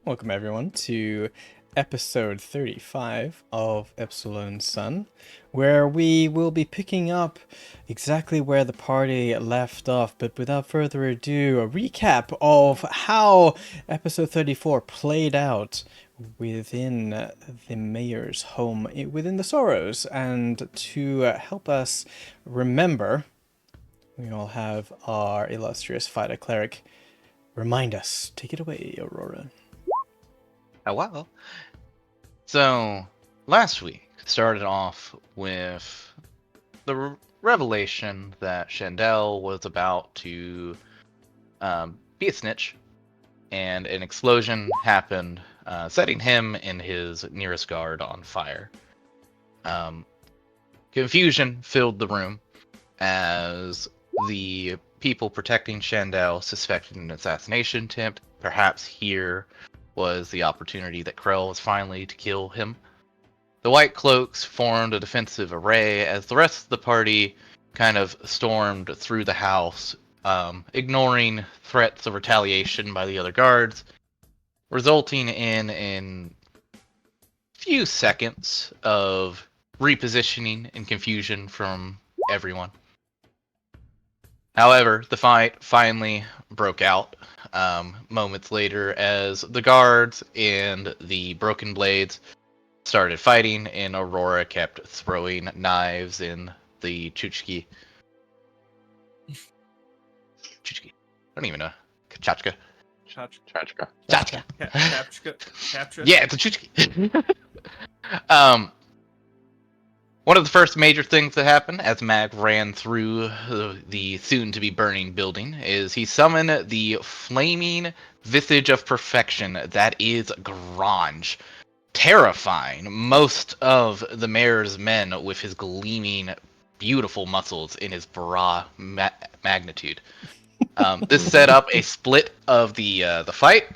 Welcome everyone to episode 35 of Epsilon Sun, where we will be picking up exactly where the party left off, but without further ado, a recap of how episode 34 played out within the mayor's home, within the Sorrows, and to help us remember, we all have our illustrious fighter cleric remind us. Take it away, Aurora. Oh, wow. So, last week started off with the revelation that Shandell was about to be a snitch, and an explosion happened, setting him and his nearest guard on fire. Confusion filled the room as the people protecting Shandell suspected an assassination attempt. Perhaps here was the opportunity that Krell was finally to kill him. The White Cloaks formed a defensive array as the rest of the party kind of stormed through the house, ignoring threats of retaliation by the other guards, resulting in few seconds of repositioning and confusion from everyone. However, the fight finally broke out moments later as the guards and the Broken Blades started fighting, and Aurora kept throwing knives in the Chuchki. Chuchki. I don't even know. Kachachka. Chachka. Chachka. Capture. Yeah, it's a Chuchki. One of the first major things that happened as Mag ran through the soon-to-be burning building is he summoned the flaming visage of perfection that is Grange, terrifying most of the mayor's men with his gleaming, beautiful muscles in his bra magnitude. This set up a split of the fight,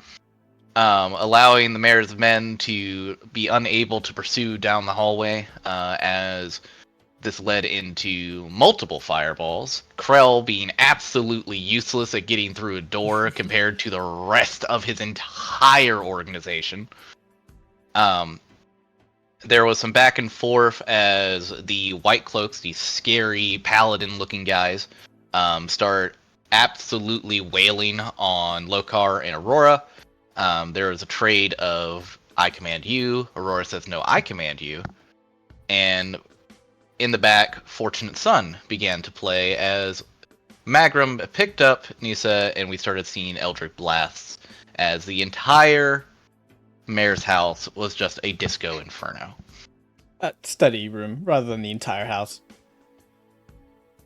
allowing the mayor's men to be unable to pursue down the hallway, as this led into multiple fireballs. Krell being absolutely useless at getting through a door compared to the rest of his entire organization. There was some back and forth as the White Cloaks, these scary paladin-looking guys, start absolutely wailing on Lokar and Aurora. There was a trade of I command you. Aurora says no, I command you. And in the back, Fortunate Son began to play as Magram picked up Nisa, and we started seeing Eldritch Blasts as the entire mayor's house was just a disco inferno. Study room rather than the entire house.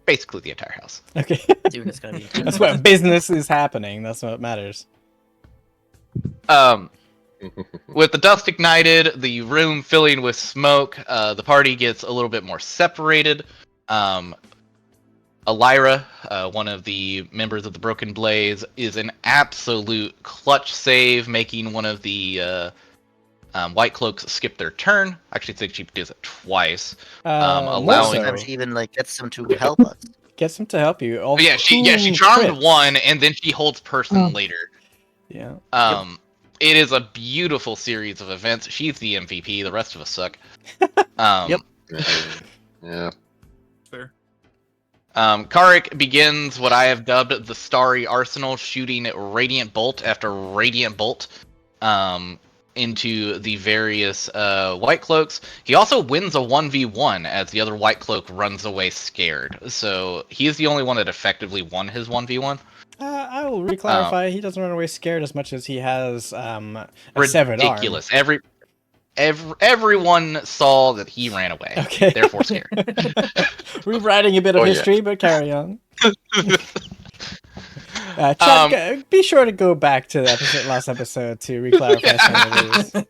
Basically the entire house. Okay. Dude, it's gonna be. That's where business is happening. That's what matters. With the dust ignited, the room filling with smoke, the party gets a little bit more separated. Elira, one of the members of the Broken Blades, is an absolute clutch save, making one of the White Cloaks skip their turn. I actually think she does it twice. Allowing so. Sometimes she even gets them to help us. Gets them to help you. Oh, yeah, she charmed one, and then she holds person later. Yeah. It is a beautiful series of events. She's the MVP. The rest of us suck. Yep. Yeah. Fair. Karik begins what I have dubbed the Starry Arsenal, shooting Radiant Bolt after Radiant Bolt into the various White Cloaks. He also wins a 1v1 as the other White Cloak runs away scared. So he's the only one that effectively won his 1v1. I will reclarify. He doesn't run away scared as much as he has a severed arm. Ridiculous. Everyone saw that he ran away. Okay. Therefore scared. Rewriting a bit of history, but carry on. Chuck, be sure to go back to the last episode to reclarify some of these.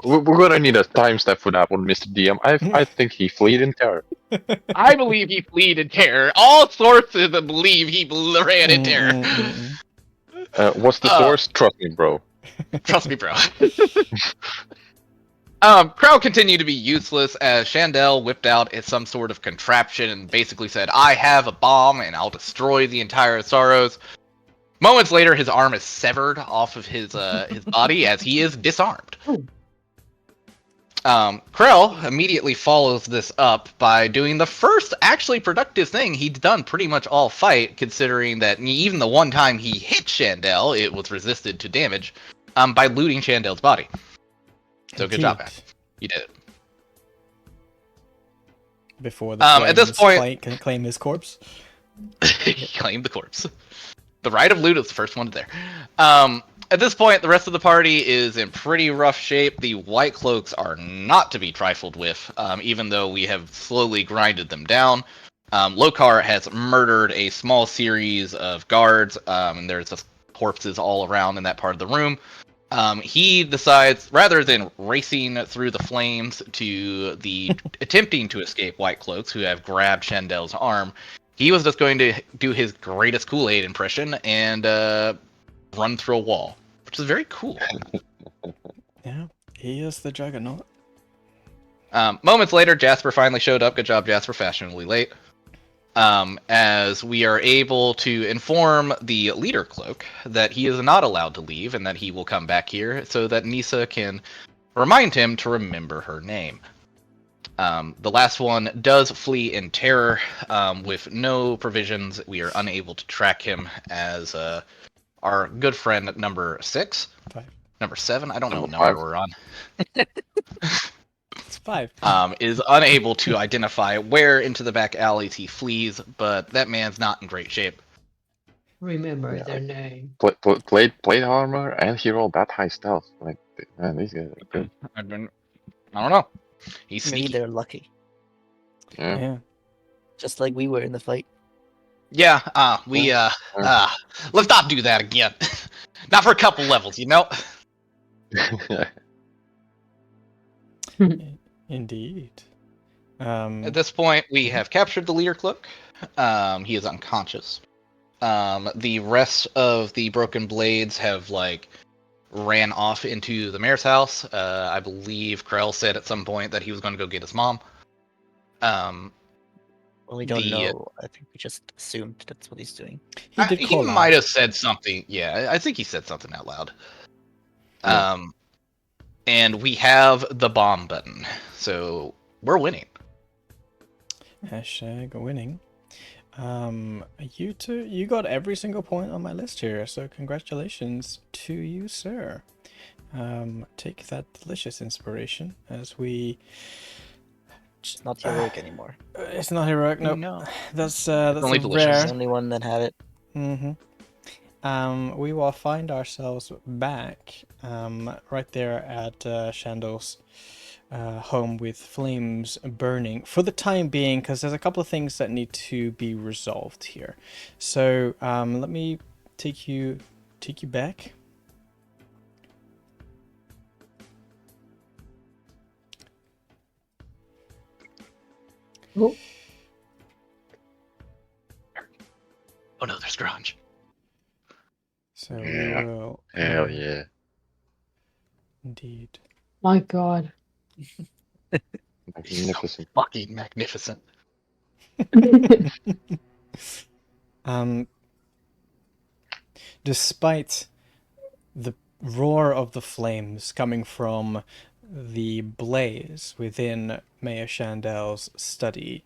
We're gonna need a timestamp for that one, Mr. DM. I think he fled in terror. I believe he fled in terror. All sources believe he ran in terror. What's the source? Trust me, bro. Trust me, bro. Crowd continued to be useless as Shandell whipped out some sort of contraption and basically said, I have a bomb and I'll destroy the entire Sorrows. Moments later, his arm is severed off of his body as he is disarmed. Krell immediately follows this up by doing the first actually productive thing he'd done pretty much all fight, considering that even the one time he hit Chandel, it was resisted to damage, by looting Chandel's body. So good job, man. You did it. Before the at this point, can claim his corpse. he claimed the corpse. The right of loot is the first one there. At this point, the rest of the party is in pretty rough shape. The White Cloaks are not to be trifled with, even though we have slowly grinded them down. Lokar has murdered a small series of guards, and there's just corpses all around in that part of the room. He decides, rather than racing through the flames to the attempting to escape White Cloaks, who have grabbed Chandel's arm, he was just going to do his greatest Kool-Aid impression and run through a wall, which is very cool. Yeah, he is the Juggernaut. Moments later, Jasper finally showed up. Good job, Jasper, fashionably late. As we are able to inform the Leader Cloak that he is not allowed to leave and that he will come back here so that Nisa can remind him to remember her name. The last one does flee in terror. With no provisions, we are unable to track him as our good friend number 6. 5. Number 7? I don't know what Number number we're on. It's 5. Is unable to identify where into the back alleys he flees, but that man's not in great shape. Remember their name. Plate armor, and he rolled that high stealth. Like, man, these guys are good. I don't know. He's Maybe sneaky. they're lucky. Yeah. Yeah. Just like we were in the fight. Yeah, let's not do that again. Not for a couple levels, you know? Indeed. At this point, we have captured the Leader Cloak. He is unconscious. The rest of the Broken Blades have, ran off into the mayor's house. I believe Krell said at some point that he was going to go get his mom. Well, we don't know. I think we just assumed that's what he's doing. He might have said something. Yeah, I think he said something out loud. Yeah. And we have the bomb button, so we're winning. Hashtag winning. You two, you got every single point on my list here, so congratulations to you, sir. Take that delicious inspiration as we. It's not heroic anymore. It's not heroic. Nope. No. That's only a delicious. rare. He's the only one that had it. We will find ourselves back right there at Shandel's home with flames burning for the time being, because there's a couple of things that need to be resolved here. So let me take you back. Oh, Oh no, there's Grange. So Yeah. we'll, Hell yeah. indeed. my God. Magnificent. Fucking magnificent. Despite the roar of the flames coming from the blaze within Mayor Chandel's study,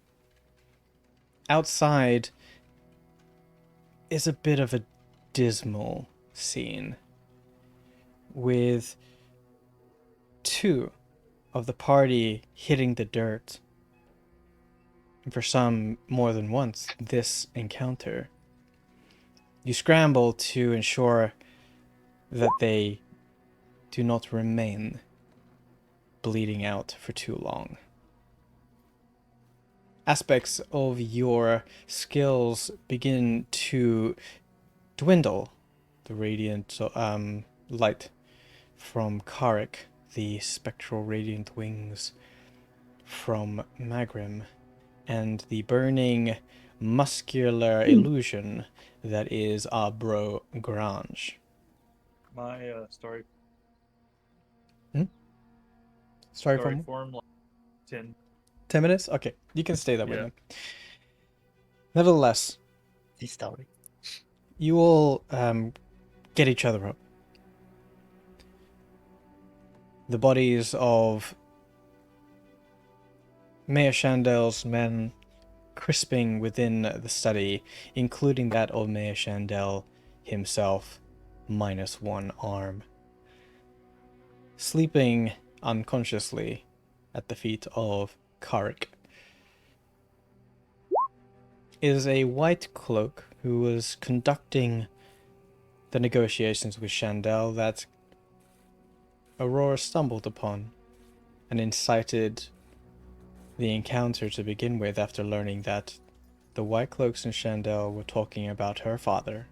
outside is a bit of a dismal scene, with 2 of the party hitting the dirt. And for some, more than once, this encounter. You scramble to ensure that they do not remain bleeding out for too long. Aspects of your skills begin to dwindle. The radiant light from Karik, the spectral radiant wings from Magrim, and the burning muscular illusion that is our bro Grange. My story Sorry, story for form like 10. 10 minutes? Okay, you can stay that way Yeah. then. Nevertheless, His story. you all get each other up. The bodies of Mayor Chandel's men crisping within the study, including that of Mayor Chandel himself, minus one arm. Sleeping unconsciously at the feet of Karik is a white cloak who was conducting the negotiations with Chandel that Aurora stumbled upon and incited the encounter to begin with after learning that the White Cloaks and Chandel were talking about her father.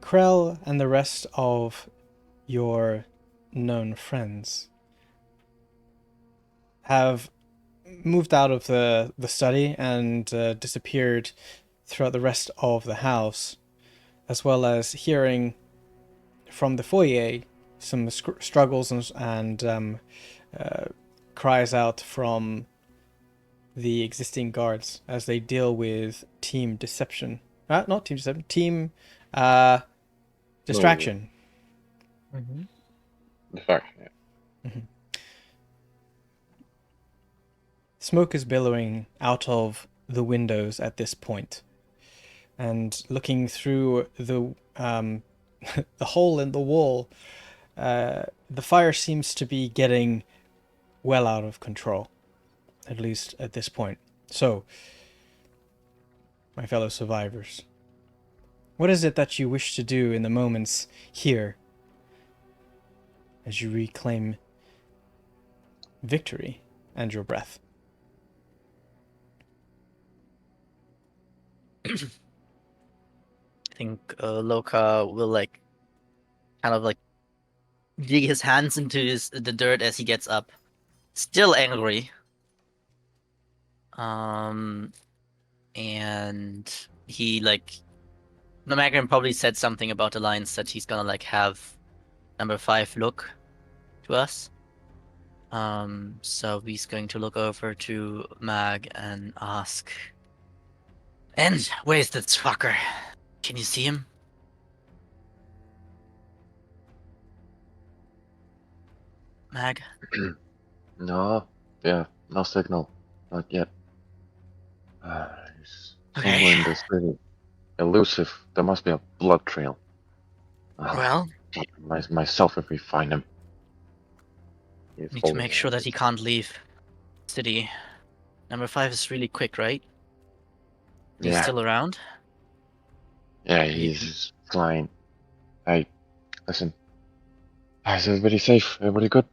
Krell and the rest of your known friends have moved out of the study and disappeared throughout the rest of the house, as well as hearing from the foyer some struggles and cries out from the existing guards as they deal with team deception. Not team deception, team distraction. Mm-hmm. Distraction, yeah. Smoke is billowing out of the windows at this point, and looking through the the hole in the wall, the fire seems to be getting well out of control, at least at this point. So, my fellow survivors, what is it that you wish to do in the moments here as you reclaim victory and your breath? I think Loka will kind of dig his hands into the dirt as he gets up, still angry. And he Namagan probably said something about the lines that he's gonna have number 5 look to us. So he's going to look over to Mag and ask, "And where's that fucker? Can you see him?" Mag? No, yeah, no signal. Not yet. He's Okay. somewhere in the city. Elusive. There must be a blood trail. Well, Myself if we find him. He's need to following make sure that he us. can't leave city. Number 5 is really quick, right? He's Yeah, still around? yeah, You he's flying. Hey, listen. Is everybody safe? Everybody good?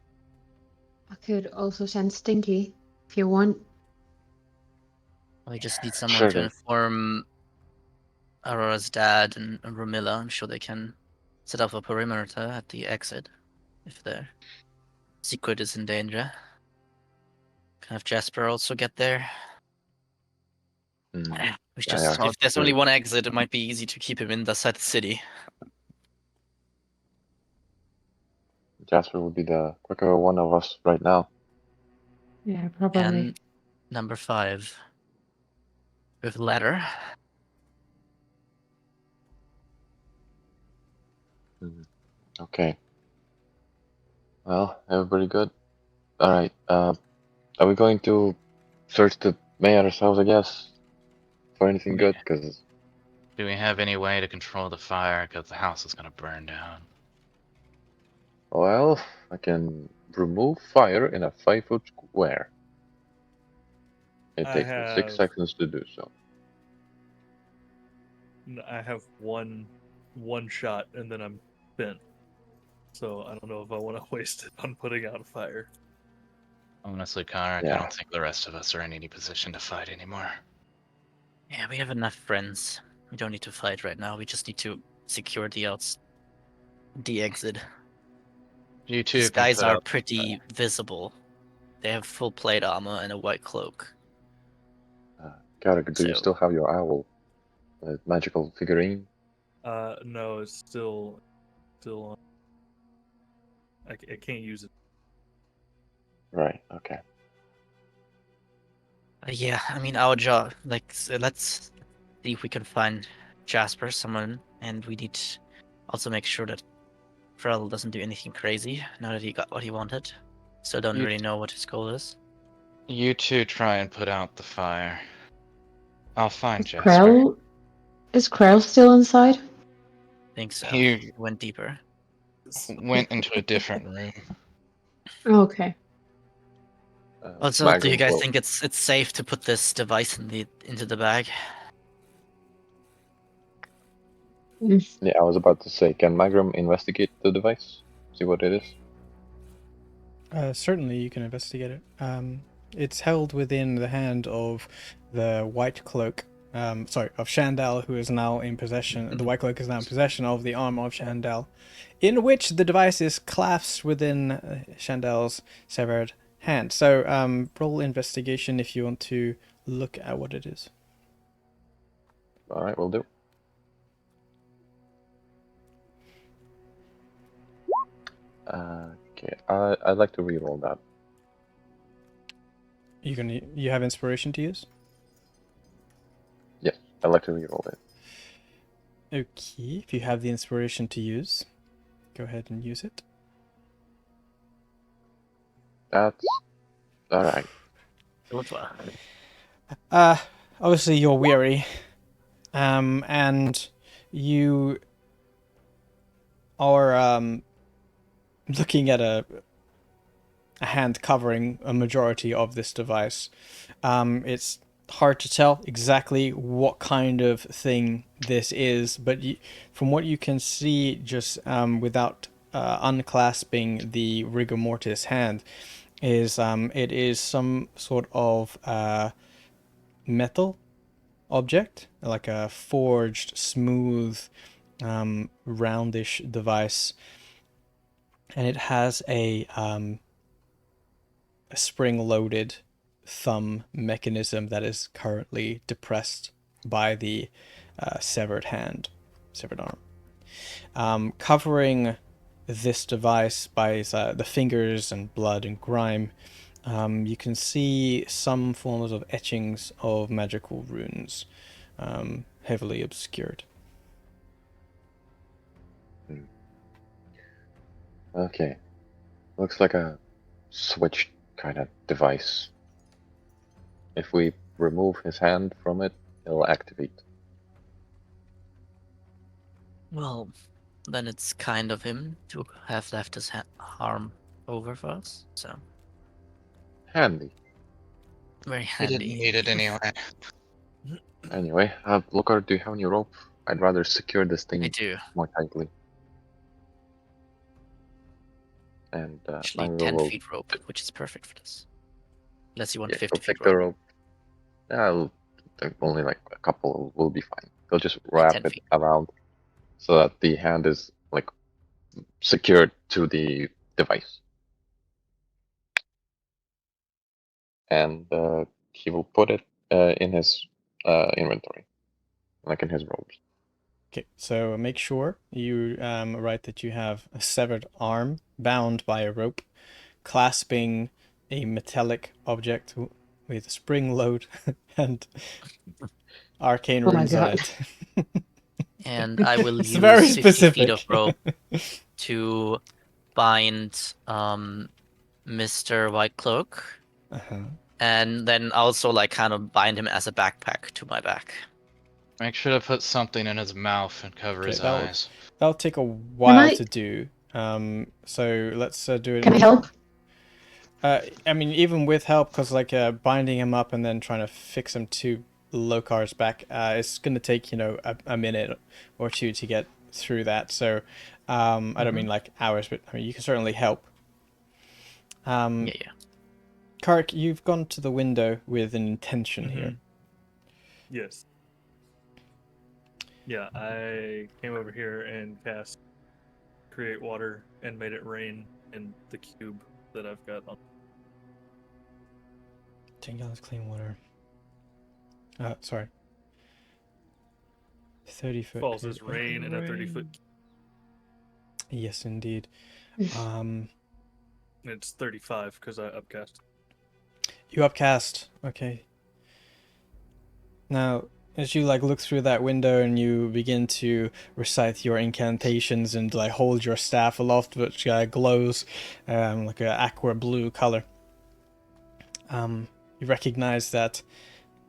I could also send Stinky if you want. We just need someone Sure to then. inform Aurora's dad and Romilla. I'm sure they can set up a perimeter at the exit if their secret is in danger. Can have Jasper also get there. Mm, If there's sure. only one exit, it might be easy to keep him inside the city. Jasper would be the quicker one of us right now. Yeah, probably. And number 5 with ladder. Okay. Well, everybody good? Alright, are we going to search the mayor's house, I guess? For anything Yeah. good? Because, Do we have any way to control the fire? Because the house is going to burn down. well, I can remove fire in a 5-foot square. It I takes me 6 have- seconds to do so. I have one shot and then I'm bent. So I don't know if I want to waste it on putting out a fire. Honestly, Karak, I Yeah. don't think the rest of us are in any position to fight anymore. Yeah, we have enough friends. We don't need to fight right now. We just need to secure the exit. You two These can guys put are up- pretty visible. They have full plate armor and a white cloak. Garrick, do you So- still have your owl? The magical figurine? No, it's still on. I can't use it. Right, okay. Yeah, I mean, our job, like, let's see if we can find Jasper, someone, and we need to also make sure that Frel doesn't do anything crazy now that he got what he wanted. Still don't You- really know what his goal is. You two try and put out the fire. I'll find Is Jasper. Krell still inside? Think so. He Went deeper. went into a different room. Oh, okay. Also, do you Magnum guys will- think it's safe to put this device into the bag? Yeah, I was about to say, can Magram investigate the device? See what it is? Certainly, you can investigate it. It's held within the hand of the White Cloak. Of Shandal, who is now in possession. The White Cloak is now in possession of the arm of Shandal, in which the device is clasped within Shandal's severed hand. So, roll investigation if you want to look at what it is. Alright, will do. Okay, I'd like to reroll that. You have inspiration to use. Yes, I'd like to reroll it. Okay, if you have the inspiration to use, go ahead and use it. That's alright. Obviously you're weary, and you are looking at a hand covering a majority of this device. It's hard to tell exactly what kind of thing this is, but from what you can see, just without unclasping the rigor mortis hand, is it is some sort of metal object, like a forged, smooth, roundish device, and it has a spring-loaded thumb mechanism that is currently depressed by the severed arm. Covering this device by the fingers and blood and grime, you can see some forms of etchings of magical runes, heavily obscured. Okay. Looks like a switch kind of device. If we remove his hand from it, it'll activate. Well, then it's kind of him to have left his harm over for us. So Handy. very He didn't handy. need it anyway. Anyway, Looker, do you have any rope? I'd rather secure this I thing do. more tightly. And Actually, Mango 10 will, feet rope, which is perfect for this. Unless you want yeah, 50 he'll feet take the rope. rope. Only like a couple will be fine. They'll just Like wrap 10 it feet. around so that the hand is like secured to the device. And he will put it in his inventory, like in his robes. Okay, so make sure you write that you have a severed arm bound by a rope, clasping a metallic object with a spring load and arcane Oh my runes on God. it. And I will It's use very 50 feet specific. of rope to bind Mr. White Cloak, Uh-huh. and then also like kind of bind him as a backpack to my back. Make sure to put something in his mouth and cover Okay, his eyes. that'll take a while I- to do. So let's do it. Can I help? I mean, even with help, because like binding him up and then trying to fix him to Lokar's back, it's gonna take a minute or two to get through that. So I don't mean like hours, but I mean you can certainly help. Yeah. Kark, you've gone to the window with an intention here. Yes. Yeah, I came over here and cast Create Water and made it rain in the cube that I've got on. 10 gallons clean water. Sorry. 30-foot. Falls as rain in a 30-foot. Yes, indeed. It's 35 because I upcast. You upcast. Okay. Now, as you like look through that window and you begin to recite your incantations and like hold your staff aloft, which glows like an aqua blue color, you recognize that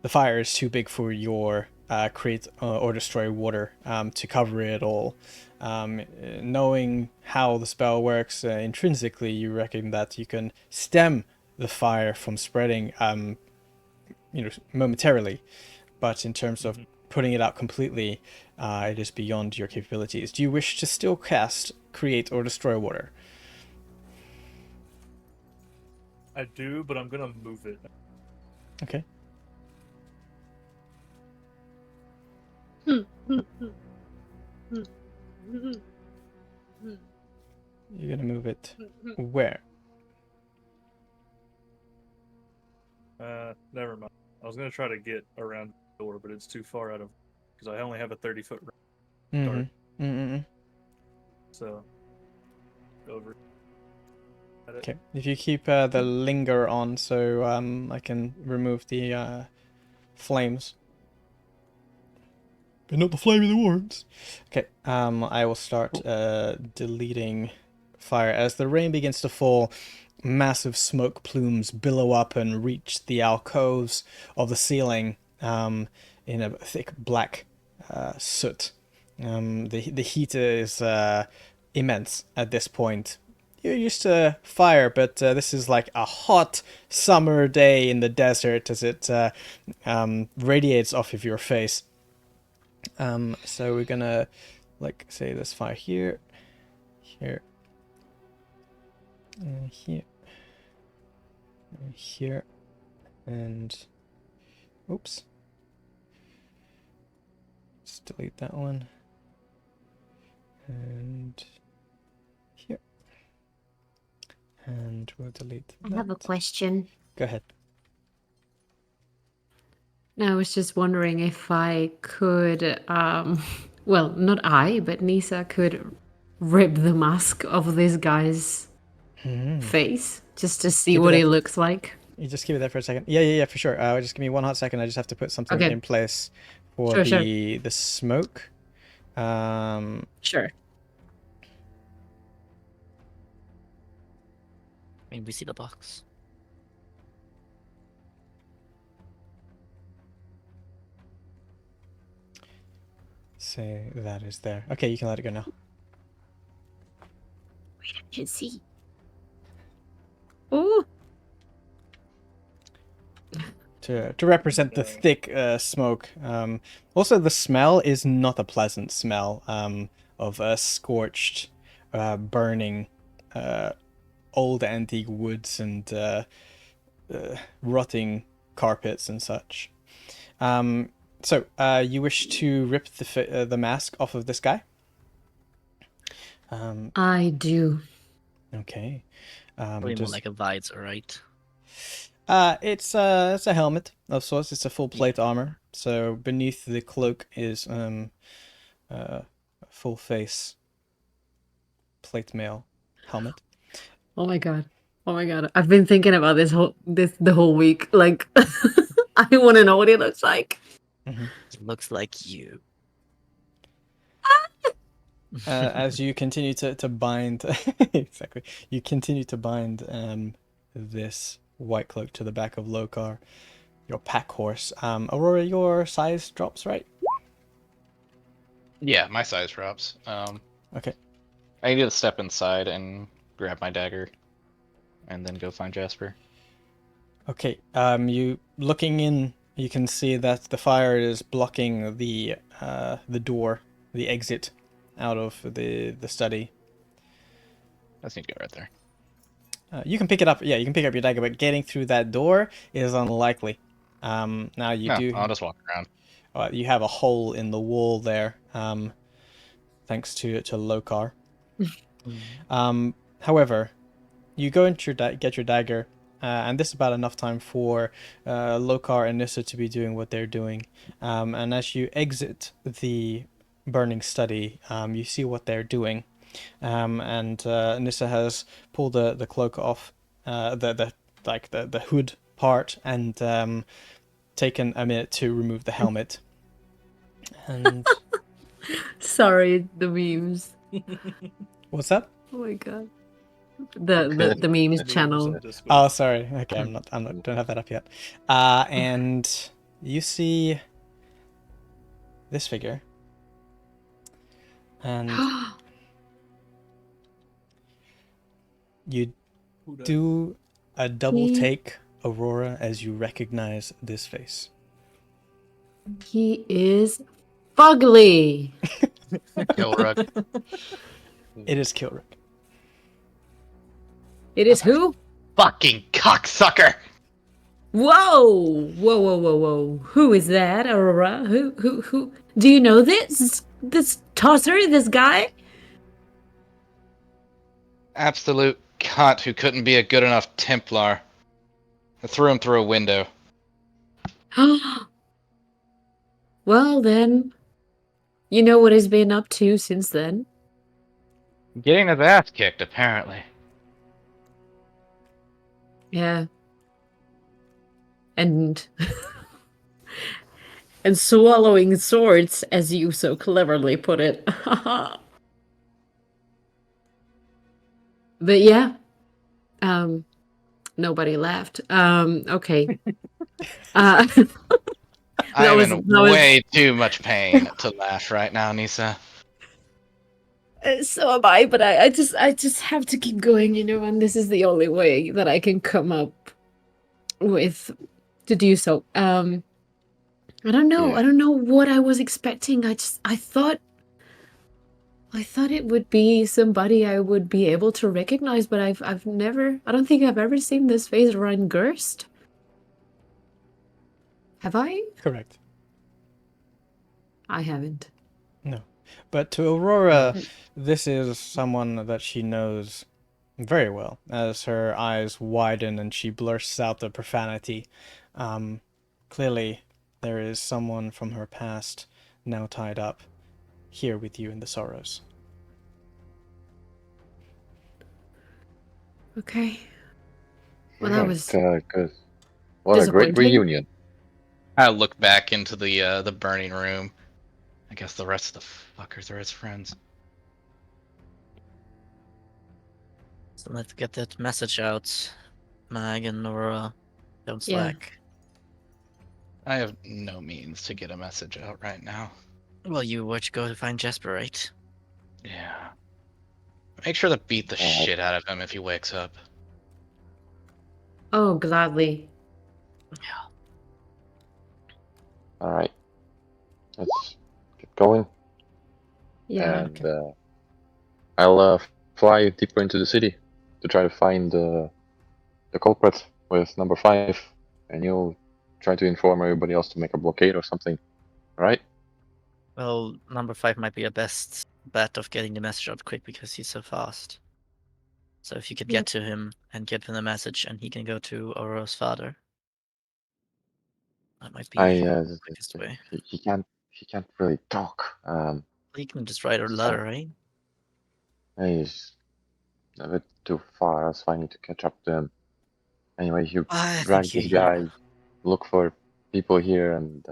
the fire is too big for your create or destroy water to cover it all. Knowing how the spell works intrinsically, you reckon that you can stem the fire from spreading, momentarily. But in terms of putting it out completely, it is beyond your capabilities. Do you wish to still cast create or destroy water? I do, but I'm gonna move it. Okay. You're gonna move it where? Never mind. I was gonna try to get around the door, but it's too far out of because I only have a 30-foot range. Mm-hmm. Mm-hmm. So over. At it. Okay. If you keep the linger on, so I can remove the flames. But not the flame in the worms. Okay. I will start deleting fire as the rain begins to fall. Massive smoke plumes billow up and reach the alcoves of the ceiling in a thick black soot. The heat is immense at this point. You're used to fire, but this is like a hot summer day in the desert as it radiates off of your face. So we're gonna, like, say this fire here, here, here, here, and oops. Just delete that one. And here. And we'll delete I have a that. question. Go ahead. I was just wondering if I could, well, not I, but Nisa could rip the mask of this guy's face just to see Keep it what there. he looks like. You just keep it there for a second. Yeah, for sure. Just give me one hot second. I just have to put something Okay. in place for Sure. the smoke. Sure. I mean, we see the box. Say that is there. Okay, you can let it go now. Wait, I can see. Oh, To represent the thick smoke. Also, the smell is not a pleasant smell of scorched, burning, old antique woods and rotting carpets and such. So, you wish to rip the mask off of this guy? I do. Okay. Probably more just- like a visor, right? it's a helmet of sorts. It's a full plate armor. So beneath the cloak is a full face plate mail helmet. Oh my god. I've been thinking about the whole week. Like, I want to know what it looks like. It looks like you. As you continue to bind, exactly, you continue to bind this white cloak to the back of Lokar, your pack horse. Aurora, your size drops, right? Yeah, my size drops. Okay. I need to step inside and grab my dagger, and then go find Jasper. Okay. You looking in, you can see that the fire is blocking the door, the exit out of the study. I just need to go right there. You can pick it up. Yeah, you can pick up your dagger, but getting through that door is unlikely. Now you do. I'll just walk around. You have a hole in the wall there, thanks to Lokar. However, you go into get your dagger, and this is about enough time for Lokar and Nissa to be doing what they're doing. And as you exit the burning study, you see what they're doing. And Nissa has pulled the cloak off, the hood part, and taken a minute to remove the helmet. And Sorry, the memes. what's that? Oh my god. The memes channel. Oh, sorry. Okay, I'm not. Don't have that up yet. And you see this figure, and you do a double He- take, Aurora, as you recognize this face. He is fugly. Gilrug. It is Kilrick. It is who? Fucking cocksucker! Whoa! Whoa, whoa, whoa, whoa. Who is that, Aurora? Who? Do you know this? This tosser? This guy? Absolute cunt who couldn't be a good enough Templar. I threw him through a window. Well, then. You know what he's been up to since then? Getting his ass kicked, apparently. Yeah. And. and swallowing swords, as you so cleverly put it. But yeah. Nobody laughed. Okay. I'm was- in that was- way too much pain to laugh right now, Nisa. So am I, but I just have to keep going, and this is the only way that I can come up with to do so. I don't know. Yeah. I don't know what I was expecting. I thought it would be somebody I would be able to recognize, but I don't think I've ever seen this face around Gerst. Have I? Correct. I haven't. No. But to Aurora, this is someone that she knows very well, as her eyes widen and she blurts out the profanity. Clearly, there is someone from her past now tied up here with you in the Sorrows. Okay. Well, that was good. What a great disappointing. reunion. I look back into the burning room. I guess the rest of the fuckers are his friends. So let's get that message out. Mag and Nora, don't Yeah. slack. I have no means to get a message out right now. Well, you were to go to find Jasper, right? Yeah. Make sure to beat the Alright. shit out of him if he wakes up. Oh, gladly. Alright. Let's get going. Yeah. And I'll fly deeper into the city to try to find the culprit with number 5. And you'll try to inform everybody else to make a blockade or something. Alright? Well, number 5 might be your best bet of getting the message out quick because he's so fast. So if you could get to him and give him the message, and he can go to Aurora's father, that might be the quickest way. He can't really talk. He can just write a letter, right? He's a bit too far, so I need to catch up to him. Anyway, you I drag think this you- guy, look for people here, and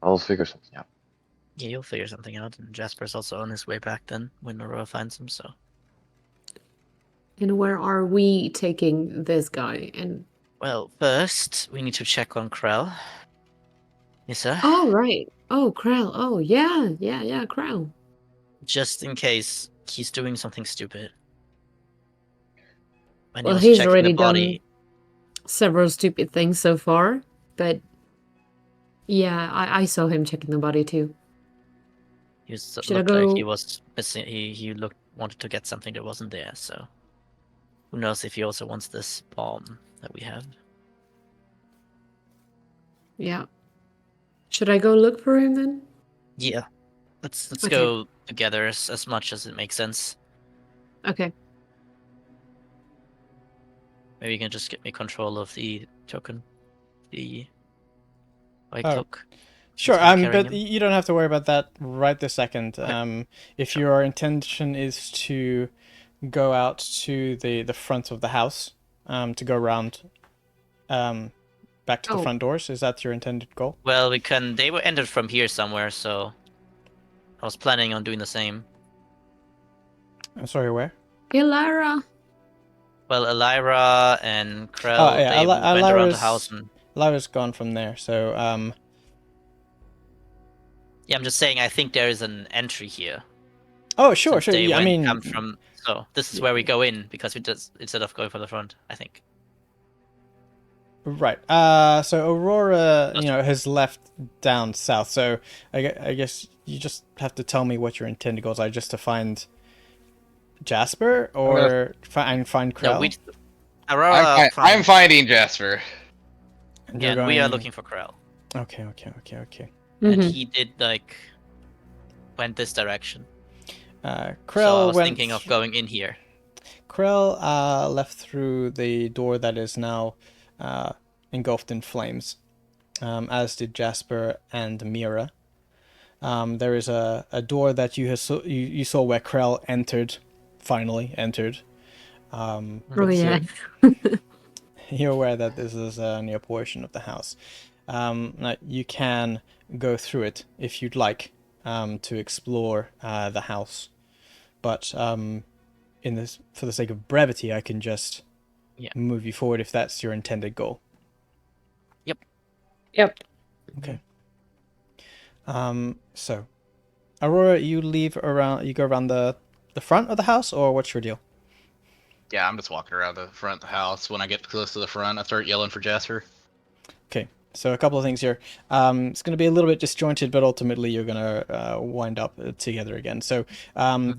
I'll figure something out. Yeah, you'll figure something out. And Jasper's also on his way back then when Aurora finds him. So And where are we taking this guy? And well, first we need to check on Krell. Yes, sir. oh, right. Oh, Krell. Oh, yeah, Krell. Just in case he's doing something stupid. When he Well, was he's checking already the body, Several stupid things so far, but yeah, I saw him checking the body too. he was, Should I looked like he go- was missing. He wanted to get something that wasn't there. So who knows if he also wants this bomb that we have? Yeah. Should I go look for him then? Yeah, let's Okay. go together as much as it makes sense. Okay. Maybe you can just get me control of the token, the white Oh. cloak. Sure, Someone carrying but him? you don't have to worry about that right this second. Okay. If your intention is to go out to the front of the house, to go around back to the Oh. front doors? Is that your intended goal? Well, they were entered from here somewhere, so I was planning on doing the same. I'm sorry, where? Ilara. Well, Elira and Krell, Oh, yeah, they went around the Elira's- house and... Lyra's gone from there, so Yeah, I'm just saying, I think there is an entry here. oh, sure, since sure. they Yeah, I mean, come from... So, this is where we go in, because we just... Instead of going for the front, I think. right. So Aurora, has left down south. So I guess you just have to tell me what your intended goals are, just to find Jasper or find Krell. No, Aurora... I'm finding Jasper. And Yeah, you're we are going- looking for Krell. Okay. And Mhm. he did, like... Went this direction. Krell So I was went. thinking of going in here. Krell left through the door that is now engulfed in flames, as did Jasper and Mira. There is a door that you saw where Krell finally entered. Oh with yeah. You're aware that this is a near portion of the house. Now you can go through it if you'd like to explore the house, but for the sake of brevity, I can just move you forward if that's your intended goal. Yep. Okay. So, Aurora, you go around the front of the house, or what's your deal? Yeah, I'm just walking around the front of the house. When I get close to the front, I start yelling for Jasper. Okay. So a couple of things here. It's going to be a little bit disjointed, but ultimately you're going to wind up together again. So,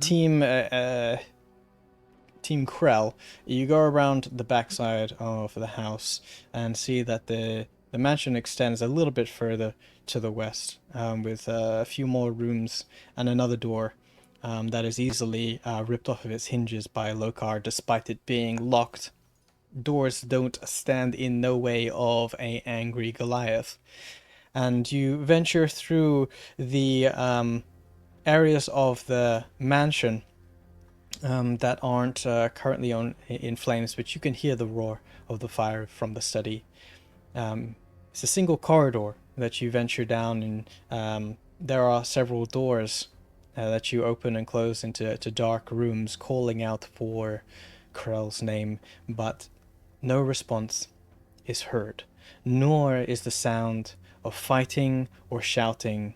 Team Krell, you go around the backside of the house and see that the mansion extends a little bit further to the west, with a few more rooms and another door that is easily ripped off of its hinges by Lokar, despite it being locked. Doors don't stand in no way of an angry Goliath. And you venture through the areas of the mansion that aren't currently in flames, but you can hear the roar of the fire from the study. It's a single corridor that you venture down, and there are several doors that you open and close into dark rooms, calling out for Krell's name, but no response is heard, nor is the sound of fighting or shouting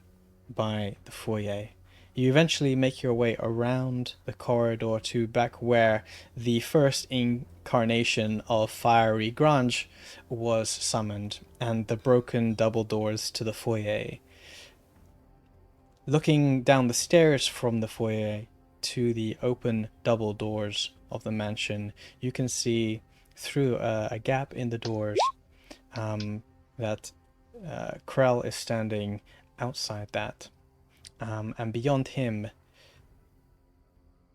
by the foyer. You eventually make your way around the corridor to back where the first incarnation of Fiery Grange was summoned, and the broken double doors to the foyer. Looking down the stairs from the foyer to the open double doors of the mansion, you can see through a gap in the doors that Krell is standing outside that. And beyond him,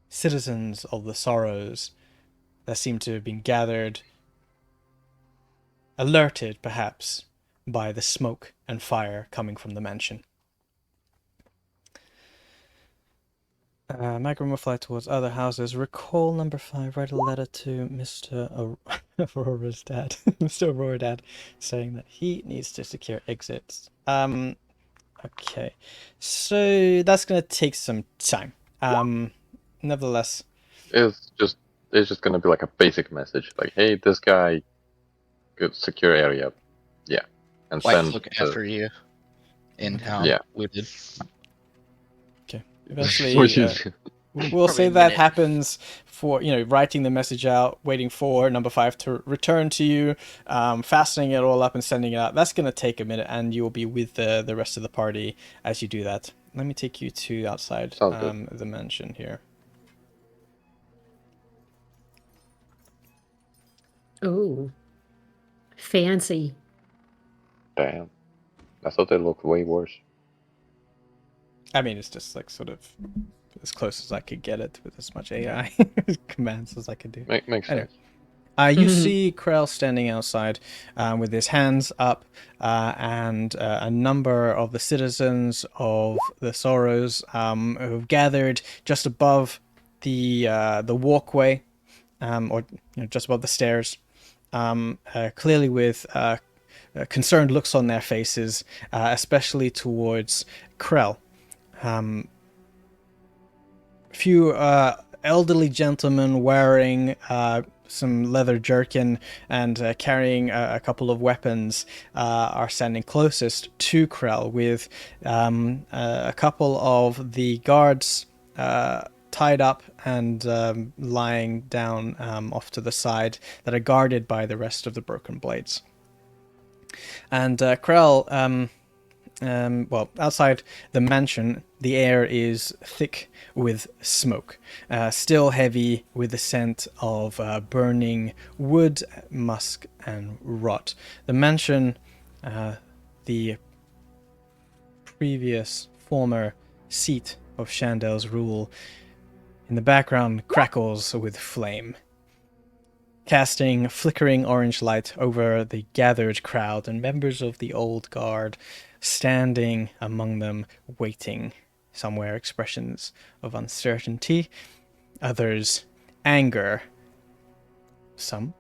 citizens of the Sorrows that seem to have been gathered, alerted perhaps by the smoke and fire coming from the mansion. Magrum will fly towards other houses. Recall number 5. Write a letter to Mr. Aurora's dad, Mr. Aurora Dad, saying that he needs to secure exits. Okay, so that's gonna take some time. Nevertheless, It's just gonna be like a basic message, like, hey, this guy, good secure area, yeah, and Like, send look the- after you in town. Yeah. We did. eventually, Which is- we'll say Probably a that minute. happens for writing the message out, waiting for number 5 to return to you, fastening it all up and sending it out. That's gonna take a minute, and you will be with the rest of the party as you do that. Let me take you to outside Sounds good. the mansion here. Oh, fancy. Damn, I thought they looked way worse. I mean, it's just like sort of as close as I could get it with as much AI commands as I could do. Makes Anyway. sense. You Mhm. see Krell standing outside with his hands up, and a number of the citizens of the Sorrows who've gathered just above the walkway, or just above the stairs, clearly with concerned looks on their faces, especially towards Krell. Few elderly gentlemen wearing some leather jerkin and carrying a couple of weapons are standing closest to Krell, with a couple of the guards tied up and lying down off to the side that are guarded by the rest of the Broken Blades. And Krell, well, outside the mansion, the air is thick with smoke, still heavy with the scent of burning wood, musk, and rot. The mansion, the previous former seat of Shandel's rule, in the background crackles with flame, casting flickering orange light over the gathered crowd and members of the old guard standing among them, waiting. Somewhere expressions of uncertainty, others anger, some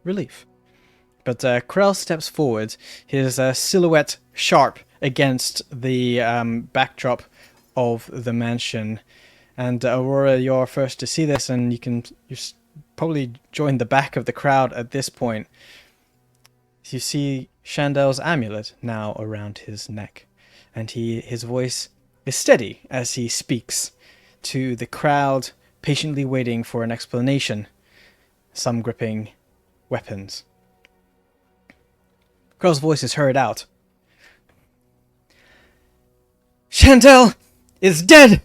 relief. But Krell steps forward, his silhouette sharp against the backdrop of the mansion. And Aurora, you're first to see this, and you probably join the back of the crowd at this point. You see Shandel's amulet now around his neck, and his voice is steady as he speaks to the crowd, patiently waiting for an explanation, some gripping weapons. Krell's voice is heard out. Shandel is dead!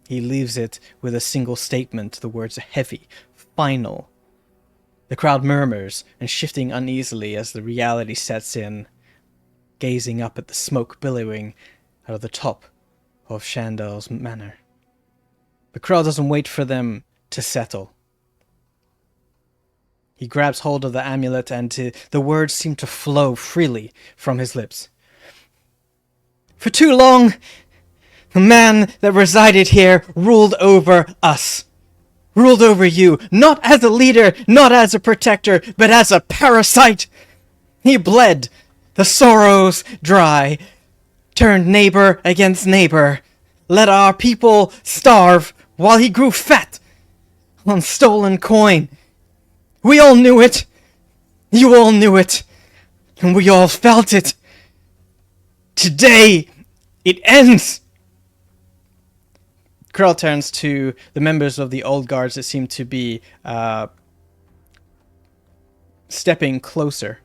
He leaves it with a single statement. The words are heavy, final. The crowd murmurs and shifting uneasily as the reality sets in, gazing up at the smoke billowing out of the top of Shandel's manor. But Krell doesn't wait for them to settle. He grabs hold of the amulet, and the words seem to flow freely from his lips. For too long, the man that resided here ruled over us. Ruled over you, not as a leader, not as a protector, but as a parasite. He bled the sorrows dry, turned neighbor against neighbor, let our people starve while he grew fat on stolen coin. We all knew it. You all knew it. And we all felt it. Today, it ends. Krell turns to the members of the old guards that seem to be stepping closer,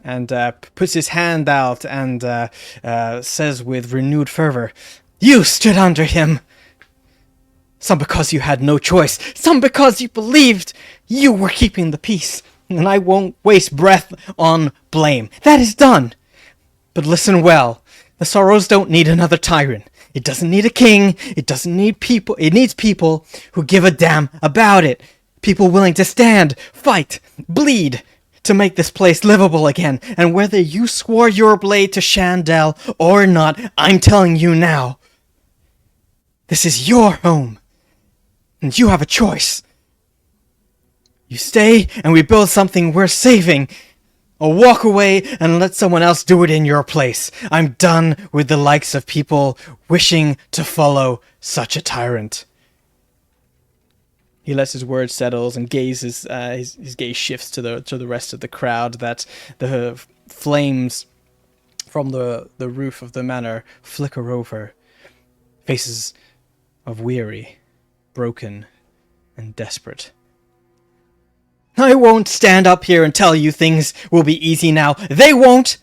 and puts his hand out and says with renewed fervor, "You stood under him. Some because you had no choice, some because you believed you were keeping the peace, and I won't waste breath on blame. That is done. But listen well, the Sorrows don't need another tyrant. It doesn't need a king, it doesn't need people, it needs people who give a damn about it. People willing to stand, fight, bleed, to make this place livable again. And whether you swore your blade to Shandel or not, I'm telling you now, this is your home. And you have a choice. You stay and we build something worth saving, or walk away and let someone else do it in your place. I'm done with the likes of people wishing to follow such a tyrant." He lets his words settle and gazes. His gaze shifts to the rest of the crowd. That the flames from the roof of the manor flicker over faces of weary, broken, and desperate. I won't stand up here and tell you things will be easy now. They won't!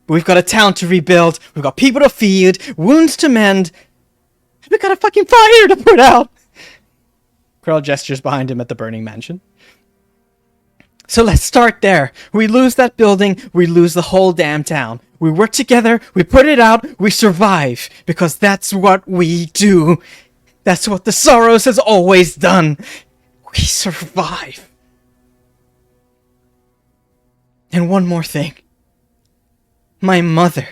But we've got a town to rebuild, we've got people to feed, wounds to mend, and we've got a fucking fire to put out! Krell gestures behind him at the burning mansion. So let's start there. We lose that building, we lose the whole damn town. We work together, we put it out, we survive, because that's what we do. That's what the Sorrows has always done. We survive. And one more thing. My mother.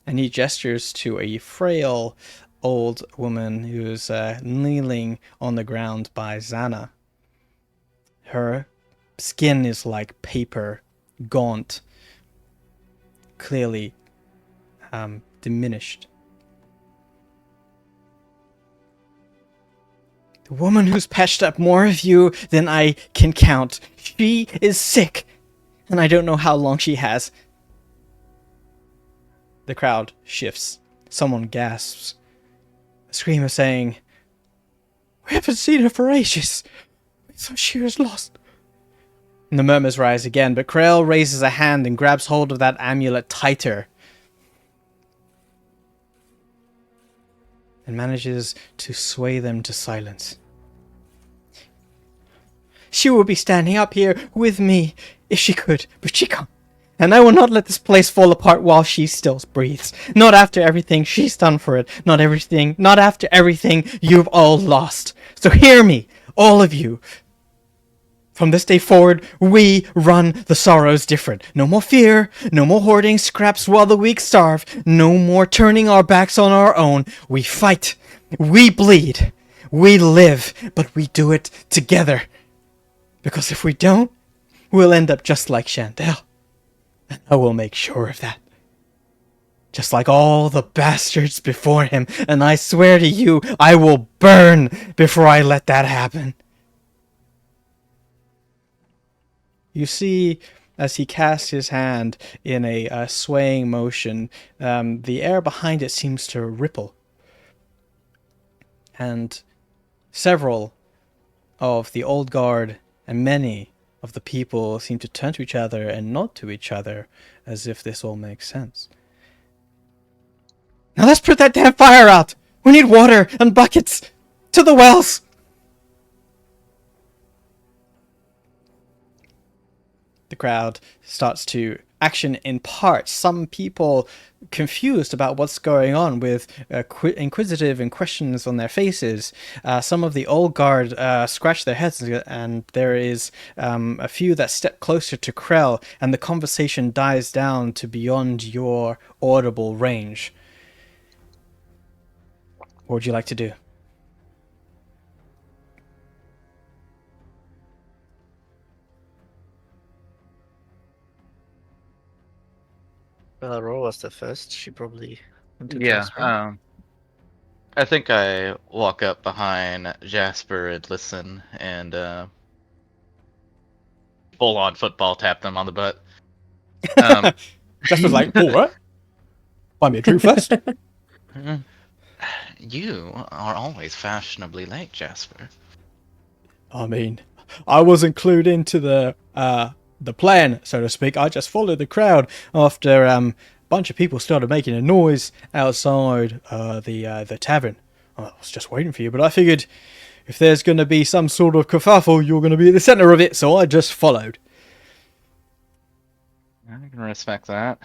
And he gestures to a frail old woman who's kneeling on the ground by Zana. Her skin is like paper, gaunt, clearly diminished. The woman who's patched up more of you than I can count. She is sick, and I don't know how long she has. The crowd shifts. Someone gasps. A screamer saying, "We haven't seen her for ages. We thought she was lost." And the murmurs rise again, but Krell raises a hand and grabs hold of that amulet tighter. And manages to sway them to silence. She will be standing up here with me if she could, but she can't. And I will not let this place fall apart while she still breathes. Not after everything she's done for it. Not after everything you've all lost. So hear me, all of you. From this day forward, we run the Sorrows different. No more fear, no more hoarding scraps while the weak starve, no more turning our backs on our own. We fight, we bleed, we live, but we do it together. Because if we don't, we'll end up just like Chandel. And I will make sure of that. Just like all the bastards before him, and I swear to you, I will burn before I let that happen. You see, as he casts his hand in a swaying motion, the air behind it seems to ripple. And several of the old guard and many of the people seem to turn to each other and nod to each other as if this all makes sense. Now let's put that damn fire out! We need water and buckets! To the wells! The crowd starts to action in part. Some people confused about what's going on with inquisitive and questions on their faces. Some of the old guard scratch their heads, and there is a few that step closer to Krell, and the conversation dies down to beyond your audible range. What would you like to do? Well, Aurora was the first. She probably went to Yeah, Jasper. I think I walk up behind Jasper and listen and full on football tap them on the butt. Jasper's like, "Oh, what? Buy me a drink first." You are always fashionably late, Jasper. I mean, I wasn't clued into the plan, so to speak. I just followed the crowd after a bunch of people started making a noise outside the tavern. I was just waiting for you, but I figured if there's going to be some sort of kerfuffle, you're going to be at the center of it, so I just followed. I can respect that.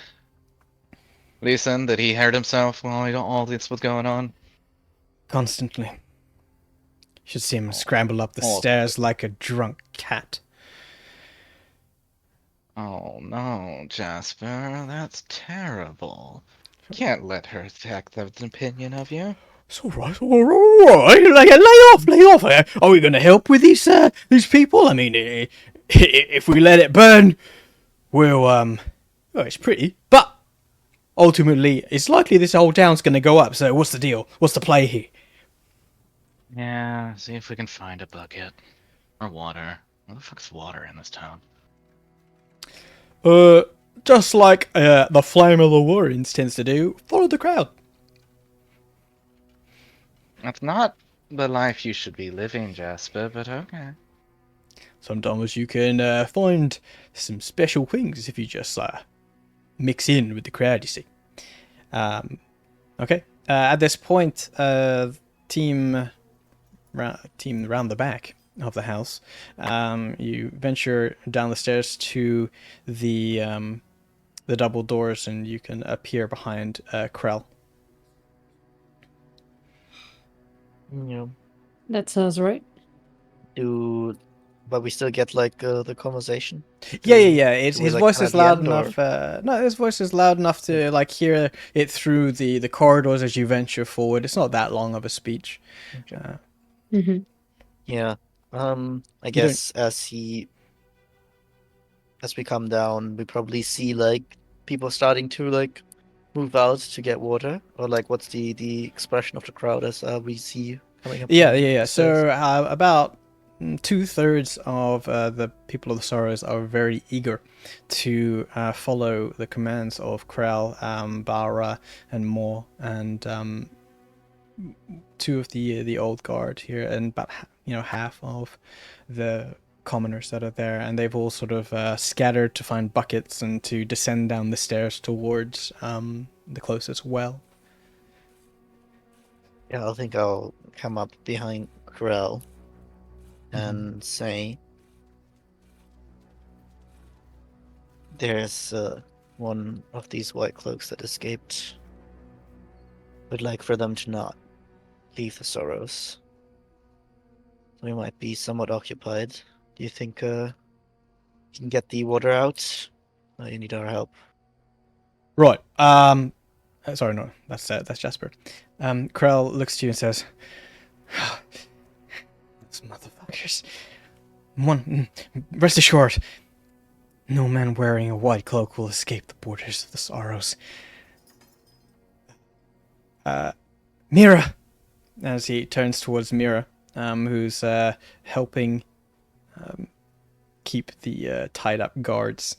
Listen, did he hurt himself while all this was going on? Constantly. Should see him scramble up the stairs like a drunk cat. Oh no, Jasper, that's terrible. You can't let her attack that opinion of you. It's all right. Like, lay off. Are we going to help with these people? I mean, if we let it burn, we'll well, it's pretty, but ultimately, it's likely this whole town's going to go up. So, what's the deal? What's the play here? Yeah, see if we can find a bucket or water. Where the fuck's water in this town? Just like the Flame of the Warrens tends to do, follow the crowd. That's not the life you should be living, Jasper, but okay. Sometimes you can find some special things if you just mix in with the crowd, you see. Okay. At this point, team around the back of the house, you venture down the stairs to the double doors, and you can appear behind Krell. Yeah. That sounds right. But we still get like the conversation. Yeah. Do we, His like, voice come is at the loud end, enough. No, his voice is loud enough to like hear it through the corridors as you venture forward. It's not that long of a speech. Yeah. I guess as he as we come down, we probably see like people starting to like move out to get water, or like what's the expression of the crowd as we see coming up? Yeah, from yeah, yeah. the stairs? So about 2/3 of the people of the Sorrows are very eager to follow the commands of Krell, Bara, and Mor, and two of the old guard here, and about half of the commoners that are there, and they've all sort of scattered to find buckets and to descend down the stairs towards the closest well. Yeah, I think I'll come up behind Corel and say, "There's one of these white cloaks that escaped. Would like for them to not leave the Sorrows. We might be somewhat occupied. Do you think you can get the water out? You need our help." Right. Sorry, no, that's Jasper. Krell looks to you and says, "Those motherfuckers. Rest assured, no man wearing a white cloak will escape the borders of the Sorrows." Mira, as he turns towards Mira, who's helping keep the tied up guards.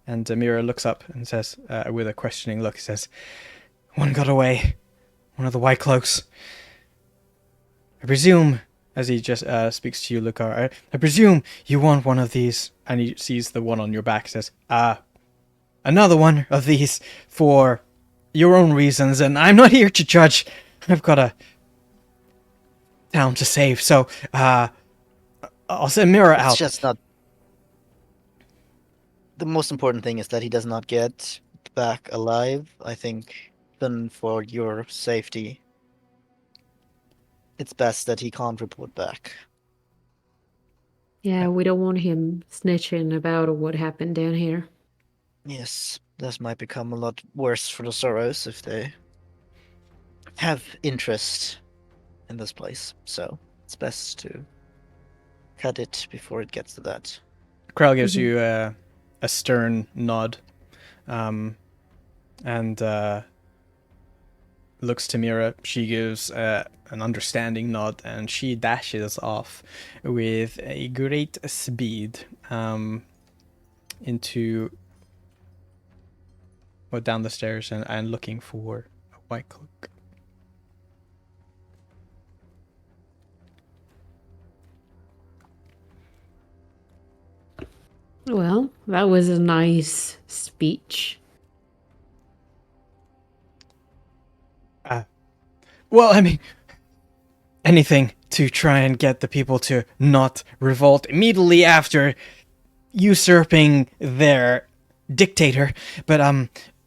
And Mira looks up and says, with a questioning look, says, "One got away. One of the white cloaks. I presume," as he just speaks to you, Lucar, I presume you want one of these." And he sees the one on your back, says, "Another one of these for your own reasons, and I'm not here to judge. I've got a town to save, so I'll send Mira out." It's just not. The most important thing is that he does not get back alive. I think, even for your safety, it's best that he can't report back. Yeah, we don't want him snitching about what happened down here. Yes, this might become a lot worse for the Sorrows if they have interest in this place. So it's best to cut it before it gets to that. Krell gives you a stern nod, and looks to Mira. She gives an understanding nod, and she dashes off with a great speed down the stairs and looking for a white cloak. Well, that was a nice speech. Well, I mean, anything to try and get the people to not revolt immediately after usurping their dictator. But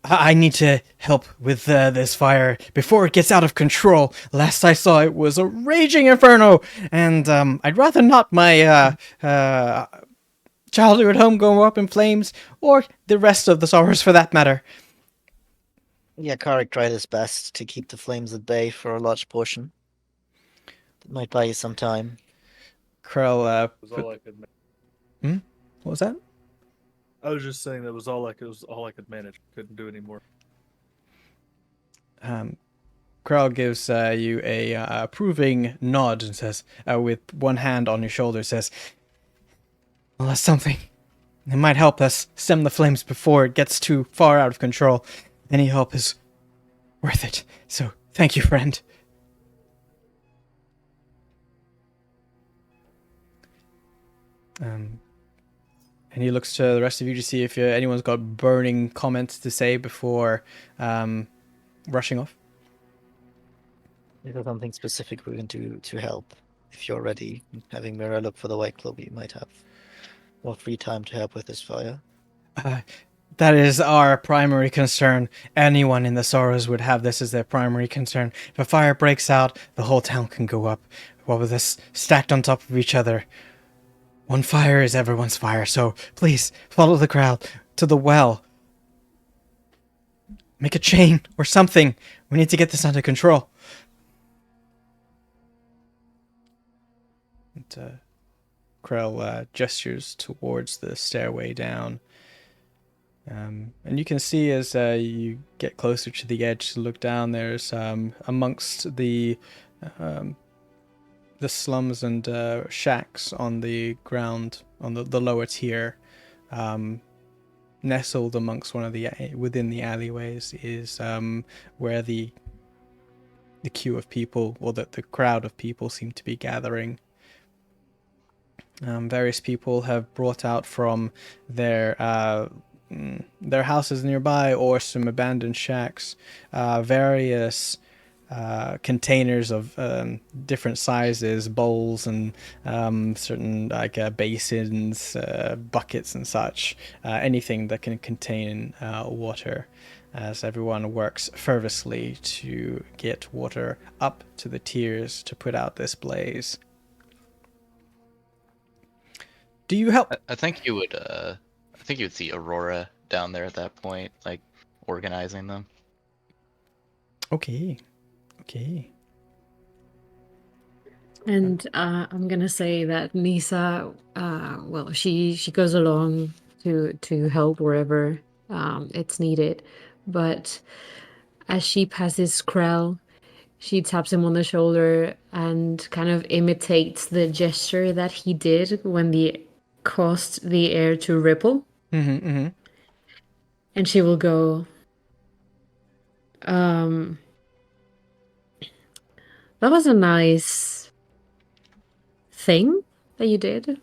I need to help with this fire before it gets out of control. Last I saw, it was a raging inferno, and I'd rather not my childhood home go up in flames, or the rest of the Sorrows for that matter. Yeah, Karik tried his best to keep the flames at bay for a large portion. It might buy you some time. Krell, was all I could manage. what was that? I was just saying that was all I could manage. Couldn't do any more. Krell gives you a approving nod and says, with one hand on your shoulder, says, "Well, that's something. It might help us stem the flames before it gets too far out of control. Any help is worth it. So, thank you, friend." And he looks to the rest of you to see if anyone's got burning comments to say before rushing off. Is there something specific we can do to help? If you're ready, having Mira look for the white cloak, you might have more free time to help with this fire. That is our primary concern. Anyone in the Sorrows would have this as their primary concern. If a fire breaks out, the whole town can go up. What with us stacked on top of each other? One fire is everyone's fire, so please follow the crowd to the well. Make a chain or something. We need to get this under control. And Krell gestures towards the stairway down. And you can see as you get closer to the edge to look down, there's amongst the slums and shacks on the ground, on the lower tier, nestled amongst within the alleyways is where the queue of people, or the crowd of people, seem to be gathering. Various people have brought out from their houses nearby or some abandoned shacks various containers of different sizes, bowls and certain basins, buckets and such, anything that can contain water, as everyone works fervently to get water up to the tiers to put out this blaze. Do you help? I think you would. I think you would see Aurora down there at that point, like organizing them. Okay. And I'm gonna say that Nisa, well, she goes along to help wherever it's needed, but as she passes Krell, she taps him on the shoulder and kind of imitates the gesture that he did when the caused the air to ripple. Mm-hmm. And she will go, that was a nice thing that you did.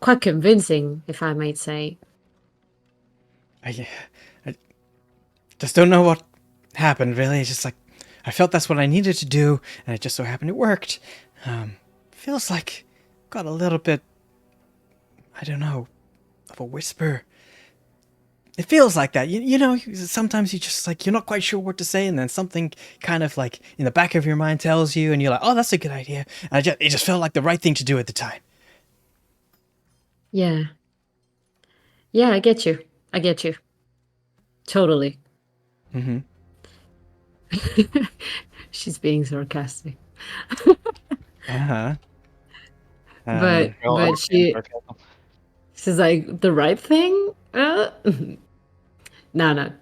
Quite convincing, if I might say. I just don't know what happened, really. It's just like, I felt that's what I needed to do, and it just so happened it worked. Feels like got a little bit, I don't know, of a whisper. It feels like that. You know, sometimes you just like, you're not quite sure what to say, and then something kind of like in the back of your mind tells you, and you're like, oh, that's a good idea. And it just felt like the right thing to do at the time. Yeah. Yeah, I get you. Totally. Mm-hmm. She's being sarcastic. Uh-huh. But she's like, the right thing? No.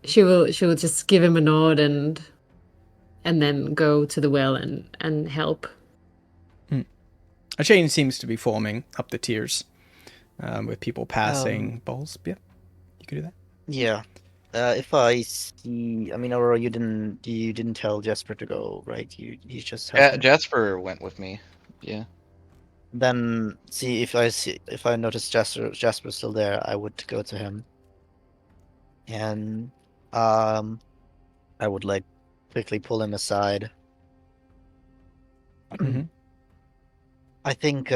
She will just give him a nod and then go to the well and help. A chain seems to be forming up the tiers, with people passing bowls. Yeah, you could do that. Yeah. If I see, I mean, Aurora, you didn't tell Jasper to go, right? You just Yeah, Jasper went with me. Yeah. Then if I notice Jasper's still there, I would go to him. And I would like quickly pull him aside. Mm-hmm. I think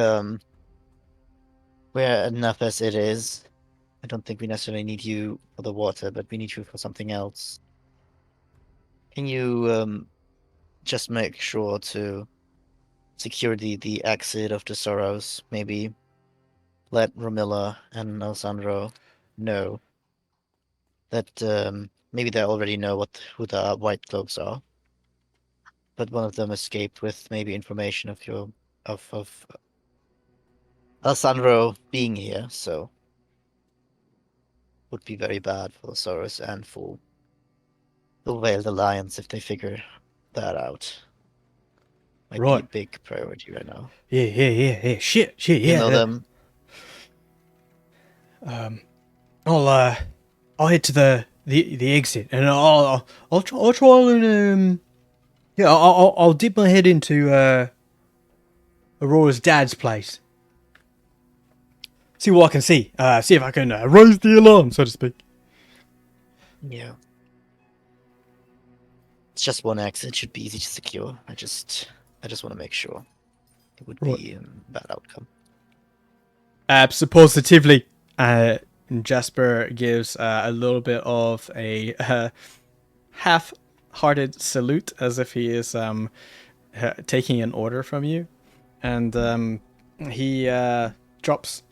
we're enough as it is. I don't think we necessarily need you for the water, but we need you for something else. Can you just make sure to secure the exit of the Sorrows? Maybe let Romilla and Alessandro know that maybe they already know who the White Cloaks are, but one of them escaped with maybe information of Alessandro being here, so would be very bad for the Sorrows and for the Veiled Alliance if they figure that out. Might be a Right. big priority right now. Yeah. Shit. Yeah. You know them. I'll head to the exit, and I'll try and I'll dip my head into Aurora's dad's place. See what I can see. See if I can raise the alarm, so to speak. Yeah. It's just one exit. It should be easy to secure. I just want to make sure. It would be a bad outcome. Positively. And Jasper gives a little bit of a half-hearted salute, as if he is taking an order from you, and he drops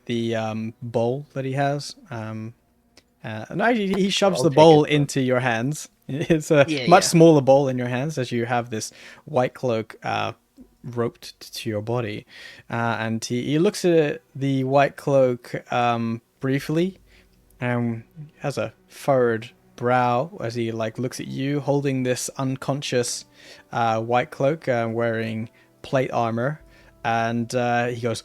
the bowl that he has. And actually, he shoves I'll the take bowl it, into your hands. It's a Yeah, much yeah. smaller bowl in your hands, as you have this white cloak roped to your body, and he looks at the white cloak briefly, and has a furrowed brow as he like looks at you holding this unconscious white cloak, wearing plate armor, and he goes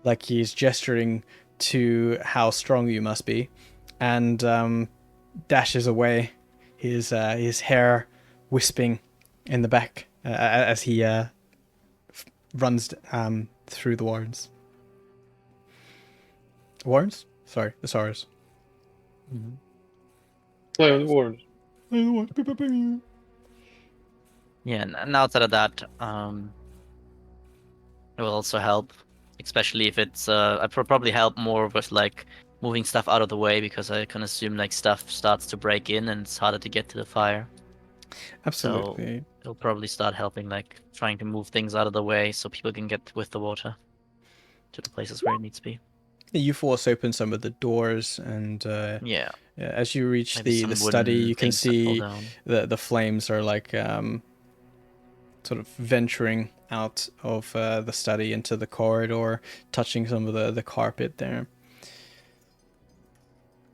like he's gesturing to how strong you must be, and dashes away, his hair wisping in the back as he runs through the warrens. Warrens? Sorry, the Sorrows. Play on the words. Yeah, and outside of that, it will also help, especially if it's I'd probably help more with like moving stuff out of the way, because I can assume like stuff starts to break in and it's harder to get to the fire. Absolutely. So it'll probably start helping like trying to move things out of the way so people can get with the water to the places where it needs to be. You force open some of the doors, and Yeah. as you reach Maybe the some study, wooden you can things that fall see down. the flames are like sort of venturing out of the study into the corridor, touching some of the carpet there.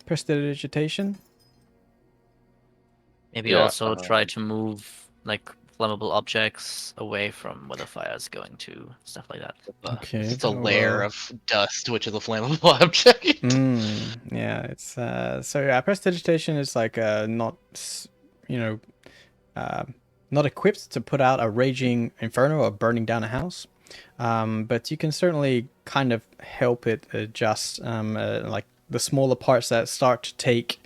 Prestidigitation? Maybe Yeah, also try to move like flammable objects away from where the fire is going to, stuff like that. Okay. It's a oh, layer well. of dust, which is a flammable object. Yeah, it's so yeah, prestidigitation is like not you know not equipped to put out a raging inferno or burning down a house, but you can certainly kind of help it adjust, like the smaller parts that start to take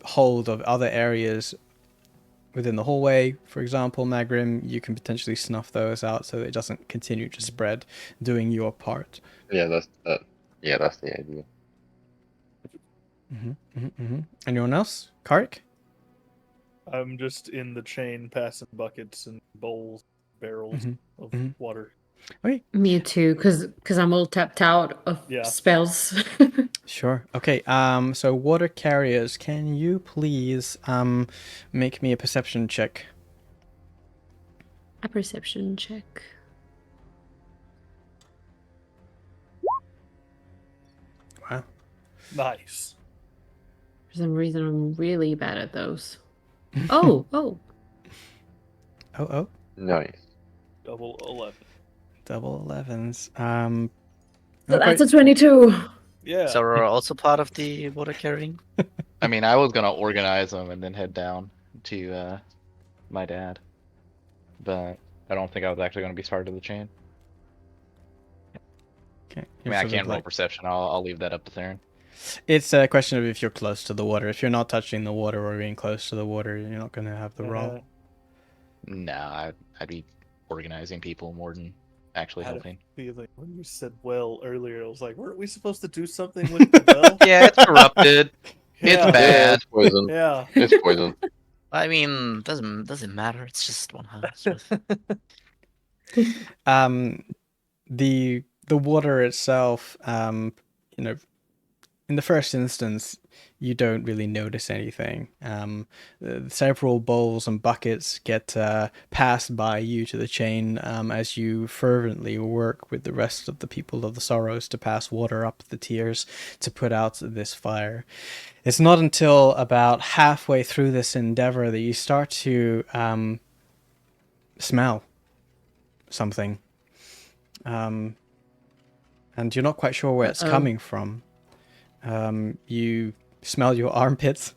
hold of other areas within the hallway, for example, Magrim. You can potentially snuff those out so it doesn't continue to spread, doing your part. Yeah, that's that. Yeah, that's the idea. Anyone else? Karik? I'm just in the chain, passing buckets and bowls, barrels of water. Okay. Me too, because I'm all tapped out of Yeah. spells. Sure. Okay. So water carriers, can you please make me a perception check? A perception check. Wow. Nice. For some reason, I'm really bad at those. Oh. Oh. Nice. Double 11. Double 11s. So not that's quite- a 22. Yeah. So we're also part of the water carrying. I mean, I was gonna organize them and then head down to my dad, but I don't think I was actually gonna be part of the chain. Okay. I mean, I can't roll perception. I'll leave that up to Theron. It's a question of if you're close to the water. If you're not touching the water or being close to the water, you're not going to have the roll. No, I'd be organizing people more than actually I had helping. a feeling when you said well earlier, I was like, weren't we supposed to do something with the bell? Yeah, it's corrupted. It's Yeah. bad. It's poison. Yeah. It's poison. I mean, doesn't matter. It's just one house. The water itself, in the first instance, you don't really notice anything. Several bowls and buckets get passed by you to the chain as you fervently work with the rest of the people of the Sorrows to pass water up the tiers to put out this fire. It's not until about halfway through this endeavor that you start to smell something. And you're not quite sure where it's coming from. You smell your armpits.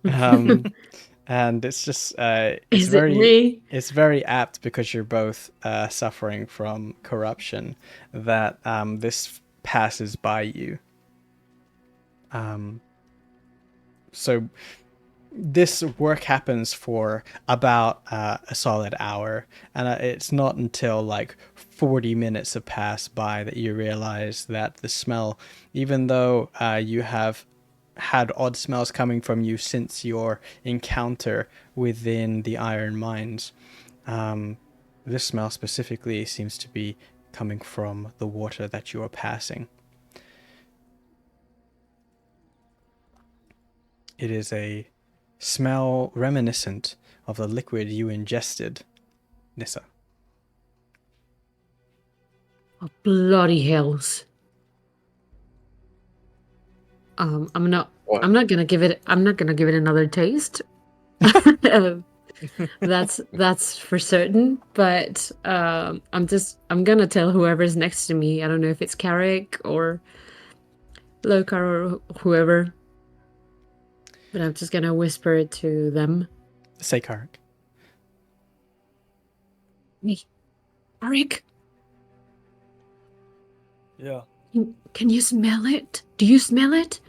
And it's just it's very apt, because you're both suffering from corruption, that this passes by you. So this work happens for about a solid hour, and it's not until like 40 minutes have passed by that you realize that the smell, even though you have had odd smells coming from you since your encounter within the Iron Mines, this smell specifically seems to be coming from the water that you are passing. It is a smell reminiscent of the liquid you ingested Nissa. Oh, bloody hells. I'm not What? I'm not gonna give it another taste. That's for certain. But I'm gonna tell whoever's next to me. I don't know if it's Carrick or Lokar or whoever. But I'm just gonna whisper it to them. Say Carrick. Me. Carrick, Yeah. can you smell it? Do you smell it?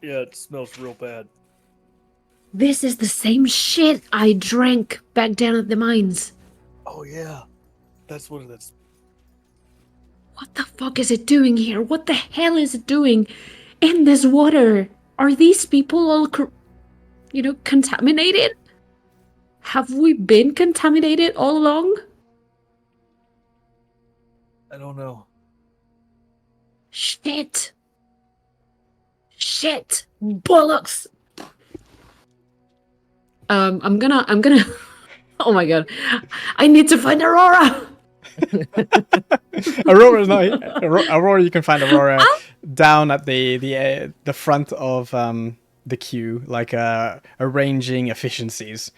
Yeah, it smells real bad. This is the same shit I drank back down at the mines. Oh yeah, that's what it is. What the fuck is it doing here? What the hell is it doing in this water? Are these people all, contaminated? Have we been contaminated all along? I don't know. Shit. Bollocks. I'm gonna. Oh my god, I need to find Aurora. Aurora's not here. Aurora, you can find Aurora down at the front of the queue, like arranging efficiencies,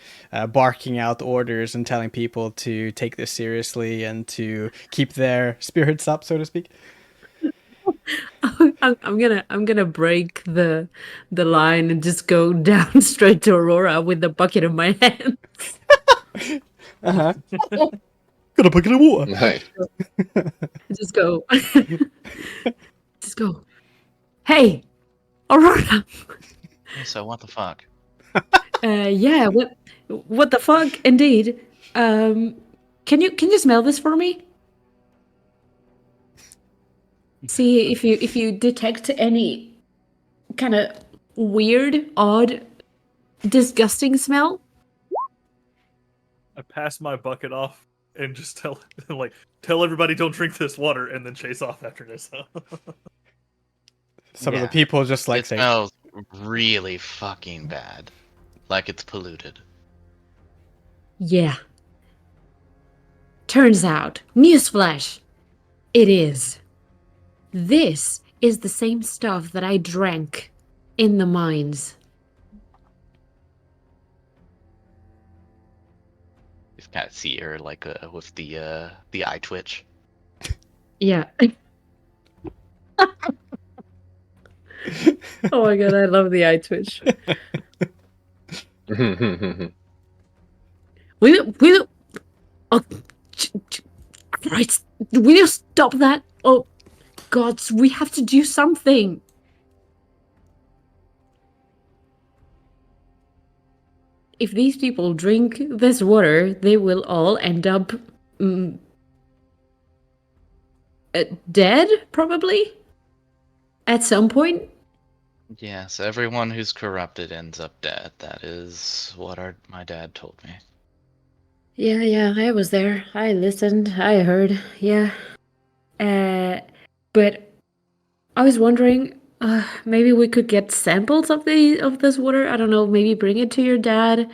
barking out orders and telling people to take this seriously and to keep their spirits up, so to speak. I'm gonna break the line and just go down straight to Aurora with the bucket in my hand. Uh-huh. Got a bucket of water. Nice. Just go. Just go. Hey, Aurora. So what the fuck? Yeah. What the fuck? Indeed. Can you smell this for me? See if you detect any kind of weird, odd, disgusting smell. I pass my bucket off and just tell everybody don't drink this water, and then chase off after Nissa. Some of the Yeah. people just like It say, smells really fucking bad. Like it's polluted. Yeah. Turns out, newsflash, it is. This is the same stuff that I drank in the mines. You kind of see her like with the eye twitch. Yeah. Oh my god, I love the eye twitch. Will oh, Christ, will you stop that? Oh, God, we have to do something. If these people drink this water, they will all end up dead, probably, at some point. Yes, everyone who's corrupted ends up dead. That is what my dad told me. Yeah, I was there. I listened. I heard. Yeah. But I was wondering, maybe we could get samples of this water. I don't know. Maybe bring it to your dad,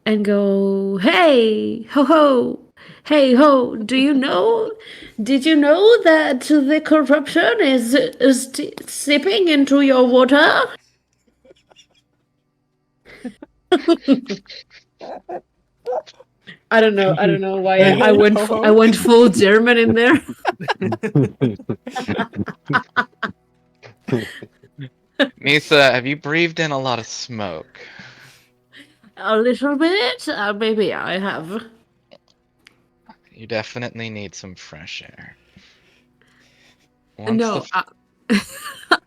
and go, hey, ho, hey ho. Did you know that the corruption is sipping into your water? I don't know why I went full German in there. Nisa, have you breathed in a lot of smoke? A little bit, maybe I have. You definitely need some fresh air. No,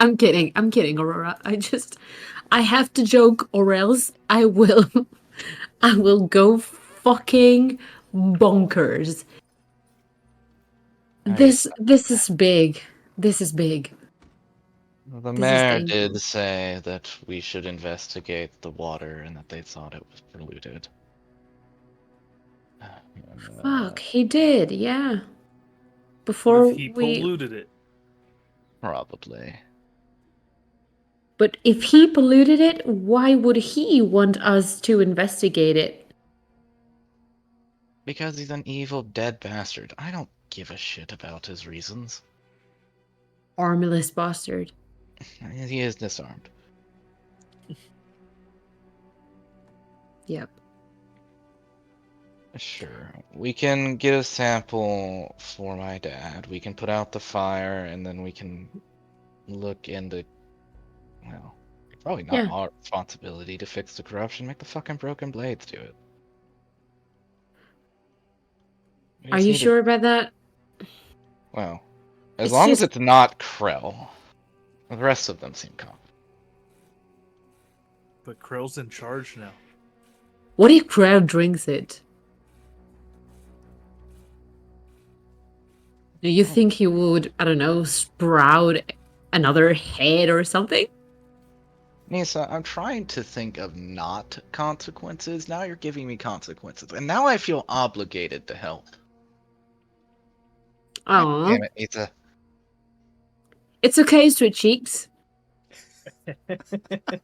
I'm kidding, Aurora. I have to joke, or else I will go fucking bonkers. This is big. This is big. The This is mayor dangerous. did say that we should investigate the water and that they thought it was polluted. Fuck, he did, yeah. What Before if he polluted it? Probably. But if he polluted it, why would he want us to investigate it? Because he's an evil dead bastard. I don't give a shit about his reasons. Armless bastard. He is disarmed. Yep. Sure. We can get a sample for my dad. We can put out the fire, and then we can look into. Well, probably not Yeah. our responsibility to fix the corruption. Make the fucking broken blades do it. We Are just you need to- sure about that? Well, as It's long as just- it's not Krell. The rest of them seem confident. But Krell's in charge now. What if Krell drinks it? Do you think he would, I don't know, sprout another head or something? Nisa, I'm trying to think of not consequences. Now you're giving me consequences. And now I feel obligated to help. Oh, Damn it, Nisa. it's okay, Sweet Cheeks.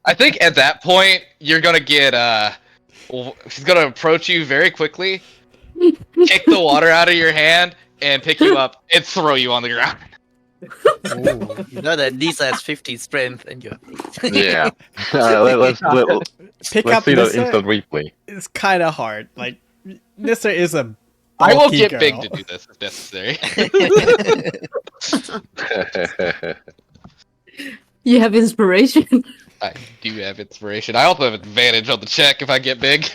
I think at that point, you're gonna get, he's gonna approach you very quickly, kick the water out of your hand, and pick you up and throw you on the ground. Ooh. You know that Lisa has 50 strength and you're. Yeah. Let's Pick let's up see the Nissa. instant replay. It's kind of hard. Like, Nissa is a I will bulky get girl. big to do this if necessary. You have inspiration. I do have inspiration. I also have advantage on the check if I get big.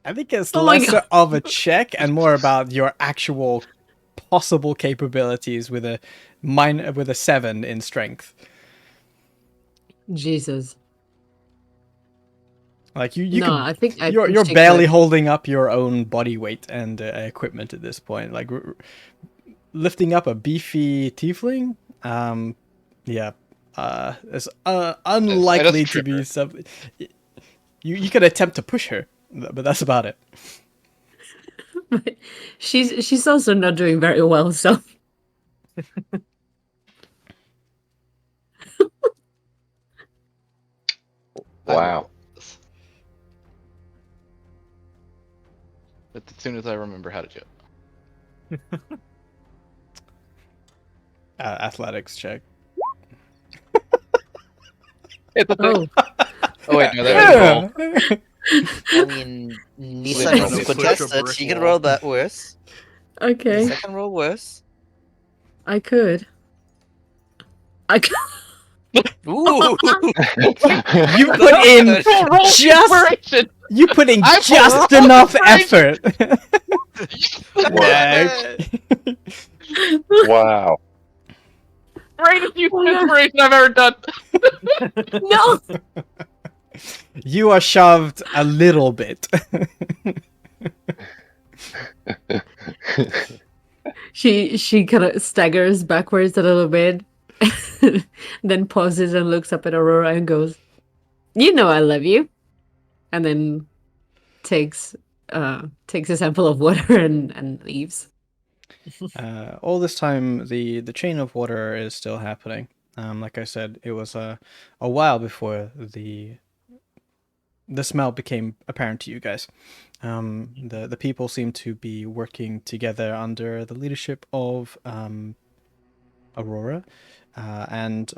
I think it's Oh my less God. of a check and more about your actual possible capabilities with a 7 in strength. Jesus. Like you No, can, I think you're she barely could. holding up your own body weight and equipment at this point. Like lifting up a beefy tiefling, yeah, it's unlikely to be tripper. something. You could attempt to push her, but that's about it. But she's also not doing very well, so Wow. But as soon as I remember how to do it. Athletics check. It's a oh, Oh wait, no, that was roll. I mean, Nisa Flip needs roll. to Push a contest it. brick She can wall. roll that worse. okay, Second roll worse. I could. I could. Ooh! You put in just Inspiration! you put in I just rolled enough inspiration! effort. Wow. Greatest use Oh of my God. inspiration I've ever done. No. You are shoved a little bit. She kind of staggers backwards a little bit, then pauses and looks up at Aurora and goes, "You know I love you," and then takes a sample of water and leaves. All this time, the chain of water is still happening. Like I said, it was a while before the smell became apparent to you guys. The people seem to be working together under the leadership of Aurora, and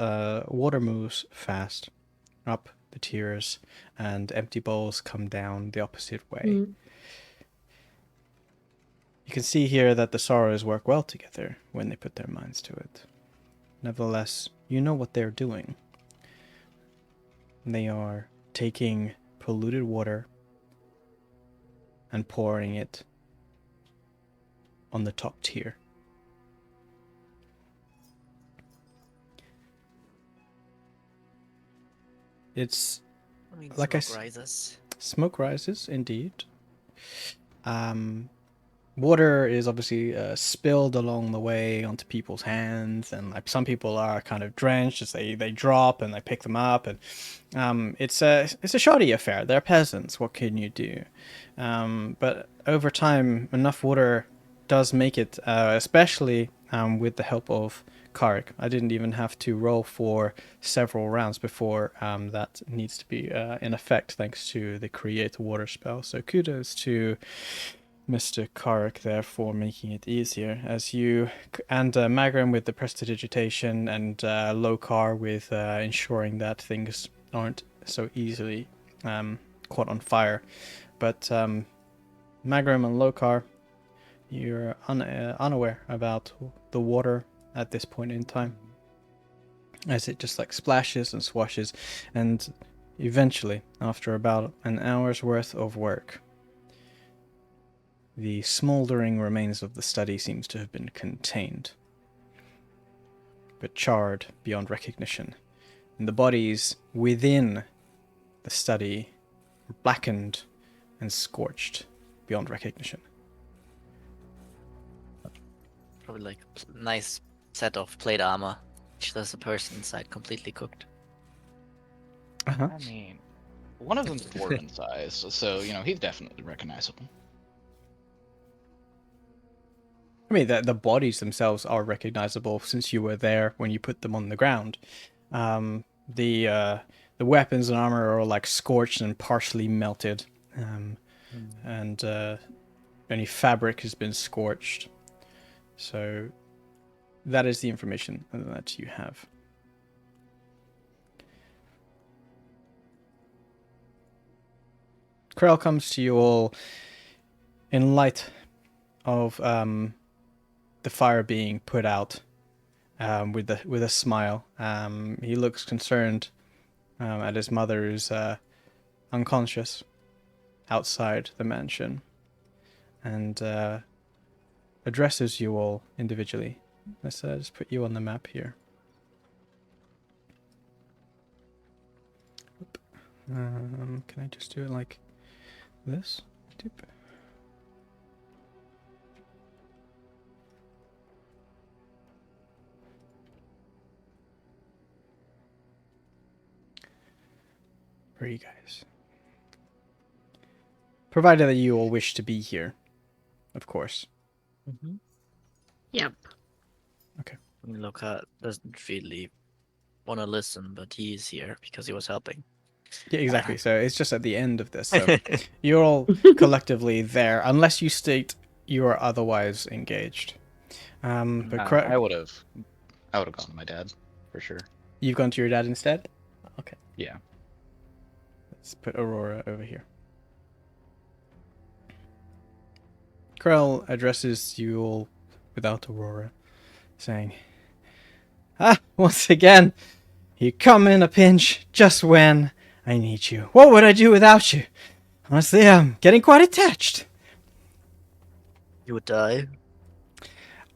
water moves fast up the tiers, and empty bowls come down the opposite way. Mm. You can see here that the Sorrows work well together when they put their minds to it. Nevertheless, you know what they're doing. They are taking polluted water and pouring it on the top tier. It's like I Smoke s- rises. smoke rises, indeed. Water is obviously spilled along the way onto people's hands, and like some people are kind of drenched as they drop and they pick them up, and it's a shoddy affair. They're peasants. What can you do? But over time, enough water does make it, especially with the help of Karik. I didn't even have to roll for several rounds before that needs to be in effect, thanks to the create water spell. So kudos to Mr. Karik there for making it easier, as you and Magrum with the prestidigitation and Lokar with ensuring that things aren't so easily caught on fire. But Magrum and Lokar, you're unaware about the water at this point in time, as it just like splashes and swashes, and eventually, after about an hour's worth of work, the smouldering remains of the study seems to have been contained, but charred beyond recognition, and the bodies within the study are blackened and scorched beyond recognition. Probably like a nice set of plate armor. Which there's a person inside completely cooked. Uh-huh. I mean, one of them's dwarven size, so he's definitely recognizable. I mean, the bodies themselves are recognizable since you were there when you put them on the ground. The weapons and armor are all like scorched and partially melted, and any fabric has been scorched. So that is the information that you have. Krell comes to you all in light of the fire being put out, with a smile. He looks concerned at his mother, who's unconscious outside the mansion, and addresses you all individually. Let's just put you on the map here. Can I just do it like this? Doop. For you guys. Provided that you all wish to be here, of course. Mm-hmm. Yep. Lokar doesn't really want to listen, but he is here because he was helping. Yeah, exactly. So it's just at the end of this. So you're all collectively there, unless you state you are otherwise engaged. But I would have gone to my dad for sure. You've gone to your dad instead? Okay. Yeah. Let's put Aurora over here. Krell addresses you all without Aurora, saying, once again, you come in a pinch just when I need you. What would I do without you? Honestly, I'm getting quite attached. You would die.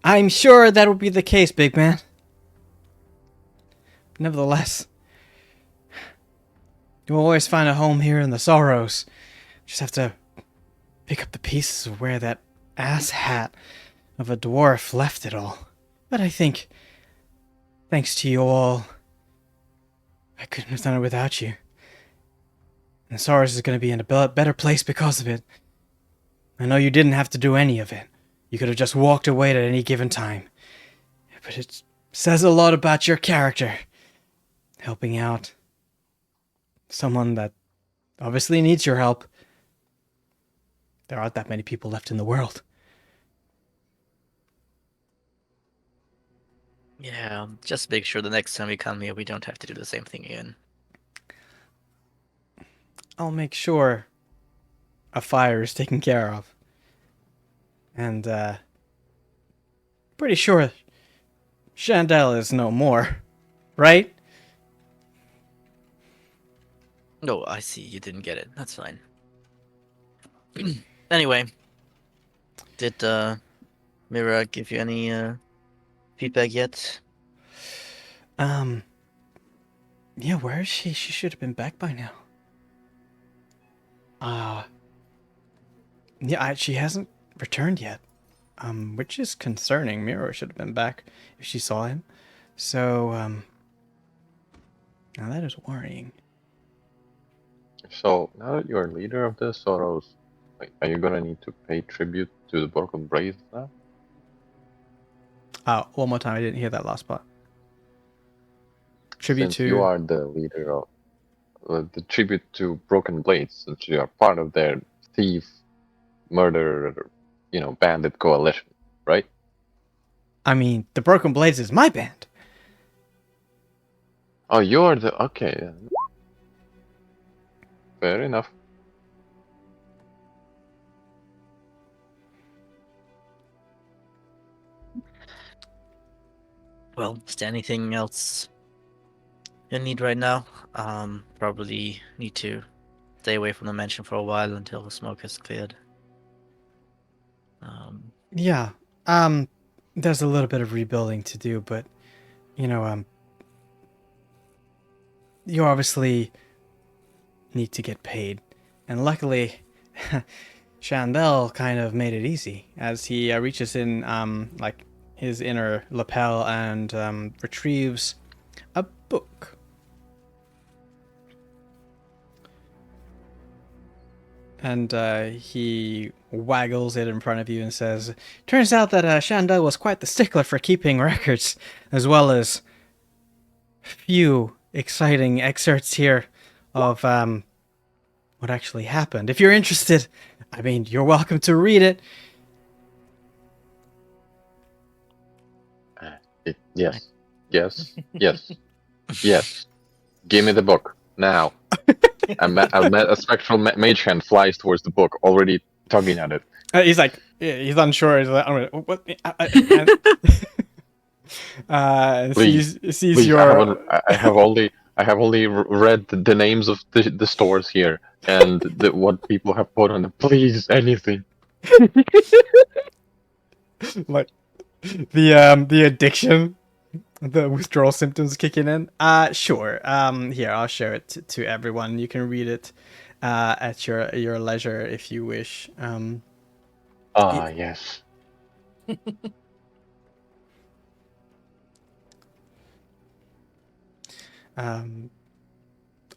I'm sure that would be the case, big man. Nevertheless, you'll always find a home here in the Sorrows. Just have to pick up the pieces of where that ass hat of a dwarf left it all. But I think, thanks to you all, I couldn't have done it without you. And Sorrows is going to be in a better place because of it. I know you didn't have to do any of it. You could have just walked away at any given time. But it says a lot about your character. Helping out someone that obviously needs your help. There aren't that many people left in the world. Yeah, just make sure the next time we come here, we don't have to do the same thing again. I'll make sure a fire is taken care of. And, pretty sure Chandel is no more, right? No, I see. You didn't get it. That's fine. Anyway, did Mira give you any feedback yet? Yeah, where is she? She should have been back by now. Yeah, she hasn't returned yet. Which is concerning. Mira should have been back if she saw him. So, now that is worrying. So, now that you're leader of the Sorrows, are you gonna need to pay tribute to the Broken Braids now? One more time, I didn't hear that last part. Tribute Since to... you are the leader of the tribute to Broken Blades, since you are part of their thief, murderer bandit coalition, right? I mean, the Broken Blades is my band. Oh, you're the okay. Fair enough. Well, is there anything else you need right now? Probably need to stay away from the mansion for a while until the smoke has cleared. Yeah. There's a little bit of rebuilding to do, but you obviously need to get paid. And luckily, Chandel kind of made it easy as he reaches in like his inner lapel and retrieves a book. And he waggles it in front of you and says, turns out that Chandel was quite the stickler for keeping records, as well as few exciting excerpts here of what actually happened. If you're interested, I mean, you're welcome to read it. Yes. Give me the book now. A spectral mage hand flies towards the book, already tugging at it. He's like, he's unsure. He's like, what? Please, sees your. I have only read the names of the stores here and what people have put on them. Please, anything. Like the addiction, the withdrawal symptoms kicking in. Sure. Here, I'll show it to everyone. You can read it at your leisure if you wish. Yes.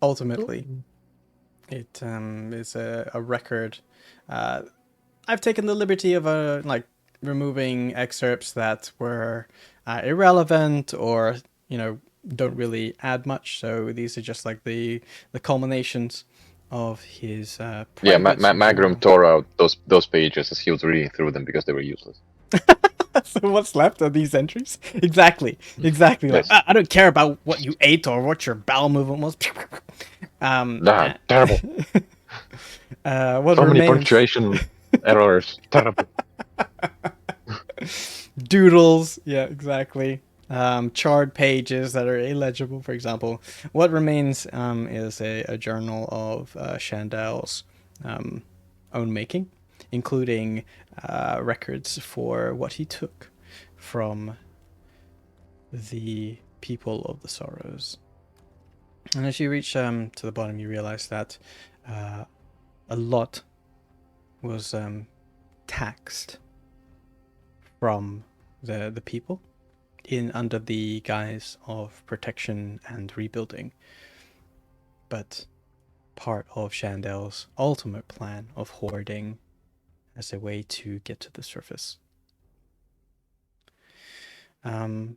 Ultimately, it is a record. I've taken the liberty of removing excerpts that were irrelevant or don't really add much. So these are just like the culminations of his. Magrum tore out those pages as he was reading through them because they were useless. So what's left of these entries? Exactly. Like, Yes. I don't care about what you ate or what your bowel movement was. Terrible. What So many remains? punctuation errors. Terrible. Doodles. Yeah, exactly. Charred pages that are illegible, for example. What remains is a journal of Chandel's own making, including records for what he took from the people of the Sorrows. And as you reach to the bottom, you realize that a lot was taxed from the people under the guise of protection and rebuilding. But part of Chandel's ultimate plan of hoarding as a way to get to the surface. Talk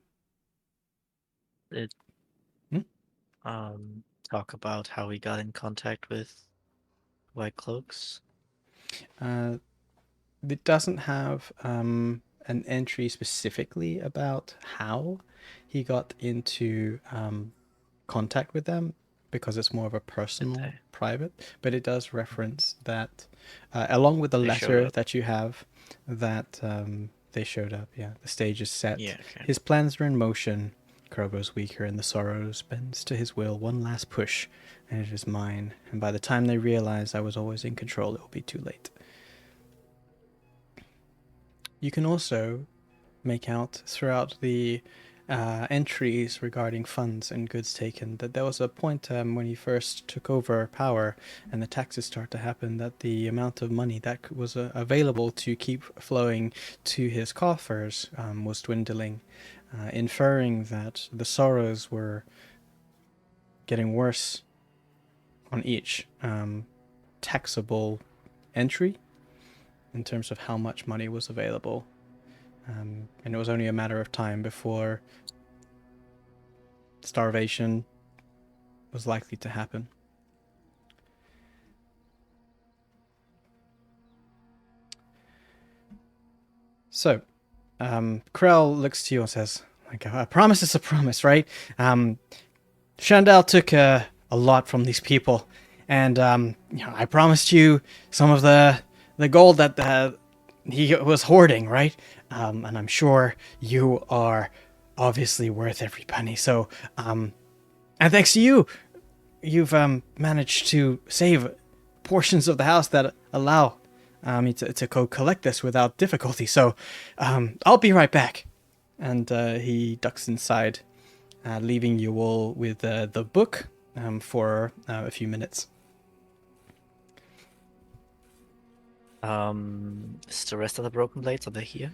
about how we got in contact with White Cloaks. It doesn't have an entry specifically about how he got into contact with them, because it's more of a personal, private. But it does reference that, along with the letter that you have, that they showed up. Yeah, the stage is set. Yeah, okay. His plans are in motion. Crow grows weaker, and the Sorrows bends to his will. One last push, and it is mine. And by the time they realize I was always in control, it will be too late. You can also make out throughout the entries regarding funds and goods taken that there was a point when he first took over power and the taxes start to happen, that the amount of money that was available to keep flowing to his coffers was dwindling, inferring that the Sorrows were getting worse on each taxable entry in terms of how much money was available. And it was only a matter of time before starvation was likely to happen. So, Krell looks to you and says, like, a promise is a promise, right? Shandell took a lot from these people, and I promised you some of the gold that he was hoarding, right? And I'm sure you are obviously worth every penny. So, and thanks to you, you've managed to save portions of the house that allow me to collect this without difficulty. So, I'll be right back. And he ducks inside, leaving you all with the book for a few minutes. Is the rest of the broken blades, are they here?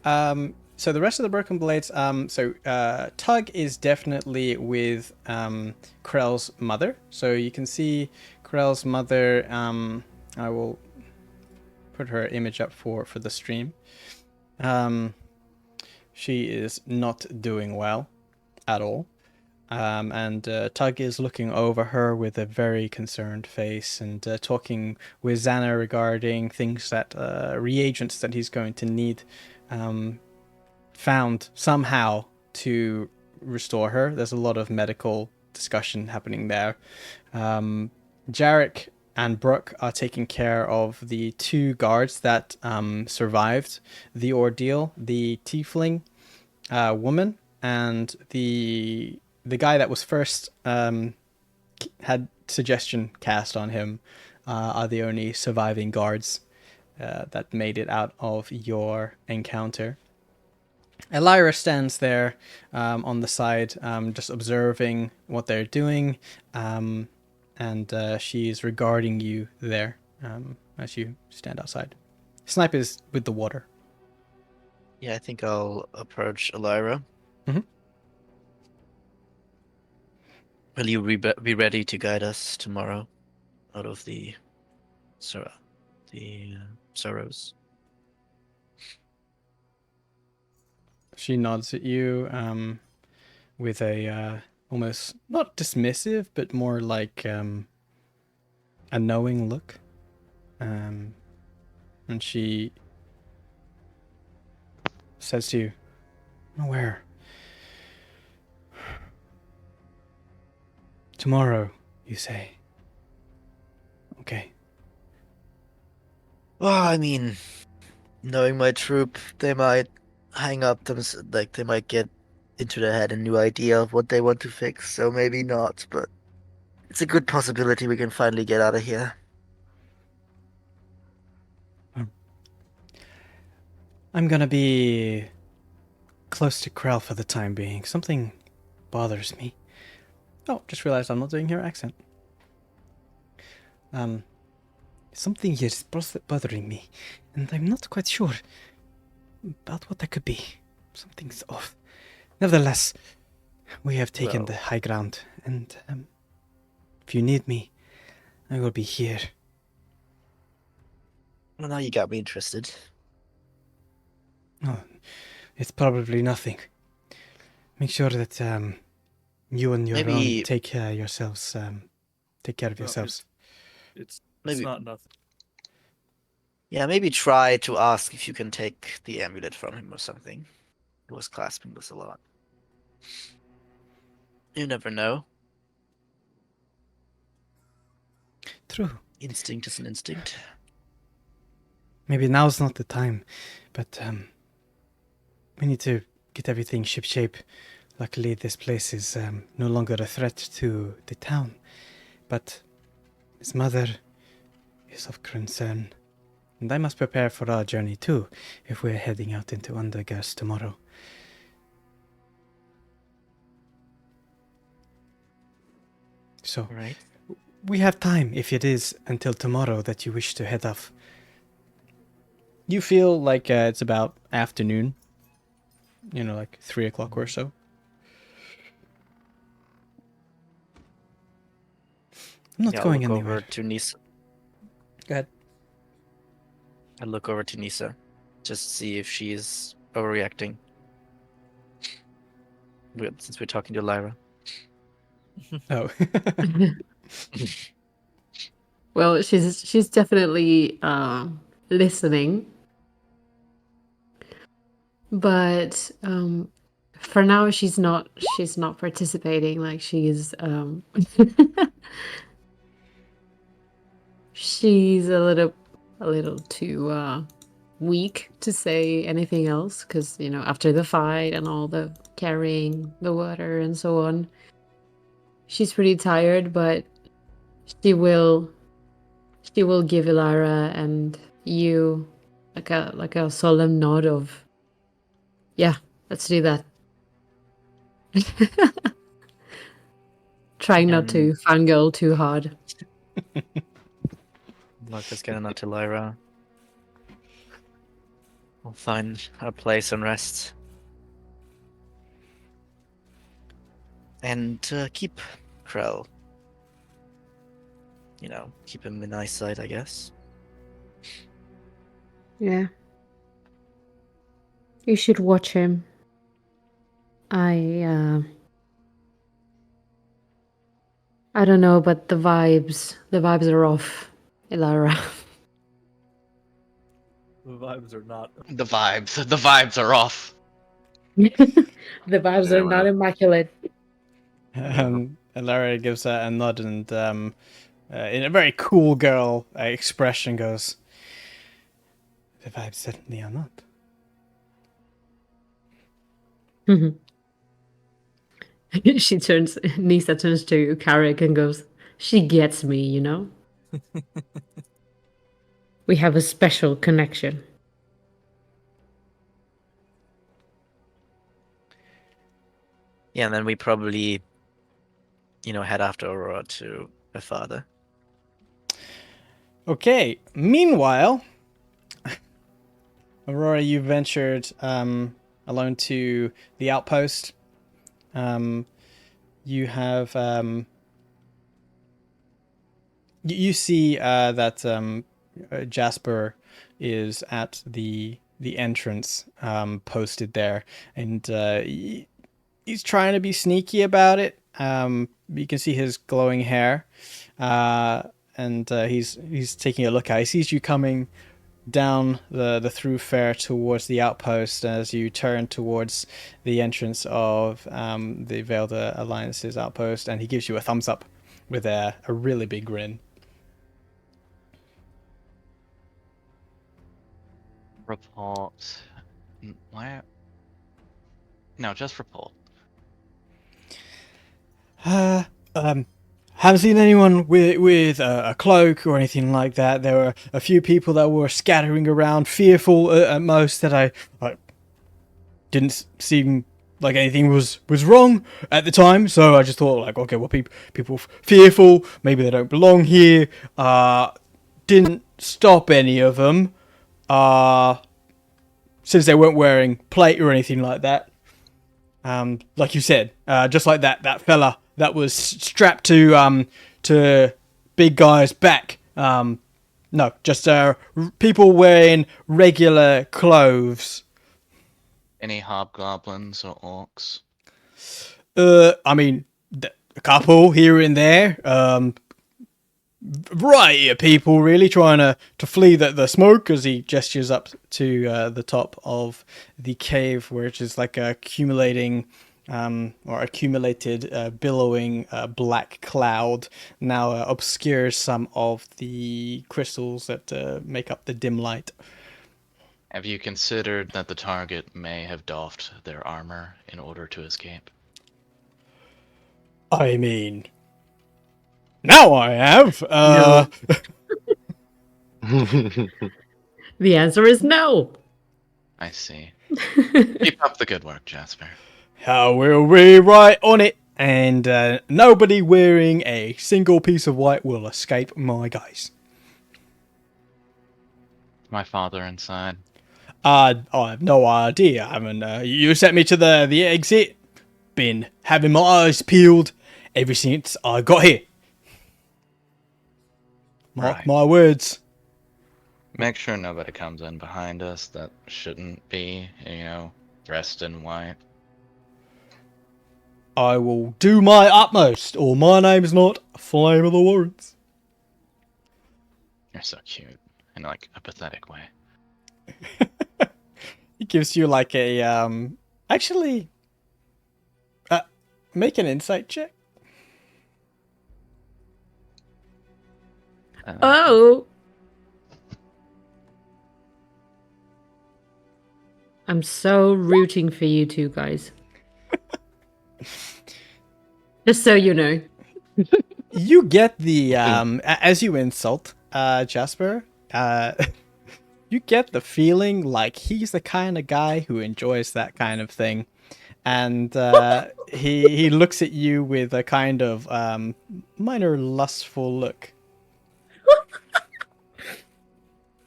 So the rest of the broken blades, Tug is definitely with Krell's mother. So you can see Krell's mother. I will put her image up for the stream. She is not doing well at all. And Tug is looking over her with a very concerned face and talking with Xana regarding things that reagents that he's going to need found somehow to restore her. There's a lot of medical discussion happening there. Jarek and Brooke are taking care of the 2 guards that survived the ordeal, the tiefling woman and the guy that was first had suggestion cast on him are the only surviving guards that made it out of your encounter. Elira stands there on the side, just observing what they're doing, and she's regarding you there as you stand outside. Snipe is with the water. Yeah, I think I'll approach Elira. Mhm. Will you be ready to guide us tomorrow out of the sorrows? She nods at you with a almost not dismissive, but more like a knowing look. And she says to you, "Where? Tomorrow, you say? Okay." Well, I mean, knowing my troop, they might hang up like they might get into their head a new idea of what they want to fix, so maybe not, but it's a good possibility we can finally get out of here. I'm gonna be close to Krell for the time being. Something bothers me. Oh, just realized I'm not doing your accent. Something here is bothering me, and I'm not quite sure about what that could be. Something's off. Nevertheless, we have taken the high ground, and if you need me, I will be here. Well, now you got me interested. Oh, it's probably nothing. Make sure that you and your own take care of yourselves. Take care of yourselves. It's Maybe not nothing. Yeah, maybe try to ask if you can take the amulet from him or something. He was clasping this a lot. You never know. True. Instinct is an instinct. Maybe now's not the time, but we need to get everything shipshape. Luckily, this place is no longer a threat to the town, but his mother is of concern, and I must prepare for our journey too, if we're heading out into Undergast tomorrow. So, Right. we have time if it is until tomorrow that you wish to head off. You feel like it's about afternoon, like 3 o'clock or so. I'm not going I'll look anywhere. over to Nisa. Go ahead. I look over to Nisa, just to see if she's overreacting. Since we're talking to Lyra. Oh. Well, she's definitely listening. but for now she's not participating. Like she's she's a little too weak to say anything else because after the fight and all the carrying the water and so on, she's pretty tired. But she will give Ilara and you like a solemn nod of, yeah, let's do that. Trying not to fangirl too hard. Marcus gonna nod to Lyra. We'll find a place and rest. And keep Krell. Keep him in eyesight, I guess. Yeah. You should watch him. I don't know, but the vibes are off, Ilara. The vibes are not. The vibes are off. The vibes Yeah, are not immaculate. Ilara gives a nod and in a very cool girl expression goes, "The vibes certainly are not." Nisa turns to Carrick and goes, "She gets me, We have a special connection." Yeah, and then we probably, head after Aurora to her father. Okay. Meanwhile, Aurora, you ventured alone to the outpost. You have you see that Jasper is at the entrance, posted there, and he's trying to be sneaky about it. You can see his glowing hair, and he's taking a look at. He sees you coming down the thoroughfare towards the outpost as you turn towards the entrance of the Veiled Alliance's outpost, and he gives you a thumbs up with a really big grin. Report. Where? No, just report. Haven't seen anyone with a cloak or anything like that. There were a few people that were scattering around, fearful at most, that I didn't seem like anything was wrong at the time. So I just thought, like, okay, well, people fearful, maybe they don't belong here. Didn't stop any of them, since they weren't wearing plate or anything like that. Like you said, just like that fella that was strapped to big guy's back. No, just people wearing regular clothes. Any hobgoblins or orcs? I mean, a couple here and there. Variety of people really trying to flee the smoke, as he gestures up to the top of the cave, which is like accumulated billowing black cloud now obscures some of the crystals that make up the dim light. Have you considered that the target may have doffed their armor in order to escape? I mean, now I have. No. The answer is no. I see. Keep up the good work, Jasper. We'll be right on it, and nobody wearing a single piece of white will escape my gaze. My father inside. I have no idea. I mean, you sent me to the exit. Been having my eyes peeled ever since I got here. Mark Right. my words. Make sure nobody comes in behind us that shouldn't be, dressed in white. I will do my utmost, or my name's not Flame of the Warrens. You're so cute in like a pathetic way. He gives you like a actually make an insight check. Oh. I'm so rooting for you two guys. Just so you know. You get the as you insult Jasper, you get the feeling like he's the kind of guy who enjoys that kind of thing, and he looks at you with a kind of minor lustful look.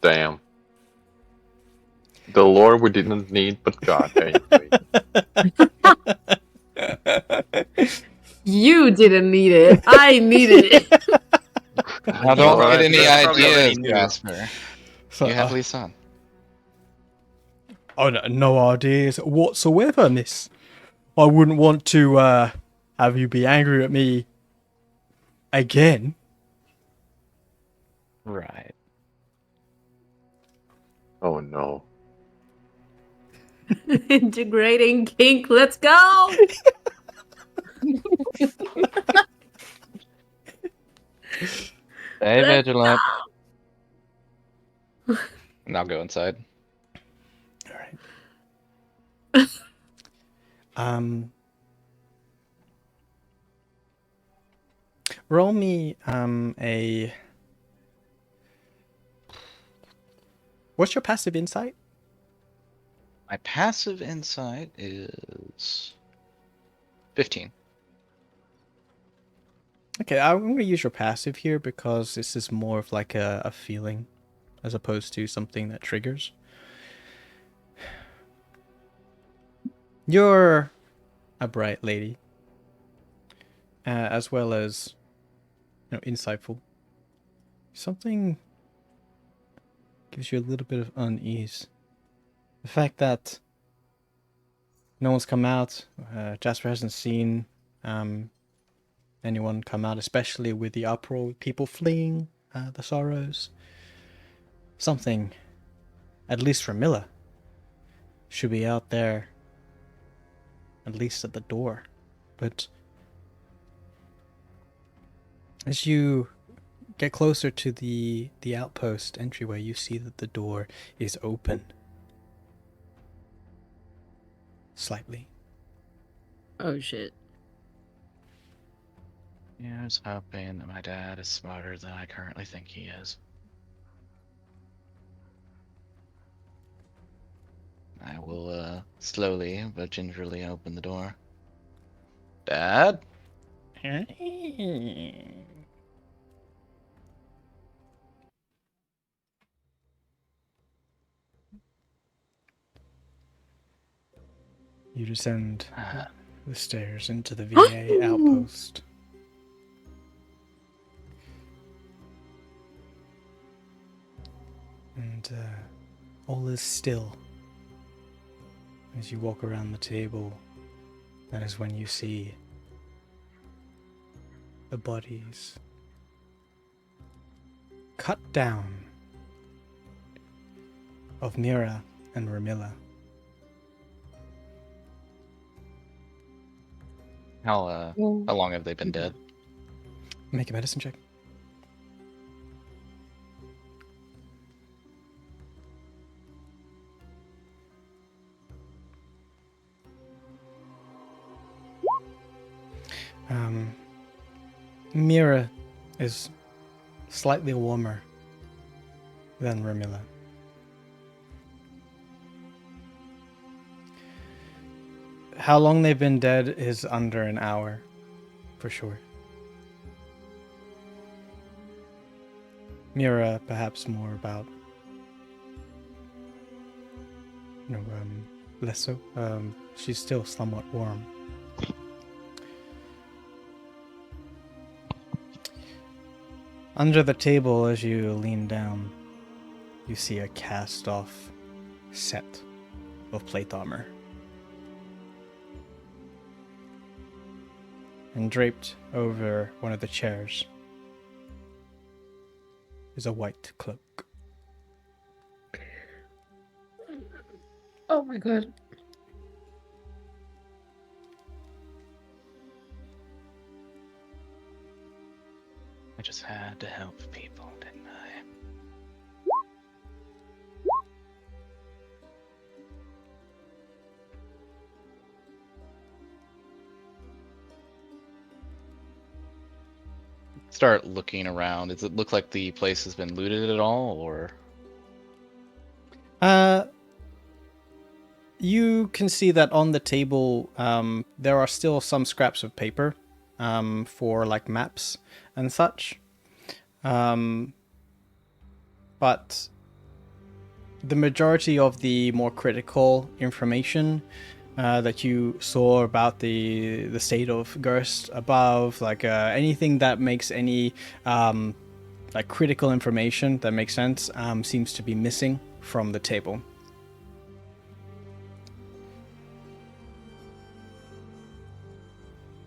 Damn. The lore we didn't need, but God, anyway. You didn't need it. I needed it. Now don't Alright, get any that's probably ideas, already new. Jasper. So, You have Lisan. oh, no ideas whatsoever, miss. I wouldn't want to have you be angry at me again. Right. Oh no. Integrating kink. Let's go. Stay Let's vigilant. And I'll go inside. All right. Roll me a. What's your passive insight? My passive insight is 15. Okay, I'm going to use your passive here because this is more of like a feeling as opposed to something that triggers. You're a bright lady, as well as, you know, insightful. Something gives you a little bit of unease. The fact that no one's come out, Jasper hasn't seen anyone come out, especially with the uproar, people fleeing the sorrows. Something, at least for Miller, should be out there, at least at the door. But as you get closer to the outpost entryway, you see that the door is open. Slightly. Oh shit. Yeah, I was hoping that my dad is smarter than I currently think he is. I will slowly but gingerly open the door. Dad? You descend the stairs into the VA outpost. And all is still. As you walk around the table, that is when you see the bodies cut down of Mira and Ramilla. How long have they been dead? Make a medicine check. Mira is slightly warmer than Ramilla. How long they've been dead is under an hour, for sure. Mira, perhaps more about, less so. She's still somewhat warm. Under the table, as you lean down, you see a cast-off set of plate armor. And draped over one of the chairs is a white cloak. Oh my god. I just had to help people, didn't I? Start looking around. Does it look like the place has been looted at all, or? You can see that on the table, there are still some scraps of paper, for like maps and such. But the majority of the more critical information that you saw about the state of Gerst above, like anything that makes any like critical information that makes sense, seems to be missing from the table.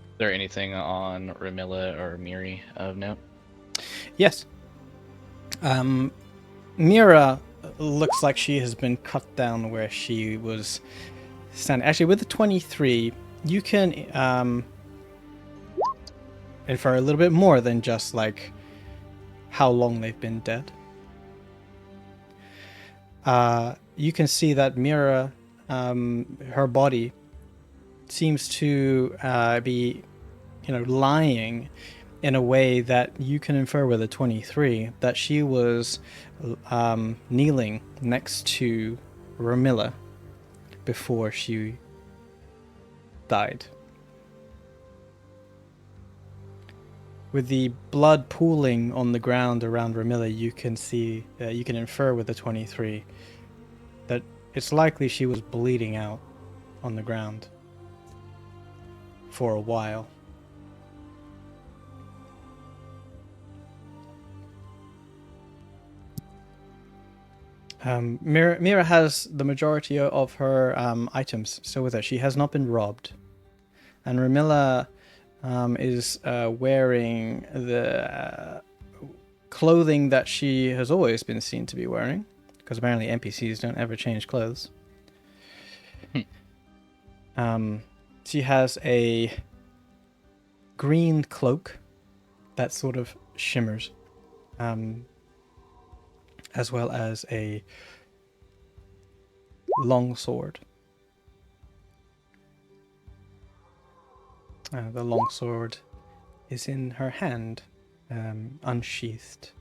Is there anything on Ramilla or Miri of note? Yes. Mira looks like she has been cut down where she was standing. Actually, with the 23, you can infer a little bit more than just like how long they've been dead. You can see that Mira, her body seems to be, lying in a way that you can infer with a 23 that she was kneeling next to Ramilla before she died. With the blood pooling on the ground around Ramilla, you can see, you can infer with the 23 that it's likely she was bleeding out on the ground for a while. Mira has the majority of her items still with her. She has not been robbed. And Ramilla is wearing the clothing that she has always been seen to be wearing, because apparently NPCs don't ever change clothes. She has a green cloak that sort of shimmers, as well as a long sword. The long sword is in her hand, unsheathed.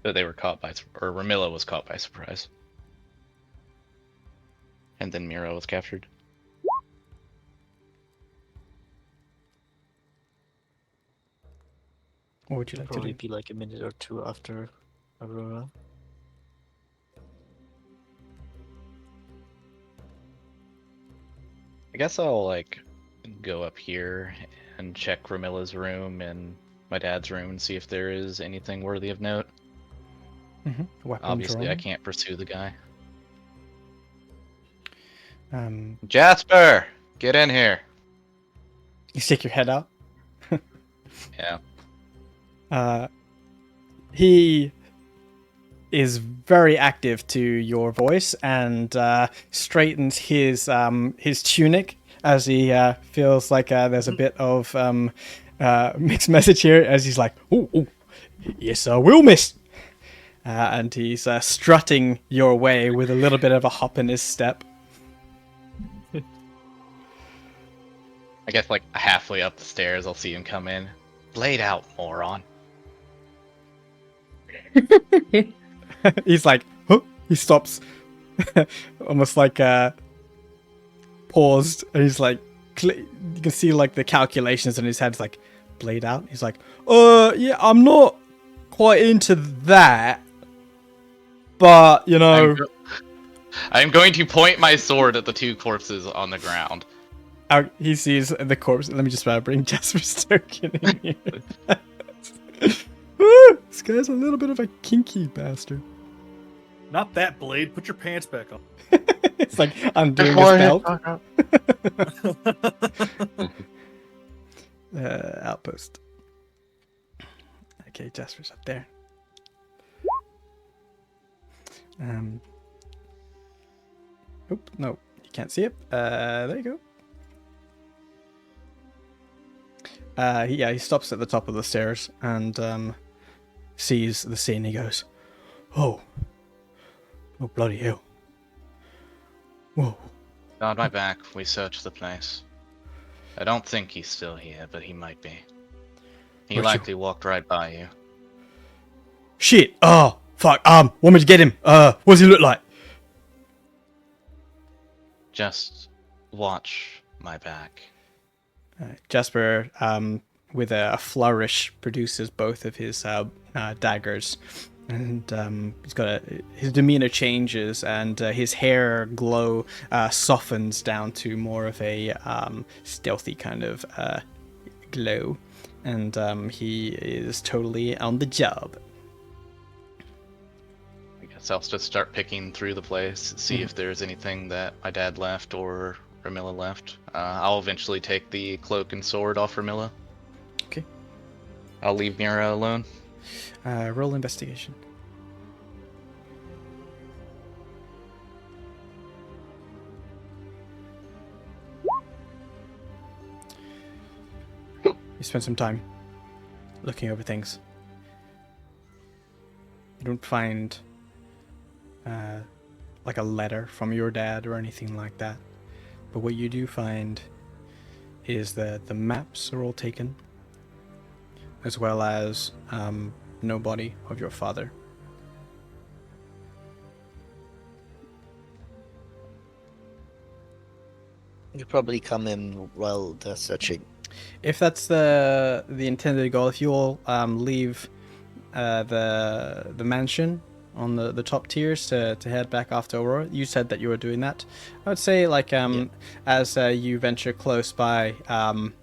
That they were caught by, or Ramilla was caught by surprise. And then Mira was captured. What would you like Probably to do? be like a minute or two after Aurora. I guess I'll like go up here and check Ramilla's room and my dad's room and see if there is anything worthy of note. Weapon Obviously, I drawn. can't pursue the guy. You Jasper, get in here. stick your head out. Yeah. He is very active to your voice and straightens his tunic as he feels like there's a bit of mixed message here, as he's like, "Oh, yes, I will, miss." And he's strutting your way with a little bit of a hop in his step. I guess like halfway up the stairs, I'll see him come in. Laid out, moron. He's like, huh? He stops, almost like paused, and he's like, you can see like the calculations in his head. It's like, blade out. He's like, yeah, I'm not quite into that, but you know, I'm going to point my sword at the two corpses on the ground. He sees the corpse. Let me just bring Jasper Stokin in here. This guy's a little bit of a kinky bastard. Not that blade. Put your pants back on. It's like undoing his belt. Outpost. Okay, Jasper's up there. Oop, no, you can't see it. There you go. Yeah, he stops at the top of the stairs and sees the scene. He goes, "Oh, oh bloody hell! Whoa!" On my back, we searched the place. I don't think he's still here, but he might be. He Where's likely walked right by you. Shit! Oh, fuck! Want me to get him? What does he look like? Just watch my back. Jasper, with a flourish, produces both of his daggers, and his demeanor changes, and his hair glow softens down to more of a stealthy kind of glow, and he is totally on the job. I guess I'll just start picking through the place, see if there's anything that my dad left or Ramilla left. I'll eventually take the cloak and sword off Ramilla. Okay. I'll leave Mira alone. Roll investigation. You spend some time looking over things. You don't find like a letter from your dad or anything like that. But what you do find is that the maps are all taken, as well as no body of your father. You probably come in while they're searching. If that's the intended goal, if you all leave the mansion on the top tiers to head back after Aurora, you said that you were doing that. I would say like as you venture close by, I'm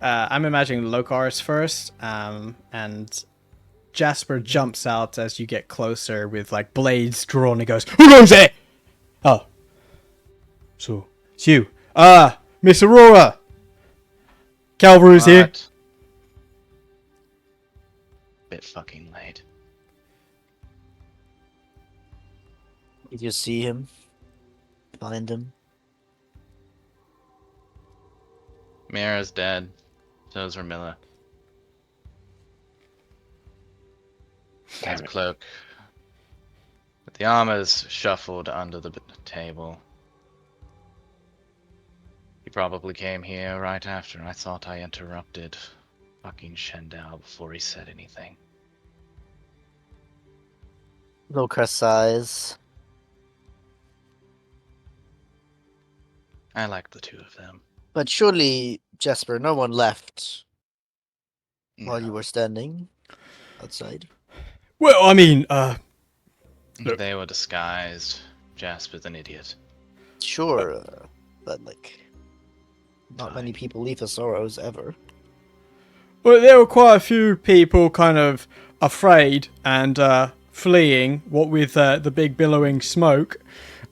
imagining Lokar's first, and Jasper jumps out as you get closer with like blades drawn. He goes, "Who goes there?" Oh, so it's you. Miss Aurora. Calvary's here. Alright. Bit fucking late. Did you see him? Find him? Mira's dead. So is Ramilla. His cloak. But the armor's shuffled under the table. He probably came here right after I thought I interrupted fucking Shendao before he said anything. Lokar sighs. I like the two of them. But surely, Jasper, no one left while you No, were standing outside. Well, I mean, they were disguised. Jasper's an idiot. Sure, but like, not many Fine. people leave the Sorrows ever. well, there were quite a few people kind of afraid and fleeing. What with the big billowing smoke,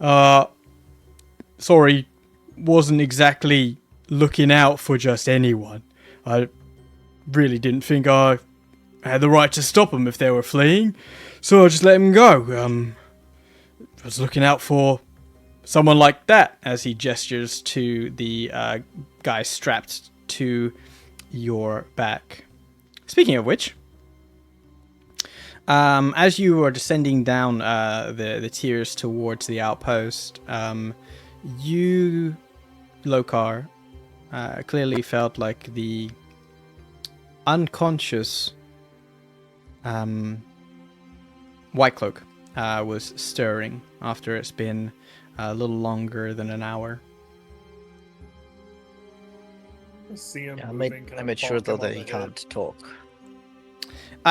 sorry, wasn't exactly looking out for just anyone. I really didn't think I had the right to stop them if they were fleeing, so I just let them go. I was looking out for someone like that, as he gestures to the guy strapped to your back. Speaking of which, as you are descending down the tiers towards the outpost, you, Lokar, clearly felt like the unconscious White Cloak was stirring after it's been a little longer than an hour. I see him Yeah, moving. I made sure though that he can't talk.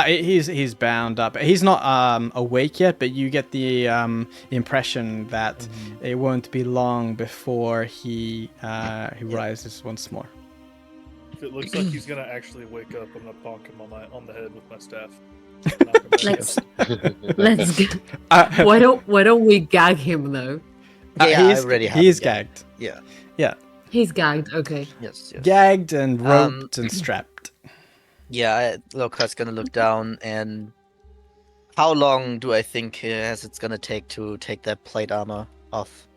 He's bound up. He's not awake yet, but you get the impression that it won't be long before he rises once more. If it looks like he's gonna actually wake up, I'm gonna bonk him on the head with my staff. Let's go. Why don't we gag him though? I already have. He is him, gagged. Yeah. He's gagged. Okay. Yes. Gagged and roped and strapped. Yeah, Lokar's gonna look down and How long do I think it's gonna take to take that plate armor off?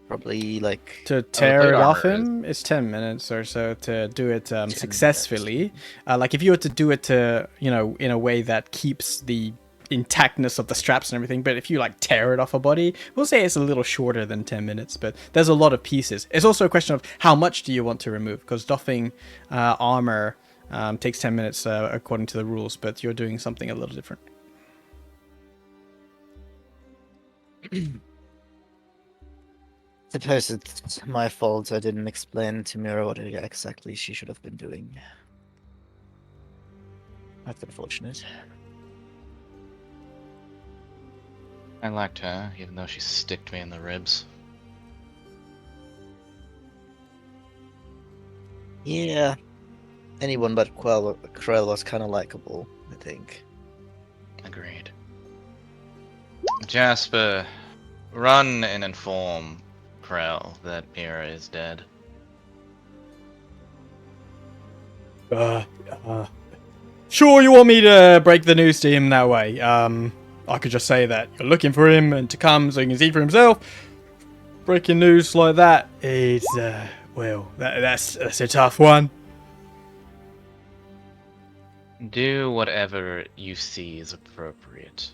Probably like To plate tear it off armor is- him, it's 10 minutes or so to do it 10 successfully. Like if you were to do it to, in a way that keeps the intactness of the straps and everything, but if you like tear it off a body, we'll say it's a little shorter than 10 minutes, but there's a lot of pieces. It's also a question of how much do you want to remove, because doffing armor takes 10 minutes according to the rules, but you're doing something a little different. Suppose it's my fault I didn't explain to Mira what exactly she should have been doing. That's unfortunate. I liked her, even though she sticked me in the ribs. Yeah. Anyone but Krell was kind of likable, I think. Agreed. Jasper, run and inform Krell that Mira is dead. Sure, you want me to break the news to him that way. I could just say that you're looking for him and to come so he can see for himself. Breaking news like that is, that's a tough one. Do whatever you see is appropriate.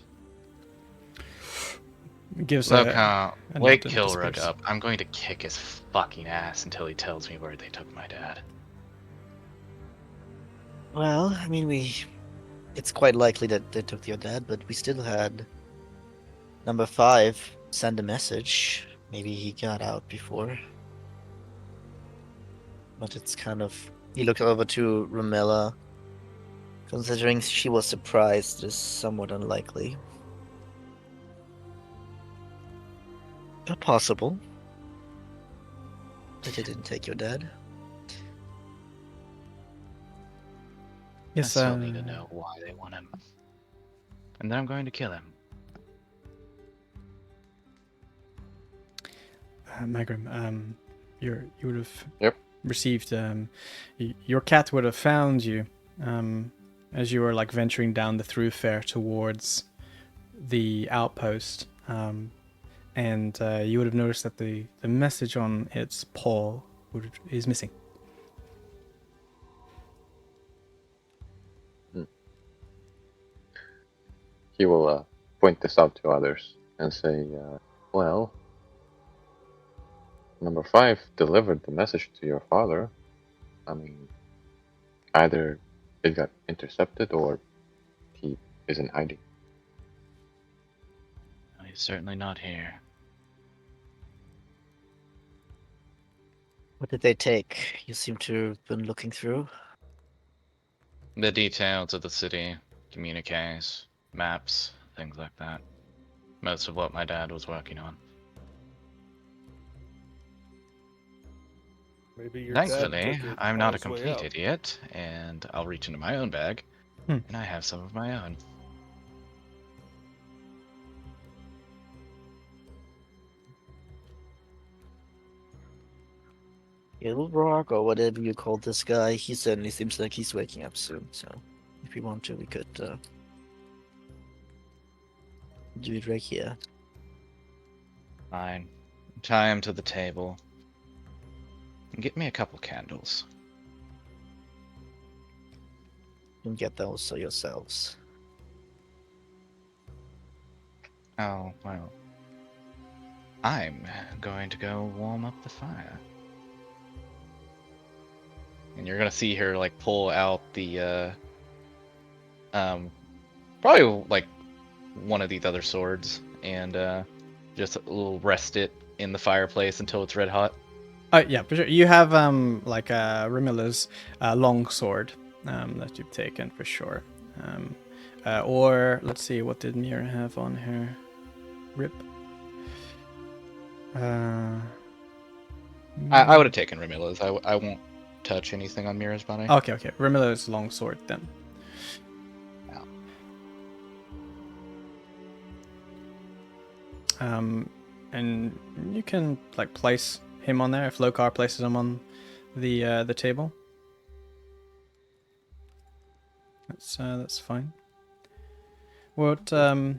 Gives Look, a wake nod and Kilrug disperse. up. I'm going to kick his fucking ass until he tells me where they took my dad. Well, I mean, it's quite likely that they took your dad, but we still had number 5 send a message. Maybe he got out before. But it's kind of... He looked over to Ramilla. Considering she was surprised, is somewhat unlikely. But possible. That they didn't take your dad. Yes, I still need to know why they want him. And then I'm going to kill him. Magrim, you would have Yep. received, your cat would have found you, as you were like venturing down the thoroughfare towards the outpost, and you would have noticed that the message on its paw is missing. He will point this out to others and say, well, number 5 delivered the message to your father. I mean, either it got intercepted or he is in hiding. He's certainly not here. What did they take? You seem to have been looking through. The details of the city, communiques, maps, things like that. Most of what my dad was working on. Maybe your dad Thankfully, took it I'm on not a his way complete out. idiot, and I'll reach into my own bag, Hmm. and I have some of my own. Ilrock, or whatever you call this guy, he certainly seems like he's waking up soon, so if you want to, we could do it right here. Fine. Tie him to the table. And get me a couple candles. You can get those yourselves. Oh, well. I'm going to go warm up the fire. And you're gonna see her like pull out the probably like one of these other swords and just a little rest it in the fireplace until it's red hot. Yeah, for sure. You have like Ramilla's long sword that you've taken for sure. Or let's see, what did Mira have on her? Rip. I would have taken Ramilla's. I won't touch anything on Mira's body. Okay. Ramilla's long sword then. And you can like place him on there if Lokar places him on the table. That's fine. what are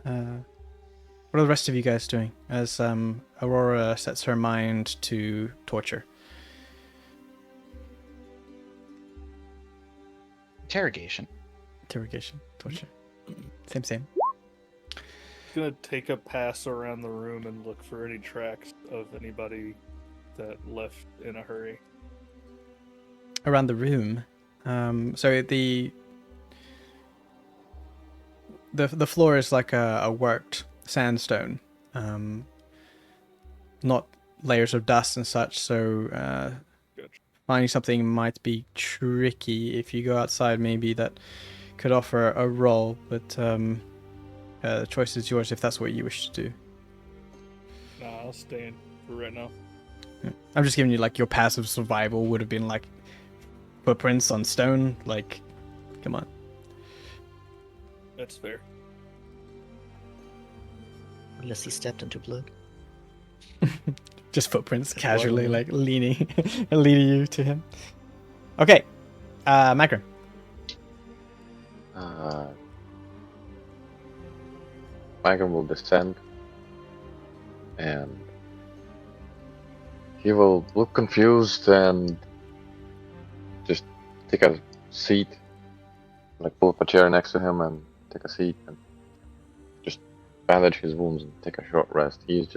the rest of you guys doing as Aurora sets her mind to torture? Interrogation. Interrogation, torture. Same. Gonna take a pass around the room and look for any tracks of anybody that left in a hurry. Around the room. So the floor is like a worked sandstone, not layers of dust and such. So Gotcha. finding something might be tricky. If you go outside, maybe that could offer a roll, but the choice is yours if that's what you wish to do. Nah, I'll stay in for right now. Yeah. I'm just giving you like your passive survival would have been like footprints on stone. Like, come on. That's fair. Unless he stepped into blood. Just footprints casually like leading you to him. Okay. Magrum. Magnum will descend, and he will look confused and just take a seat, like pull up a chair next to him and take a seat and just bandage his wounds and take a short rest. He's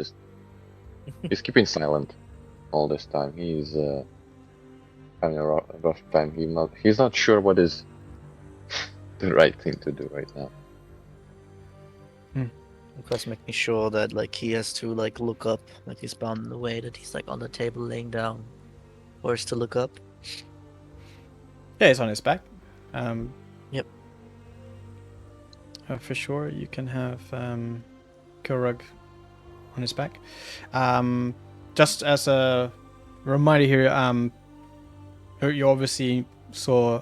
keeping silent all this time. He's having a rough time. He's not sure what is the right thing to do right now. Of course, making sure that like he has to like look up, like he's bound in the way that he's like on the table laying down, forced to look up. Yeah, he's on his back. Yep. For sure, you can have Kilrug on his back. Just as a reminder here, you obviously saw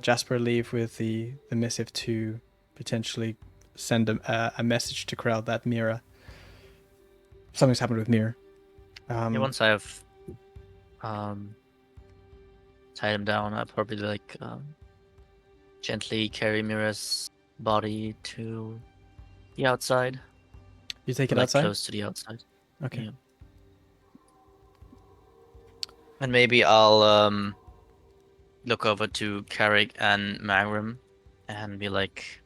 Jasper leave with the missive to potentially send a message to Krell that Mira. Something's happened with Mira. Yeah, once I have tied him down, I'll probably like gently carry Mira's body to the outside. You take it like outside? Close to the outside. Okay. Yeah. And maybe I'll look over to Carrick and Magrum and be like,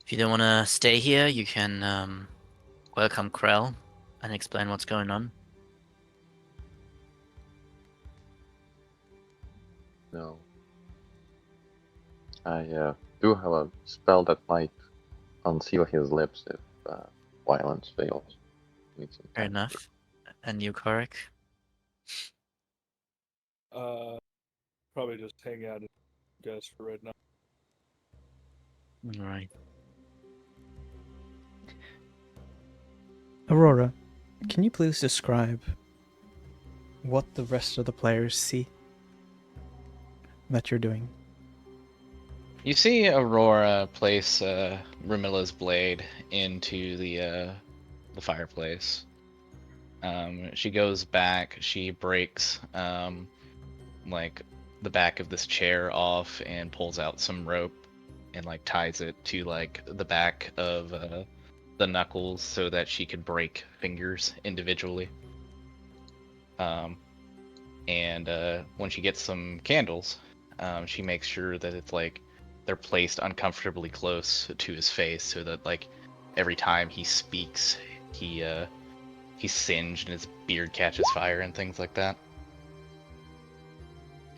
if you don't want to stay here, you can welcome Krell and explain what's going on. No. I do have a spell that might unseal his lips if violence fails. Need some Fair time. enough. And you, Carrick? Probably just hang out with you guys for right now. All right. Aurora, can you please describe what the rest of the players see that you're doing? You see Aurora place Ramilla's blade into the fireplace. She goes back. She breaks like the back of this chair off and pulls out some rope and like ties it to like the back of the knuckles so that she could break fingers individually. And when she gets some candles, she makes sure that it's like they're placed uncomfortably close to his face so that like every time he speaks, he's singed and his beard catches fire and things like that.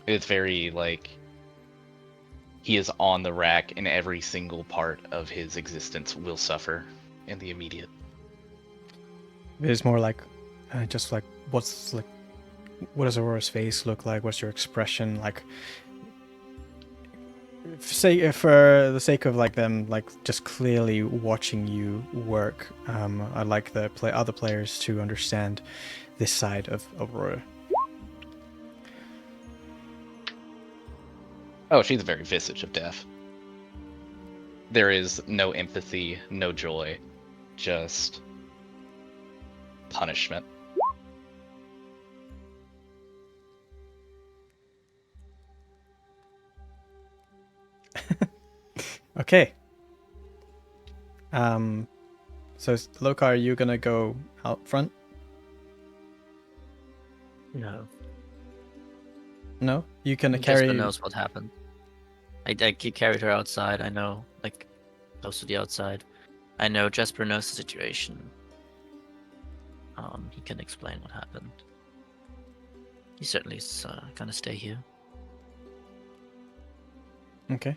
It's very like he is on the rack and every single part of his existence will suffer in the immediate. It's more like just like what does Aurora's face look like? What's your expression like? Say for the sake of like them like just clearly watching you work, I'd like the other players to understand this side of Aurora. Oh, she's a very visage of death. There is no empathy, no joy, just punishment. Okay. So Lokar, are you gonna go out front? No. No, you can Jesper carry. knows what happened. I carried her outside. I know, like, close to the outside. I know Jesper knows the situation. He can explain what happened. He certainly is gonna stay here. Okay.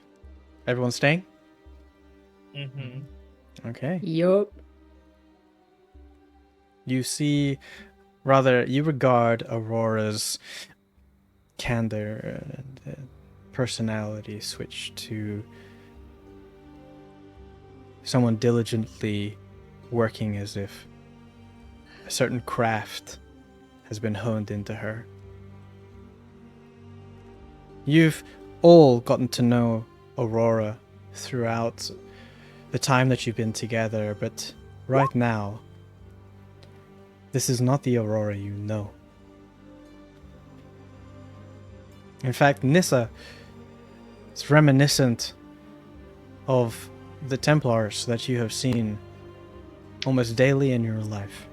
Everyone's staying. Mm-hmm. Okay. Yup. You see, you regard Aurora's candor and personality switch to someone diligently working as if a certain craft has been honed into her. You've all gotten to know Aurora throughout the time that you've been together, but right now, this is not the Aurora you know. In fact, Nissa is reminiscent of the Templars that you have seen almost daily in your life.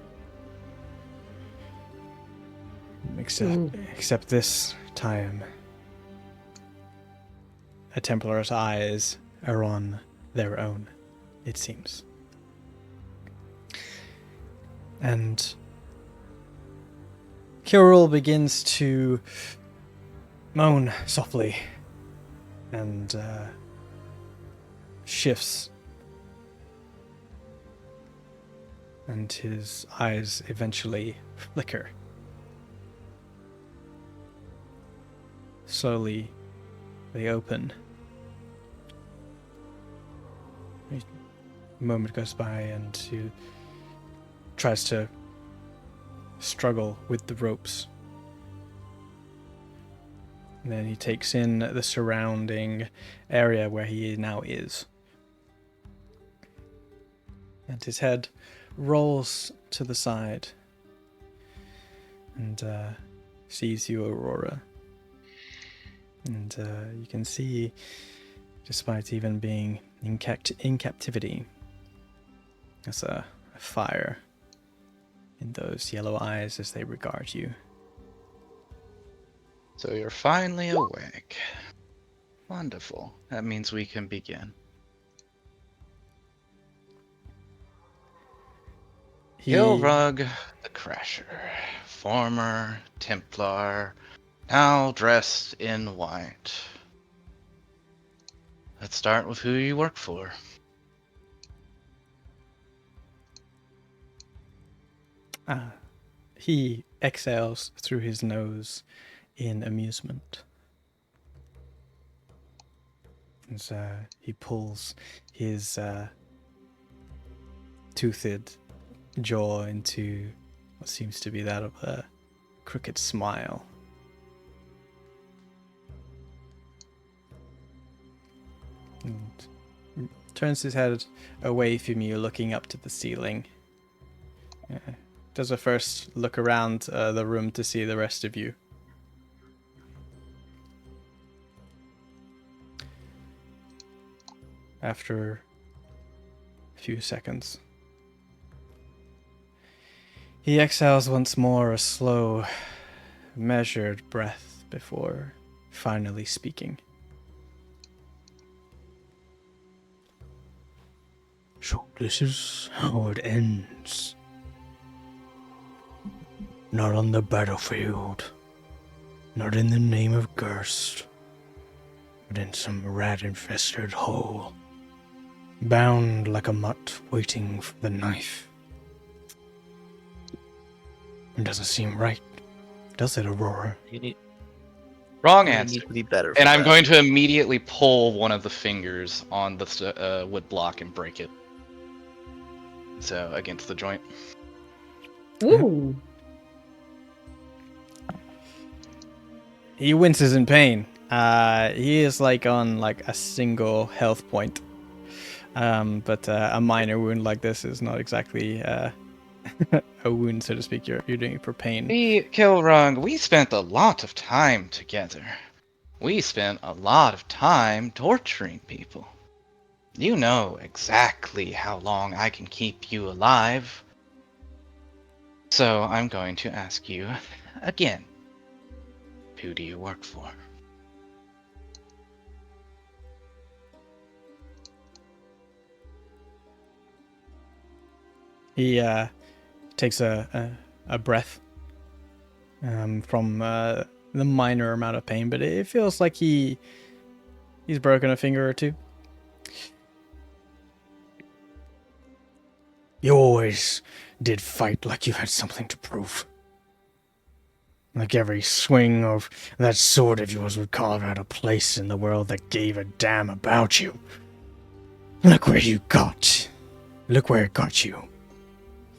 Except this time, a Templar's eyes are on their own, it seems. And Kirill begins to moan softly and shifts, and his eyes eventually flicker. Slowly, they open. A moment goes by and he tries to struggle with the ropes. And then he takes in the surrounding area where he now is. And his head rolls to the side and sees you, Aurora. And you can see, despite even being in captivity, there's a fire in those yellow eyes as they regard you. So you're finally awake. Wonderful. That means we can begin. Gilrug the Crasher, former Templar, now dressed in white. Let's start with who you work for. He exhales through his nose in amusement. As he pulls his toothed jaw into what seems to be that of a crooked smile. And turns his head away from you, looking up to the ceiling. Does a first look around the room to see the rest of you. After a few seconds, he exhales once more, a slow, measured breath before finally speaking. So this is how it ends. Not on the battlefield, not in the name of Gerst, but in some rat-infested hole, bound like a mutt waiting for the knife. It doesn't seem right, does it, Aurora? Wrong You answer. need to be better. And for I'm that. going to immediately pull one of the fingers on the wood block and break it. So, against the joint. Ooh. He winces in pain. He is on a single health point. But a minor wound like this is not exactly a wound, so to speak. You're doing it for pain. Kilrung, we spent a lot of time together. We spent a lot of time torturing people. You know exactly how long I can keep you alive. So I'm going to ask you again. Who do you work for? He takes a breath from the minor amount of pain, but it feels like he's broken a finger or two. You always did fight like you had something to prove. Like every swing of that sword of yours would carve out a place in the world that gave a damn about you. Look where you got. Look where it got you.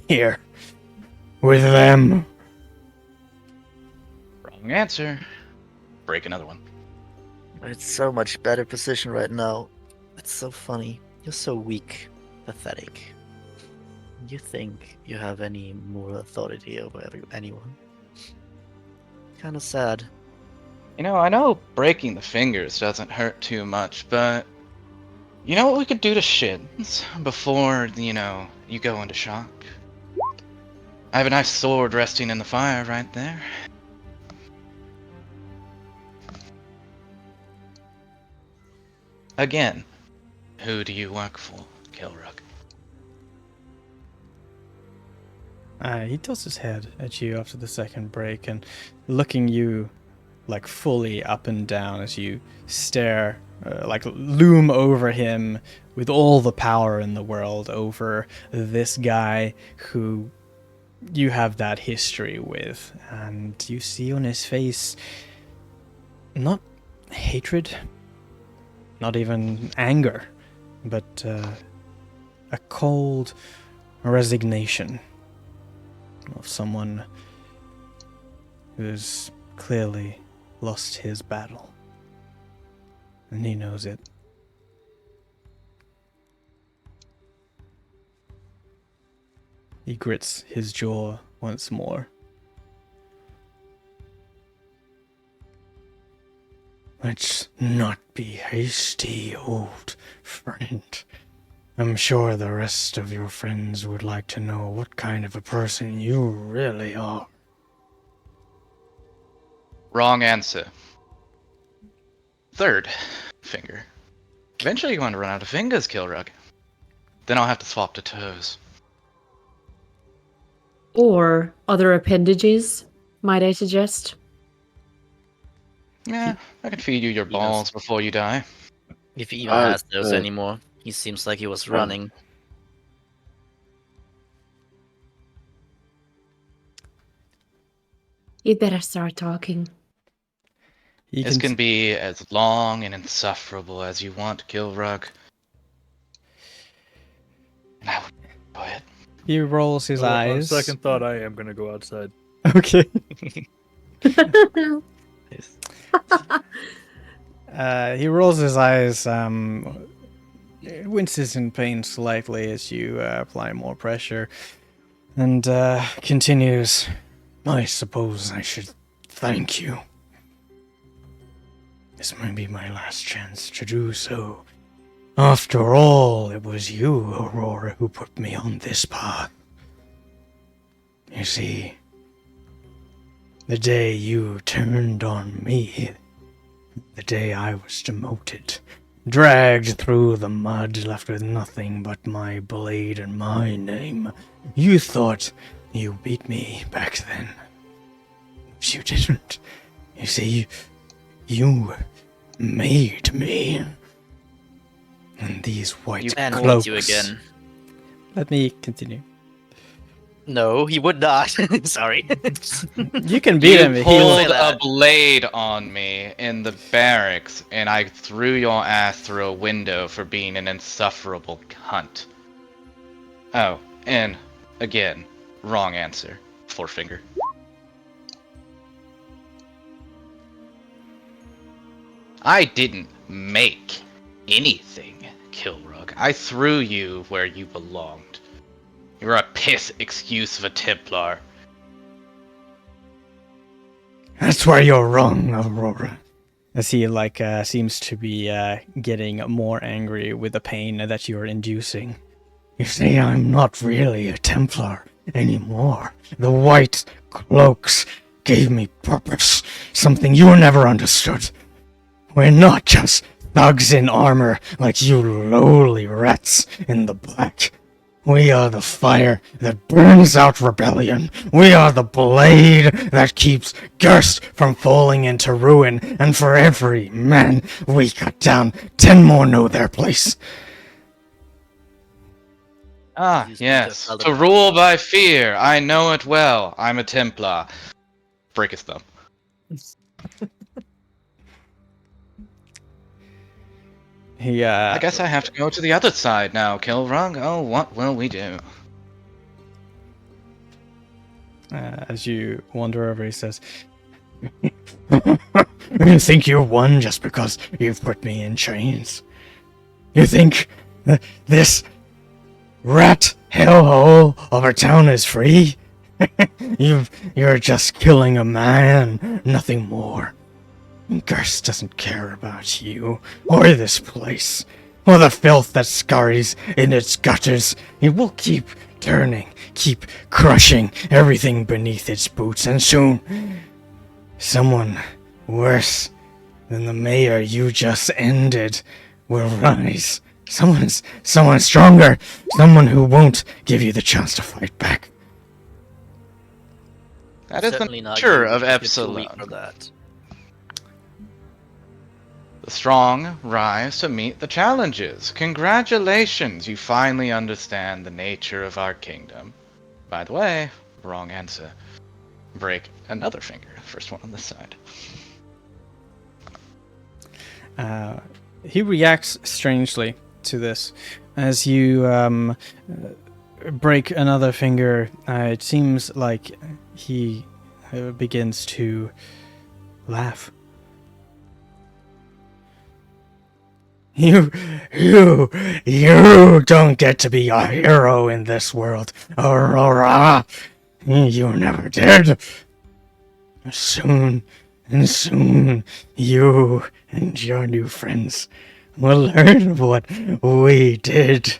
Here. With them. Wrong answer. Break another one. It's so much better position right now. It's so funny. You're so weak. Pathetic. You think you have any more authority over anyone? Kinda sad. You know, I know breaking the fingers doesn't hurt too much, but you know what we could do to shins before, you go into shock? I have a nice sword resting in the fire right there. Again, who do you work for, Kilrug? He tilts his head at you after the second break and looking you like fully up and down as you stare, like loom over him with all the power in the world over this guy who you have that history with. And you see on his face not hatred, not even anger, but a cold resignation of someone who's clearly lost his battle. And he knows it. He grits his jaw once more. Let's not be hasty, old friend. I'm sure the rest of your friends would like to know what kind of a person you really are. Wrong answer. Third finger. Eventually you're going to run out of fingers, Kilrug. Then I'll have to swap to toes. Or other appendages, might I suggest? Yeah, I can feed you your balls before you die. If he even has those anymore. He seems like he was running. You'd better start talking. This can be as long and insufferable as you want, Kilrug. And I would enjoy it. He rolls his eyes. On second thought, I am going to go outside. Okay. He rolls his eyes, winces in pain slightly as you apply more pressure, and continues. I suppose I should thank you. This might be my last chance to do so. After all, it was you, Aurora, who put me on this path. You see, the day you turned on me, the day I was demoted, dragged through the mud, left with nothing but my blade and my name, you thought you beat me back then. But you didn't. You see, you made me. And these white cloaks. You again. Let me continue. No, he would not. Sorry. You can beat him. You pulled a blade on me in the barracks, and I threw your ass through a window for being an insufferable cunt. Oh, and again, wrong answer. Forefinger. I didn't make anything, Kilrug. I threw you where you belonged. You're a piss excuse of a Templar. That's where you're wrong, Aurora. as he seems to be getting more angry with the pain that you're inducing. You see, I'm not really a Templar anymore. The white cloaks gave me purpose, something you never understood. We're not just thugs in armor like you lowly rats in the black. We are the fire that burns out rebellion. We are the blade that keeps Gerst from falling into ruin. And for every man we cut down, 10 more know their place. Ah, Used to yes. tell To them- rule by fear. I know it well. I'm a Templar. Break his thumb. I guess I have to go to the other side now, Kilrug. Oh, what will we do? As you wander over, he says, You think you won just because you've put me in chains? You think this rat hellhole of a town is free? You're just killing a man, nothing more. Gerst doesn't care about you, or this place, or the filth that scurries in its gutters. It will keep turning, keep crushing everything beneath its boots, and soon, someone worse than the mayor you just ended will rise. Someone stronger, someone who won't give you the chance to fight back. That is the Certainly not nature you, of you're too weak Epsilon. for that. The strong rise to meet the challenges. Congratulations, you finally understand the nature of our kingdom. By the way, wrong answer. Break another finger. First one on this side. he reacts strangely to this. As you break another finger, it seems like he begins to laugh. You don't get to be a hero in this world, Aurora. You never did. Soon, you and your new friends will learn what we did.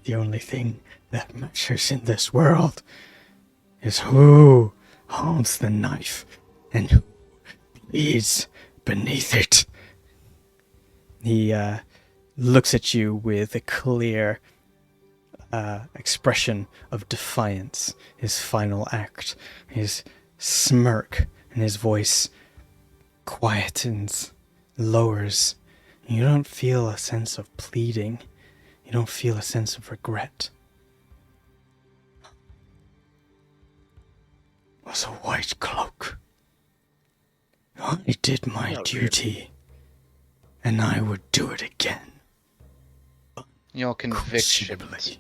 The only thing that matters in this world is who holds the knife and who bleeds beneath it. He looks at you with a clear expression of defiance. His final act, his smirk, and his voice quietens, lowers. You don't feel a sense of pleading. You don't feel a sense of regret. It was a white cloak. I did my duty, and I would do it again. Your convictions. Questionably.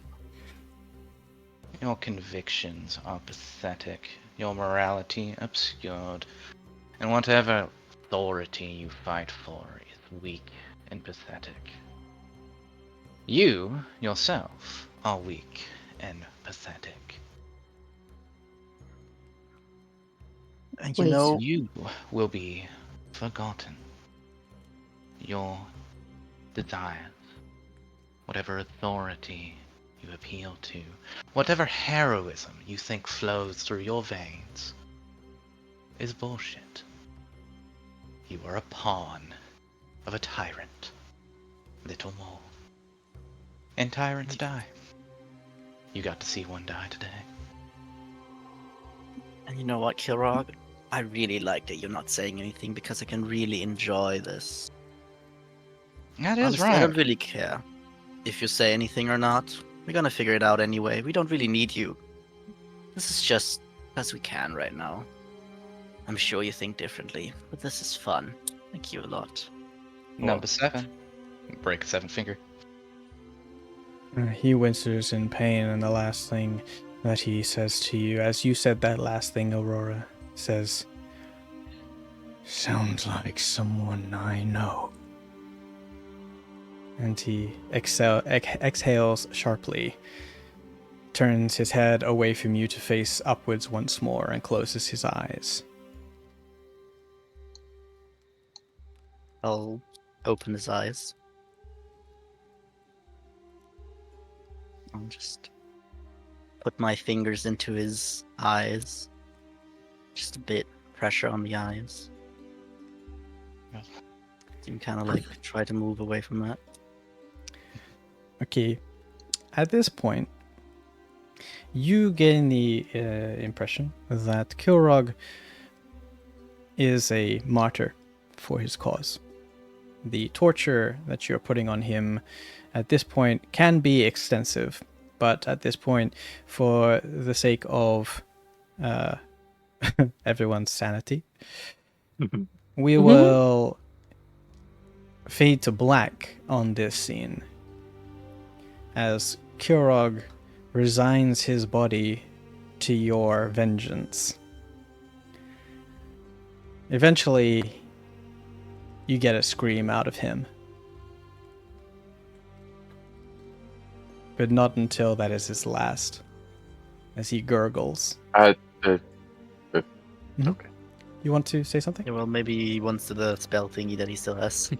Your convictions are pathetic. Your morality obscured. And whatever authority you fight for is weak and pathetic. You, yourself, are weak and pathetic. And you Wait. know, You will be forgotten. Your desires, whatever authority you appeal to, whatever heroism you think flows through your veins, is bullshit. You are a pawn of a tyrant. Little more. And tyrants die. You got to see one die today. and you know what, Kilrog? I really like that you're not saying anything because I can really enjoy this. That is Honestly, I right. don't really care if you say anything or not. We're gonna figure it out anyway. We don't really need you. This is just as we can right now. I'm sure you think differently, but this is fun. Thank you a lot. Number 7. Break a 7th finger. He winces in pain, and the last thing that he says to you, as you said that last thing, Aurora, says, Sounds like someone I know. and he exhales sharply, turns his head away from you to face upwards once more, and closes his eyes. I'll open his eyes. I'll just put my fingers into his eyes. Just a bit pressure on the eyes. You kind of like try to move away from that. Okay. At this point, you gain the impression that Kilrog is a martyr for his cause. The torture that you're putting on him at this point can be extensive, but at this point, for the sake of everyone's sanity, we will fade to black on this scene as Kilrog resigns his body to your vengeance. Eventually, you get a scream out of him. But not until that is his last, as he gurgles. Okay. You want to say something? Yeah, well, maybe he wants the spell thingy that he still has.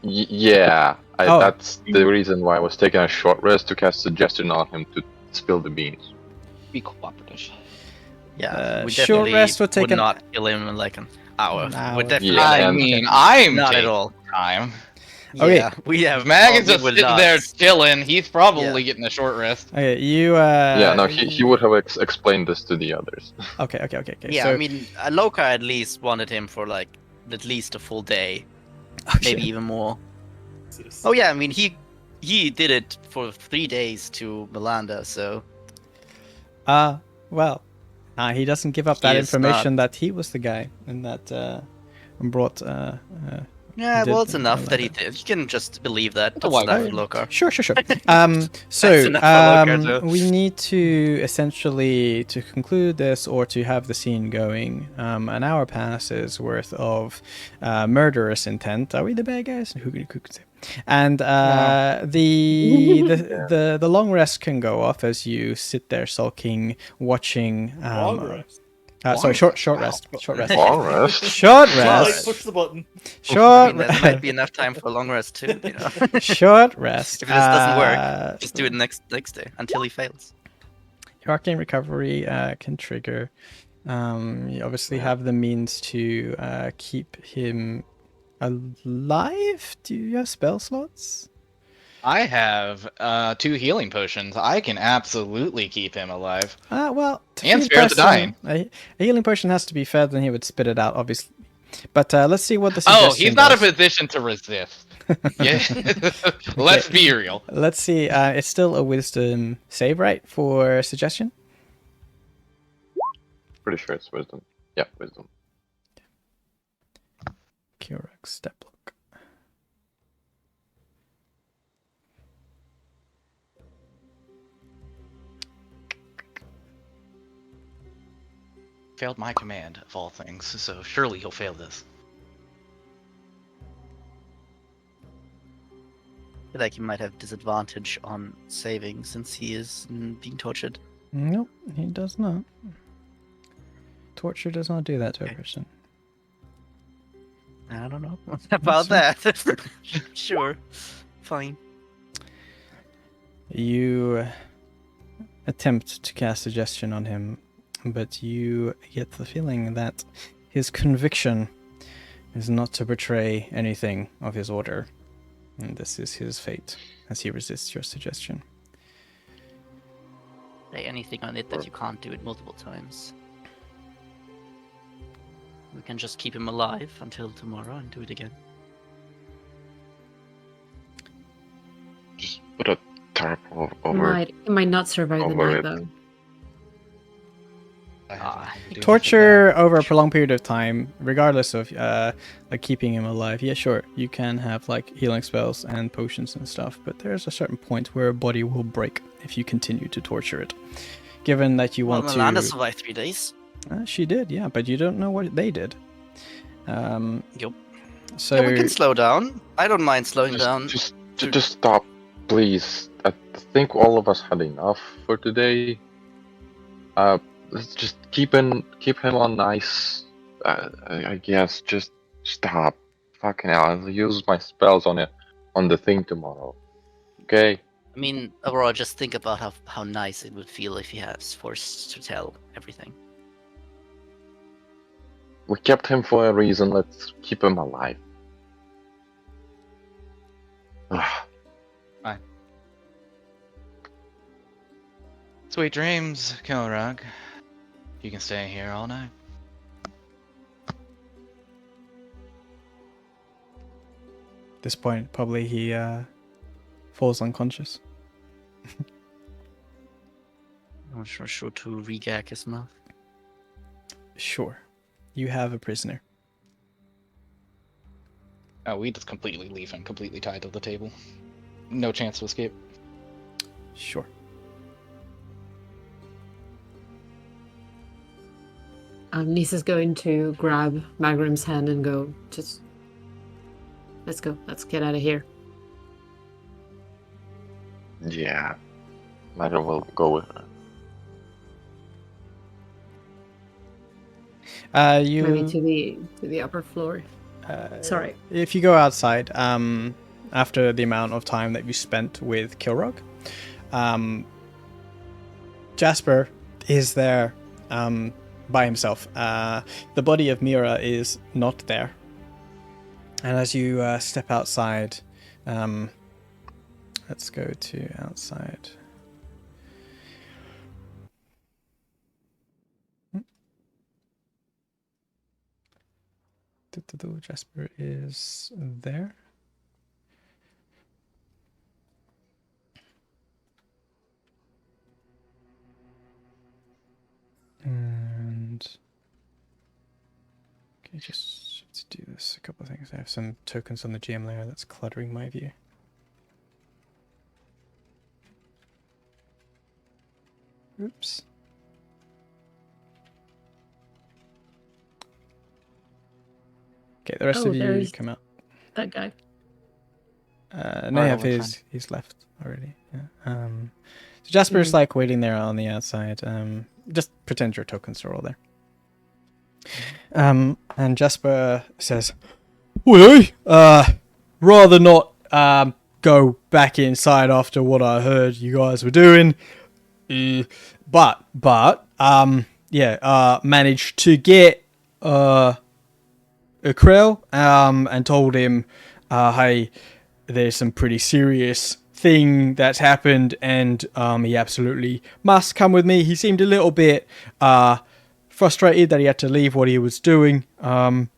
Yeah, Oh. that's the reason why I was taking a short rest to cast suggestion on him to spill the beans. Be cooperative. Yeah, we short definitely rest would take would an- not kill him in like an hour. An hour. Would definitely Yeah, I and- mean, I'm not at taking all. time. Okay. Yeah, we have. If Mag is we just will sitting not. there chilling, he's probably Yeah. getting a short rest. Okay, you. Yeah, no, he would have explained this to the others. Okay. Yeah, So, I mean, Loka at least wanted him for like at least a full day, maybe even more. Oh yeah, I mean he did it for 3 days to Melanda, so well, he doesn't give up that He is information that he was the guy and that brought. yeah, Did well it's enough that he Melanda. did. You can just believe that. That's why enough not? for Loka. Sure. So, That's enough for Loka, too. we need to essentially, to conclude this or to have the scene going, an hour passes worth of murderous intent. Are we the bad guys? Who could say? And the long rest can go off as you sit there sulking, watching. Long rest. Sorry, short rest. Short rest. Long rest. Short Like, rest. push the button. I Short mean, that might be enough time for a long rest too. You know, Short rest. if this doesn't work, just do it next day until he fails. Your arcane recovery can trigger. You obviously have the means to keep him alive. Do you have spell slots? I have 2 healing potions. I can absolutely keep him alive. Well, to And feed spare the person, a healing potion has to be fed, then he would spit it out, obviously. But let's see what the suggestion Oh, he's not in does. a position to resist. Yeah, let's be real. Let's see. It's still a wisdom save, right, for suggestion? Pretty sure it's wisdom. Yeah, wisdom. Kilrog step look. Failed my command, of all things, so surely he'll fail this. I feel like he might have disadvantage on saving since he is being tortured. Nope, he does not. Torture does not do that to a person. I don't know about that. Sure, fine. You attempt to cast suggestion on him, but you get the feeling that his conviction is not to betray anything of his order, and this is his fate as he resists your suggestion. Say anything on it that you can't do it multiple times. We can just keep him alive until tomorrow and do it again. Just put a tarp over. He might not survive the over night it. though. Torture over a prolonged period of time, regardless of like keeping him alive. Yeah, sure, you can have like healing spells and potions and stuff, but there's a certain point where a body will break if you continue to torture it. Given that you Well, want Melanda to, survived 3 days. She did, yeah, but you don't know what they did. Yup. So Yeah, we can slow down. I don't mind slowing down. Just stop, please. I think all of us had enough for today. Let's just keep him on ice. I guess just stop. Fucking hell, I'll use my spells on the thing tomorrow. Okay? I mean, Aurora, just think about how nice it would feel if he has forced to tell everything. We kept him for a reason, let's keep him alive. Sweet dreams, Kilrog. You can stay here all night. At this point, probably he falls unconscious. I'm sure to regag his mouth. Sure. You have a prisoner. Oh, we just completely leave him completely tied to the table. No chance to escape. Sure. Nisa's going to grab Magrim's hand and go, just... Let's go. Let's get out of here. Yeah. Matter will go with her. You Maybe to the upper floor. Sorry. If you go outside, after the amount of time that you spent with Kilrog, Jasper is there by himself. The body of Mira is not there. And as you step outside, let's go to outside. Jasper is there. And okay, just to do this, a couple of things. I have some tokens on the GM layer that's cluttering my view. Oops. Okay, the rest of you come out. That guy. Nayav he's left already. Yeah. So Jasper's like waiting there on the outside. Just pretend your tokens are all there. And Jasper says, "Well, rather not go back inside after what I heard you guys were doing. But managed to get Krell and told him, hey, there's some pretty serious thing that's happened, and he absolutely must come with me. He seemed a little bit frustrated that he had to leave what he was doing, but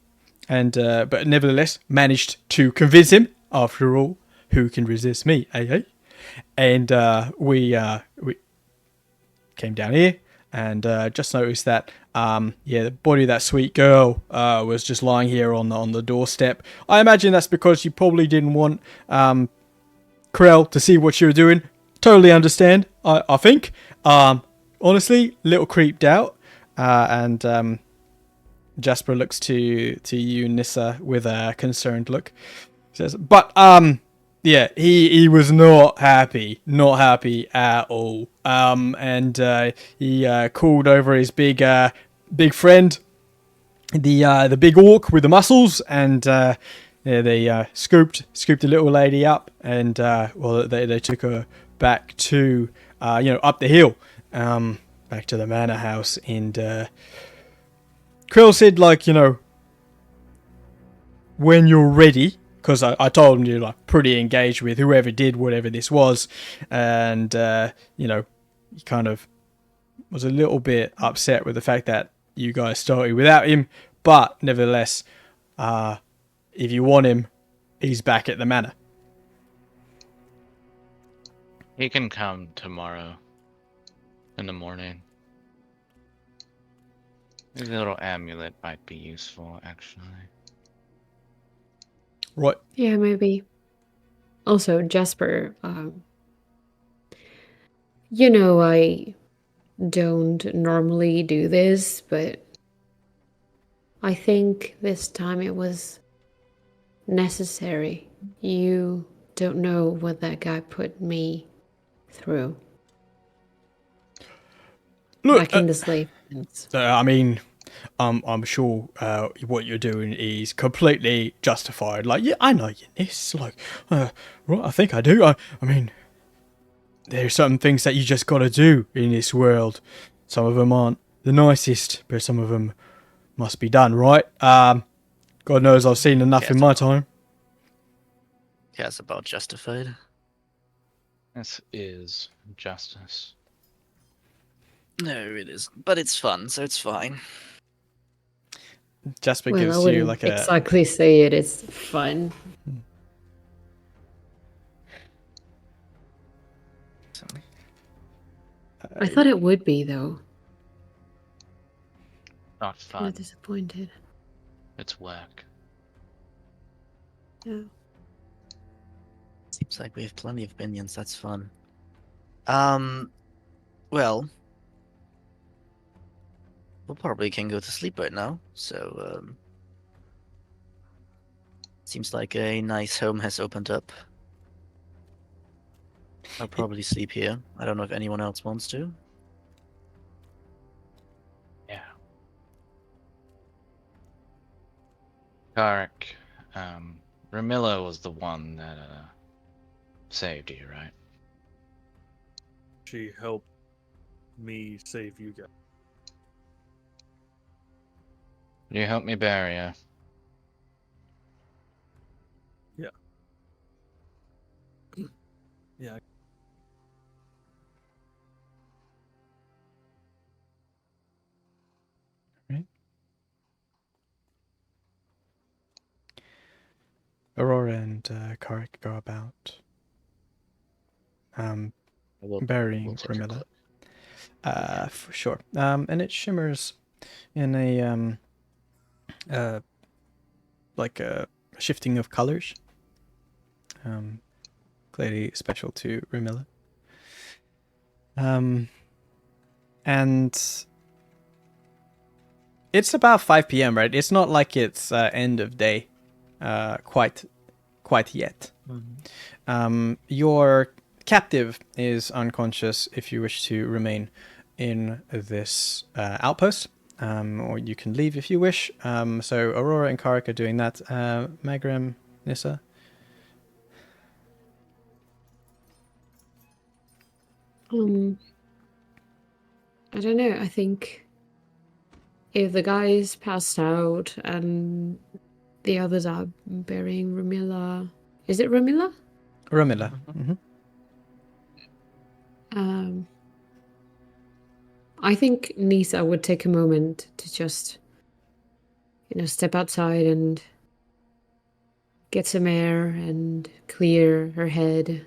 nevertheless managed to convince him. After all, who can resist me, eh? And we came down here and just noticed that the body of that sweet girl was just lying here on the doorstep. I imagine that's because you probably didn't want Krell to see what you were doing. Totally understand, I think. Honestly, a little creeped out. And Jasper looks to you, Nissa, with a concerned look. He says, but he was not happy at all. And he called over his big friend, the big orc with the muscles, and they scooped the little lady up, and they took her back to up the hill, back to the manor house, and Krell said, when you're ready. Because I told him you're pretty engaged with whoever did whatever this was, and he kind of was a little bit upset with the fact that you guys started without him. But nevertheless, if you want him, he's back at the manor. He can come tomorrow in the morning. His little amulet might be useful, actually. Right. Yeah, maybe. Also, Jasper, I don't normally do this, but I think this time it was necessary. You don't know what that guy put me through. Look, back in the slave pens. I mean, I'm sure what you're doing is completely justified. Like, yeah, I know you, Nis. Like, right, I think I do. I mean, there's certain things that you just gotta do in this world. Some of them aren't the nicest, but some of them must be done, right? God knows I've seen enough in my time. Yeah, it's about justified. This is justice. No, it isn't. But it's fun, so it's fine. Jasper Well, I gives you wouldn't like a. exactly say it is fun. I thought it would be, though. Not I'm fun. disappointed. It's work. Yeah. Seems like we have plenty of minions. That's fun. Well, we probably can go to sleep right now. So, seems like a nice home has opened up. I'll probably sleep here. I don't know if anyone else wants to. Yeah. Karik, Ramilla was the one that saved you, right? She helped me save you guys. You helped me bury her. Yeah. Yeah. Aurora and Karik go about burying take a Ramilla. look. For sure. And it shimmers in a like a shifting of colors. Clearly special to Ramilla. And it's about 5 p.m., right? It's not like it's end of day, quite yet. Your captive is unconscious if you wish to remain in this outpost, or you can leave if you wish. So Aurora and Karik are doing that. Magrim, Nissa? I don't know. I think if the guys passed out and the others are burying Ramilla, is it Ramilla? Ramilla. I think Nisa would take a moment to just, step outside and get some air and clear her head.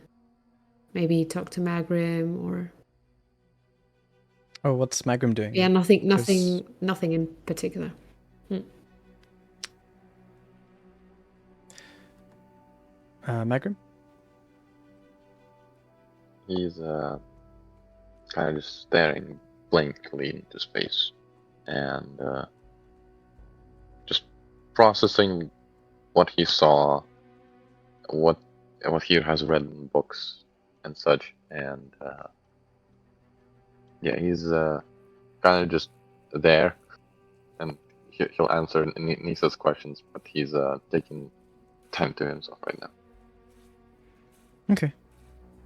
Maybe talk to Magrim or. Oh, what's Magrim doing? Yeah, nothing in particular. Magrim? He's kind of just staring blankly into space and just processing what he saw, what he has read in books and such, and yeah, he's kind of just there, and he'll answer Nisa's questions, but he's taking time to himself right now. Okay.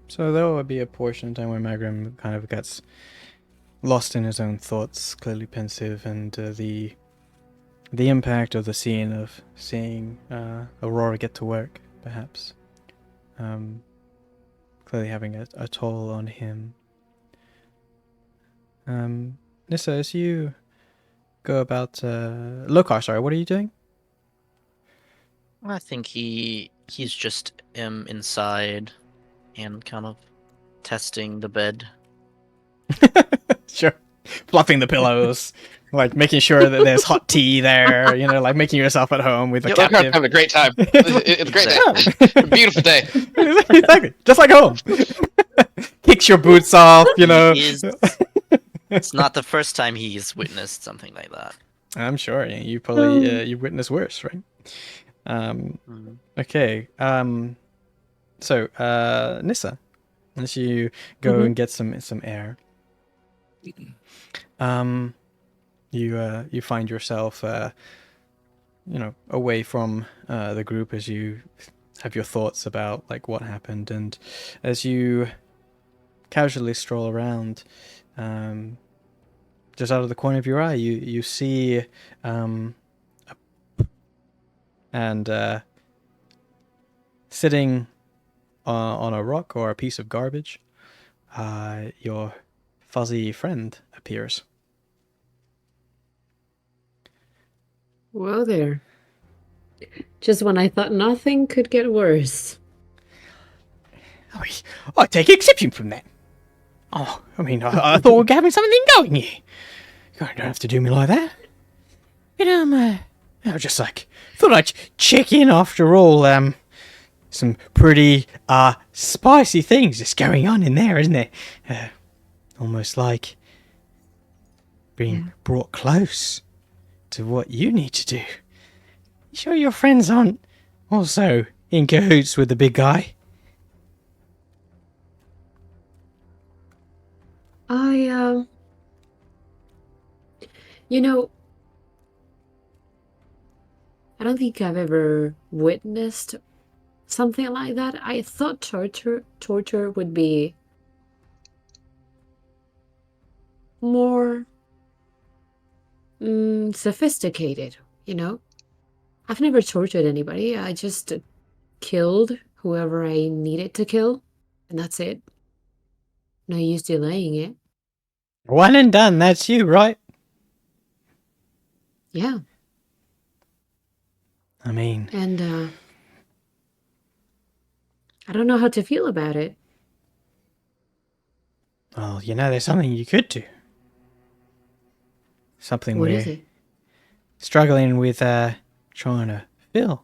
So there will be a portion of time where Magrim kind of gets lost in his own thoughts, clearly pensive, and the impact of the scene of seeing Aurora get to work, perhaps, clearly having a toll on him. Nissa, as you go about, Lokar, sorry, what are you doing? I think he's just inside and kind of testing the bed. Sure. Fluffing the pillows, like making sure that there's hot tea there, like making yourself at home with a Yeah, captive. having a great time. It's a great day. A beautiful day. Exactly. Just like home. Kicks your boots off, It's not the first time he's witnessed something like that. I'm sure. You probably you witnessed worse, right? Okay. So, Nissa, as you go and get some air, You find yourself, away from the group as you have your thoughts about like what happened, and as you casually stroll around, just out of the corner of your eye, you see, sitting on a rock or a piece of garbage, your fuzzy friend appears. Whoa there. Just when I thought nothing could get worse. I take exception from that. Oh, I mean, I thought we were having something going here. You don't have to do me like that. You know, I was just like, thought I'd check in after all. Some pretty, spicy things is going on in there, isn't it? Almost like being brought close to what you need to do. You sure your friends aren't also in cahoots with the big guy? I don't think I've ever witnessed something like that. I thought torture would be more sophisticated, you know? I've never tortured anybody. I just killed whoever I needed to kill, and that's it. No use delaying it. One and done, that's you, right? Yeah. I mean, And I don't know how to feel about it. well, there's something you could do. Something What we're is it? struggling with trying to fill.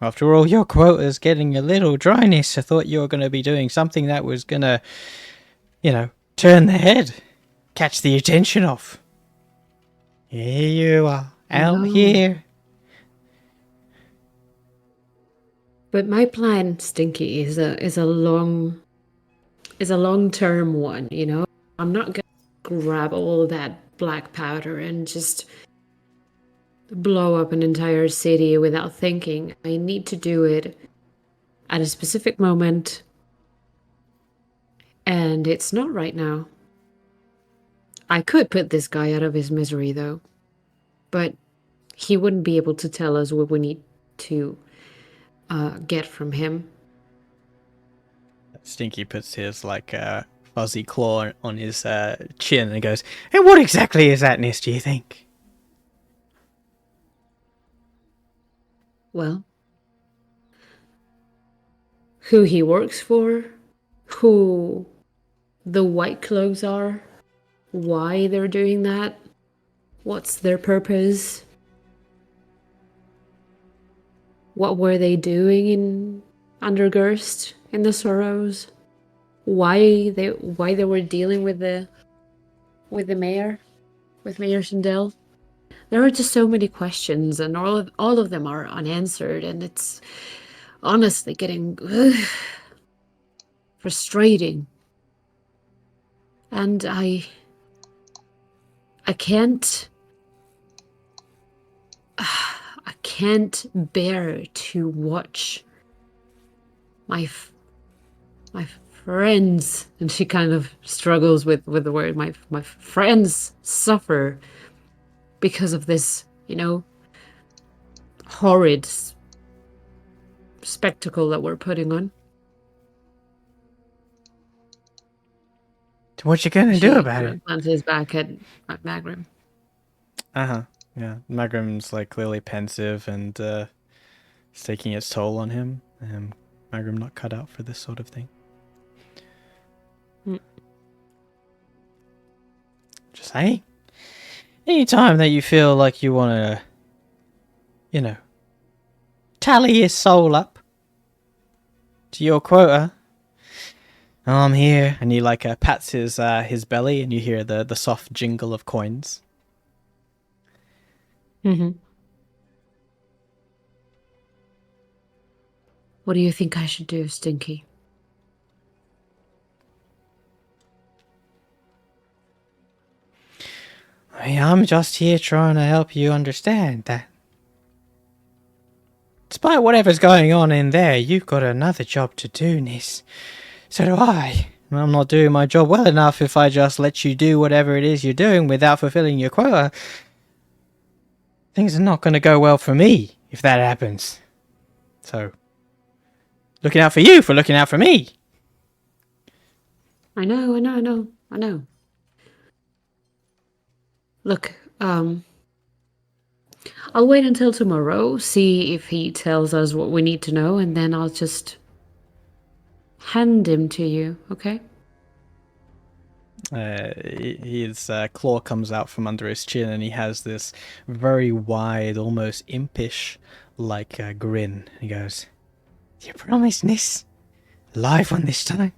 After all, your quota's getting a little dryness. I thought you were going to be doing something that was going to, turn the head, catch the attention of. Here you are, out here. But my plan, Stinky, is a long-term one, you know? I'm not gonna grab all that black powder and just blow up an entire city without thinking. I need to do it at a specific moment, and it's not right now. I could put this guy out of his misery, though, but he wouldn't be able to tell us what we need to get from him. Stinky puts his fuzzy claw on his chin and goes, "And what exactly is that, Nis, do you think?" Well, who he works for, who the White Cloaks are, why they're doing that, what's their purpose, what were they doing in Undergurst in the Sorrows, why they were dealing with the mayor, with Mayor Sindel. There are just so many questions, and all of them are unanswered, and it's honestly getting frustrating. And I can't bear to watch my friends, and she kind of struggles with the word, my friends suffer because of this, horrid spectacle that we're putting on. What you gonna do about it? Plants his back at Magrim. Yeah, Magrim's clearly pensive and it's taking its toll on him. Magrim not cut out for this sort of thing. Just saying. Anytime that you feel like you want to, tally your soul up to your quota, I'm here. And he pats his belly, and you hear the soft jingle of coins. Mm-hmm. What do you think I should do, Stinky? I'm just here trying to help you understand that despite whatever's going on in there, you've got another job to do, Nis. So do I. I'm not doing my job well enough if I just let you do whatever it is you're doing without fulfilling your quota. Things are not going to go well for me if that happens. So, looking out for you for looking out for me. I know. Look, I'll wait until tomorrow, see if he tells us what we need to know, and then I'll just hand him to you, okay? His claw comes out from under his chin, and he has this very wide, almost impish like grin. He goes, You promise, Nis? Live one this time?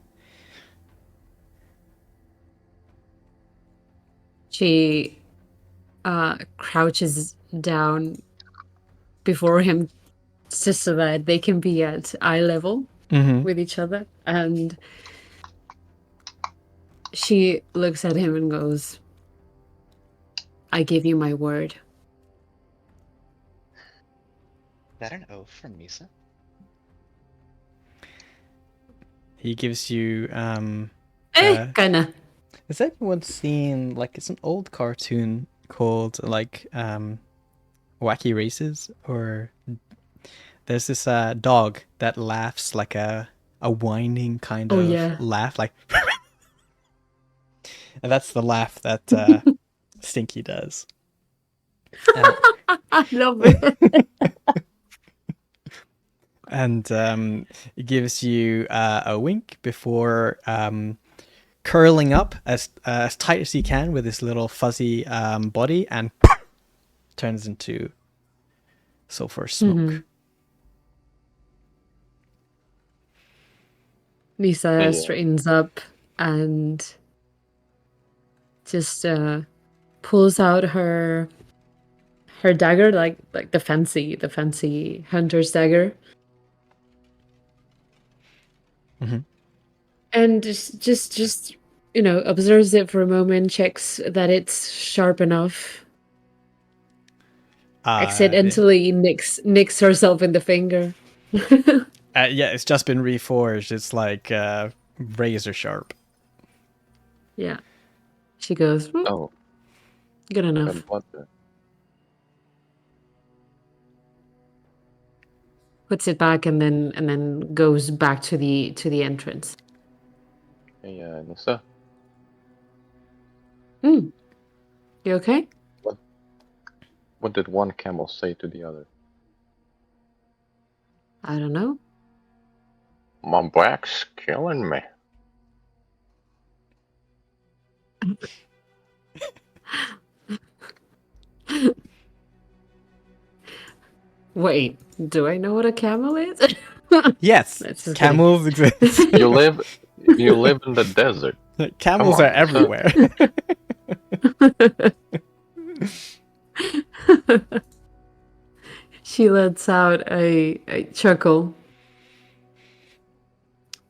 She crouches down before him just so that they can be at eye level with each other, and she looks at him and goes, I give you my word. Is that an oath from Misa? he gives you Kinda. Has anyone seen, like, it's an old cartoon called, like, Wacky Races? Or there's this dog that laughs like a whining kind Oh, of yeah. laugh, like, and that's the laugh that Stinky does. I love it. And it gives you a wink before curling up as tight as he can with his little fuzzy body and turns into sulfur smoke. Misa Yeah. straightens up and just pulls out her dagger, like the fancy hunter's dagger. And just observes it for a moment, checks that it's sharp enough. Accidentally nicks herself in the finger. Yeah, it's just been reforged. It's like razor sharp. Yeah. She goes, Oh, good enough. and what the? Puts it back and then goes back to the entrance. Hey, Nissa, You okay? what did one camel say to the other? I don't know. My back's killing me. Wait, do I know what a camel is? Yes, That's just camels exist. You live in the desert. Camels Come are on, everywhere. She lets out a chuckle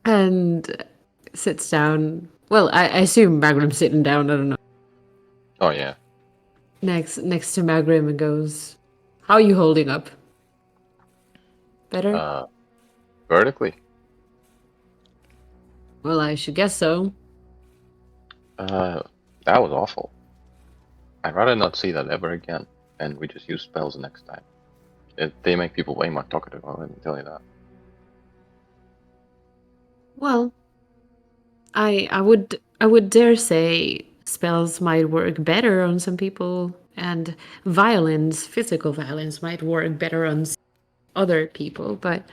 and sits down. Well, I assume Magrim's sitting down. I don't know. Oh yeah. Next to Magrim and goes, "How are you holding up? Better? Vertically. Well, I should guess so." That was awful. I'd rather not see that ever again, and we just use spells next time. They make people way more talkative, let me tell you that. Well, I would dare say spells might work better on some people, and physical violence, might work better on other people. But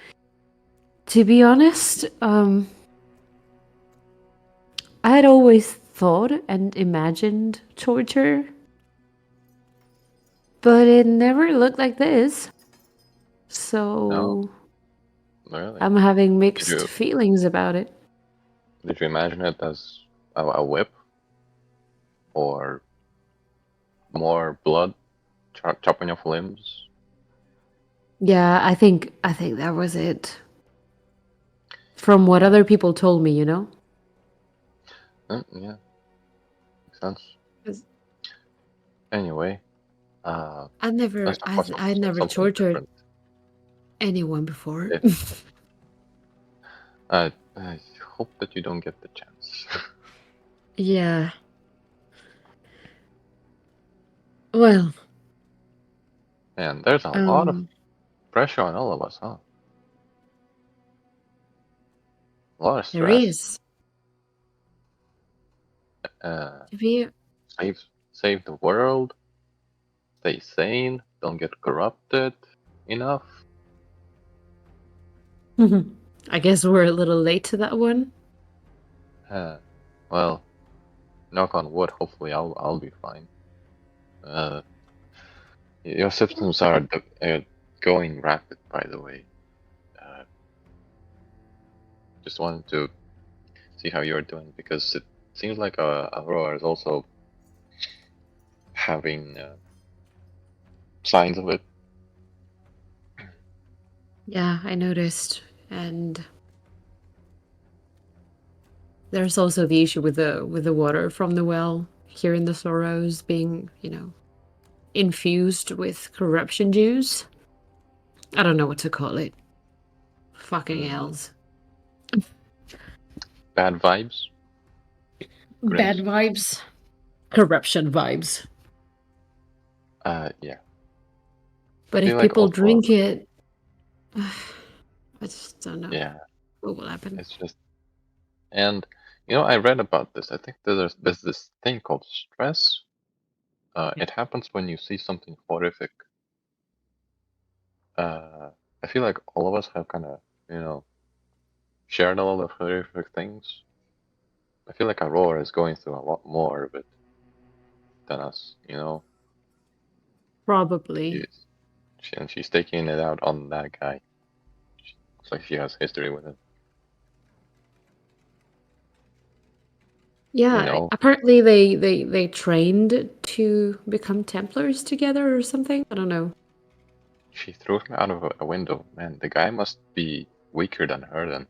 to be honest, I had always thought and imagined torture, but it never looked like this. So No? Really? I'm having mixed you- feelings about it. Did you imagine it as a whip? Or more blood chopping off limbs? Yeah, I think that was it. From what other people told me, Yeah. Makes sense. Anyway, I never, let's talk about I never something tortured different. anyone before. Yeah. I hope that you don't get the chance. Yeah. Well, And there's a lot of um, pressure on all of us, huh? A lot of there stress. is. Uh, Have you? save the world. Stay sane. Don't get corrupted enough. I guess we're a little late to that one. Well, knock on wood. Hopefully, I'll be fine. Your symptoms are going rapid, by the way. Just wanted to see how you're doing because it seems like Aurora is also having signs of it. Yeah, I noticed, and there's also the issue with the water from the well here in the Sorrows being, infused with corruption juice. I don't know what to call it. Fucking hells. Bad vibes. Bad vibes. Corruption vibes. Yeah. But feel if like people also- drink it, I just don't know Yeah, what will happen. it's just, and I read about this. I think there's this thing called stress. It happens when you see something horrific. I feel like all of us have kind of, shared a lot of horrific things. I feel like Aurora is going through a lot more of it than us, Probably. And she's taking it out on that guy. Looks like she has history with it. Yeah, apparently they trained to become Templars together or something. I don't know. She threw him out of a window. Man, the guy must be weaker than her then.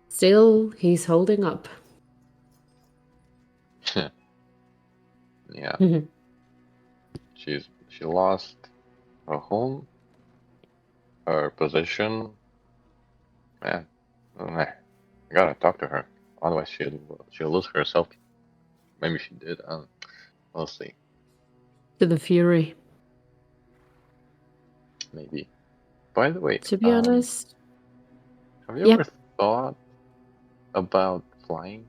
Still, he's holding up. Yeah. She lost her home, her position. Man, I gotta talk to her. Otherwise, she'll lose herself. Maybe she did. We'll see. To the Fury. Maybe. By the way, To be honest, have you ever thought about flying?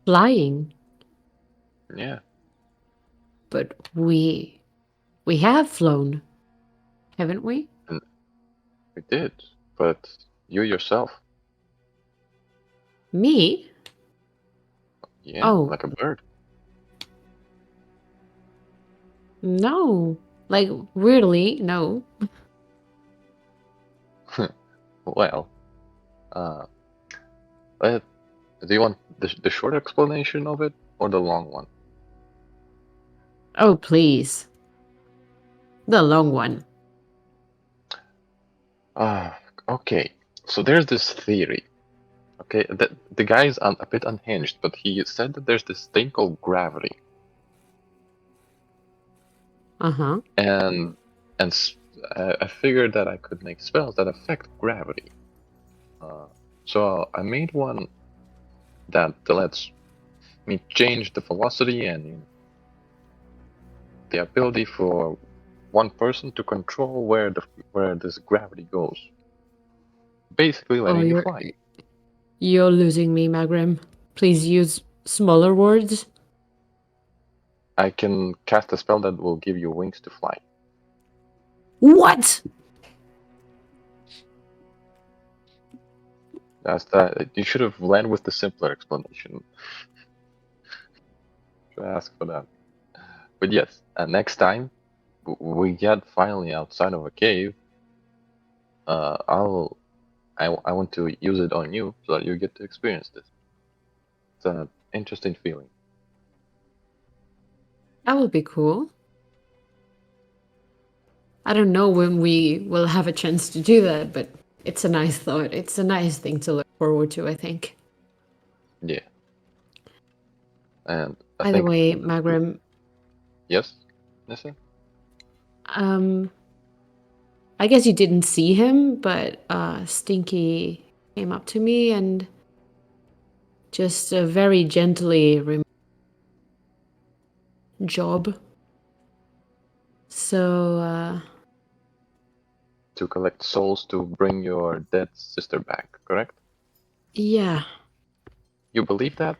flying. Yeah. But we have flown, haven't we? We did, but you yourself. Me? Yeah, Oh. like a bird. No. Like, weirdly, no. Well, do you want the short explanation of it or the long one? Oh, please. The long one. Okay. So there's this theory. Okay, the guy's a bit unhinged, but he said that there's this thing called gravity. Uh-huh. And I figured that I could make spells that affect gravity. So I made one that lets me change the velocity and the ability for one person to control where this gravity goes. Basically letting you fly. You're losing me, Magrim. Please use smaller words. I can cast a spell that will give you wings to fly. What? That's that. You should have led with the simpler explanation. Should ask for that. But yes, next time we get finally outside of a cave, I want to use it on you so that you get to experience this. It's an interesting feeling. That would be cool. I don't know when we will have a chance to do that, but it's a nice thought. It's a nice thing to look forward to, I think. Yeah. And I By the think way, Magrim, yes, Nissa? I guess you didn't see him, but Stinky came up to me and just very gently job. So, To collect souls to bring your dead sister back, correct? yeah, You believe that?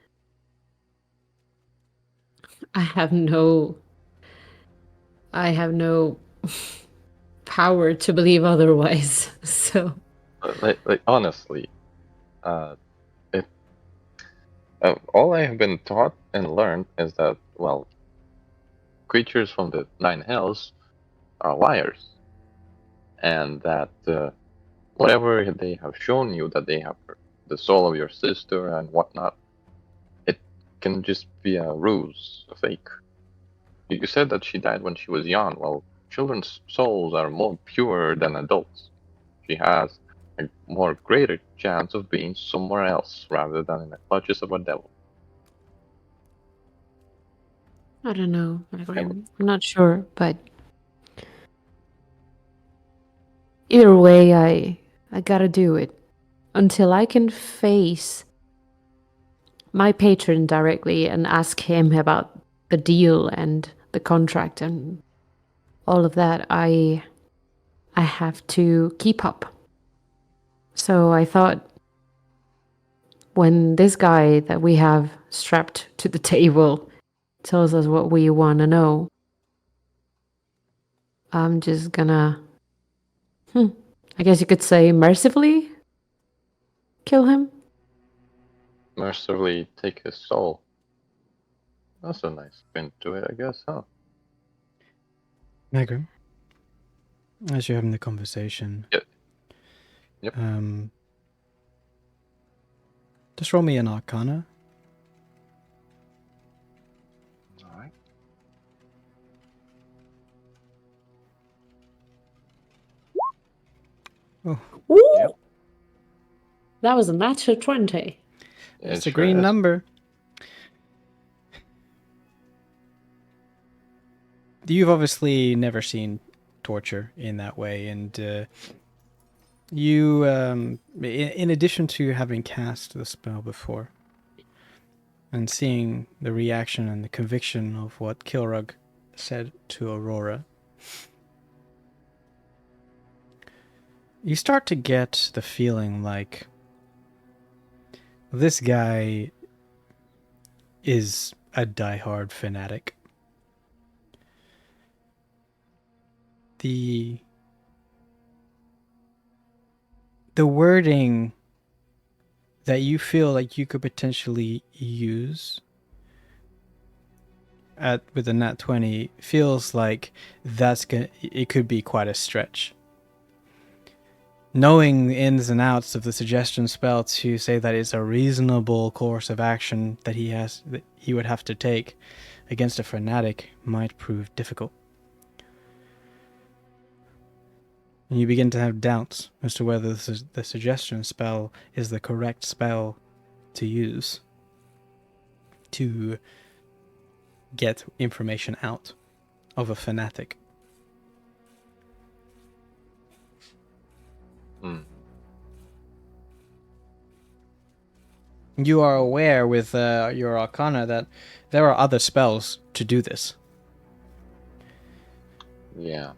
I have no power to believe otherwise. So, Like honestly, it all I have been taught and learned is that, well, creatures from the Nine Hells are liars, and that whatever they have shown you that they have the soul of your sister and whatnot, it can just be a ruse, a fake. You said that she died when she was young. Well, children's souls are more pure than adults. She has a more greater chance of being somewhere else rather than in the clutches of a devil. I don't know, Magrim. I'm not sure, but either way, I gotta do it until I can face my patron directly and ask him about the deal and the contract and all of that. I have to keep up. So I thought when this guy that we have strapped to the table tells us what we want to know, I'm just gonna, I guess you could say mercifully kill him. Mercifully take his soul. That's a nice spin to it, I guess, huh? Magrim, as you're having the conversation, Yep. Just roll me an Arcana. Alright. Oh, Ooh! Yep. That was a natural 20. it's It a green sure is. number. You've obviously never seen torture in that way, and you, in addition to having cast the spell before, and seeing the reaction and the conviction of what Kilrug said to Aurora, you start to get the feeling like this guy is a diehard fanatic. The wording that you feel like you could potentially use with a nat 20 feels like it could be quite a stretch. Knowing the ins and outs of the suggestion spell to say that it's a reasonable course of action that he would have to take against a fanatic might prove difficult. And you begin to have doubts as to whether the suggestion spell is the correct spell to use to get information out of a fanatic. You are aware with your Arcana that there are other spells to do this. Yeah.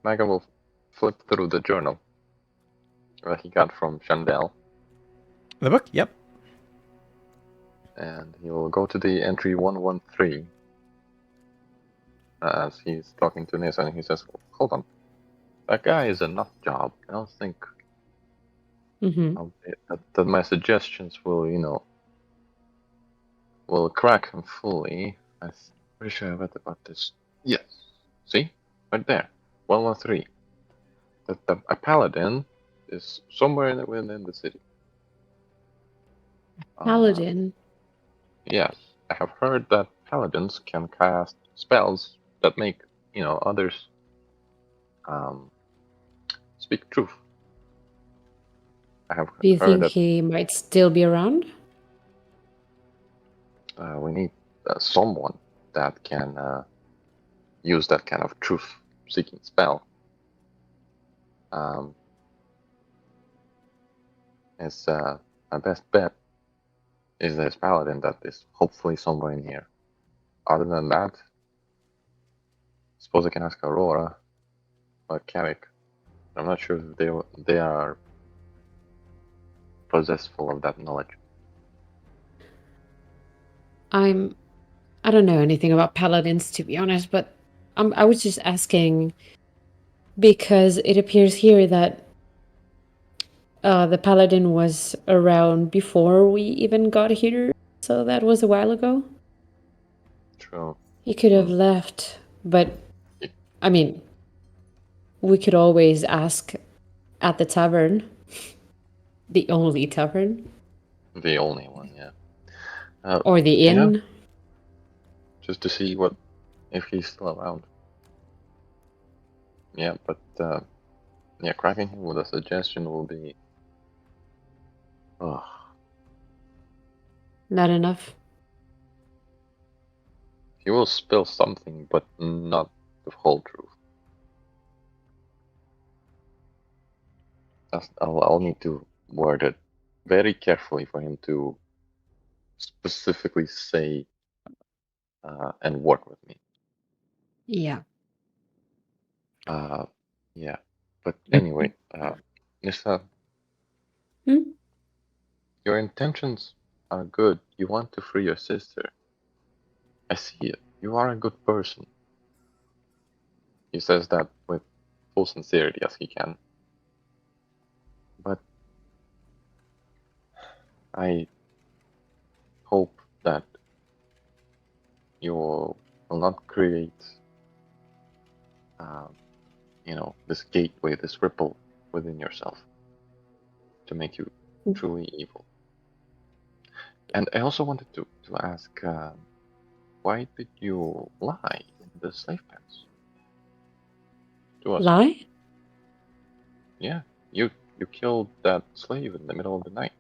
Megan will flip through the journal that he got from Chandel. The book? Yep. And he will go to the entry 113 as he's talking to Nissa, and he says, hold on. That guy is a nut job. I don't think that my suggestions will, will crack him fully. I'm pretty sure I read about this. Yes. See? Right there. 113. That a paladin is somewhere within the city. Paladin? Yes. I have heard that paladins can cast spells that make others speak truth. I have Do you heard think that he might still be around? we need someone that can use that kind of truth-seeking spell. It's my best bet is this paladin that is hopefully somewhere in here. Other than that, suppose I can ask Aurora about Carrick. I'm not sure if they are possessful of that knowledge. I don't know anything about paladins, to be honest, but I was just asking because it appears here that the paladin was around before we even got here, so that was a while ago. True. He could have left, but I mean, we could always ask at the tavern. The only tavern. The only one, yeah. Or the inn. Just to see if he's still around. Yeah, but cracking him with a suggestion will be Not enough. he will spill something, but not the whole truth. I'll need to word it very carefully for him to specifically say and work with me. Yeah. Yeah. But anyway, Nissa, your intentions are good. You want to free your sister. I see it. You are a good person. He says that with full sincerity as he can. But I hope that you will not create, this gateway, this ripple within yourself to make you truly evil. And I also wanted to ask, why did you lie in the slave pens to us? Lie? Yeah, you killed that slave in the middle of the night.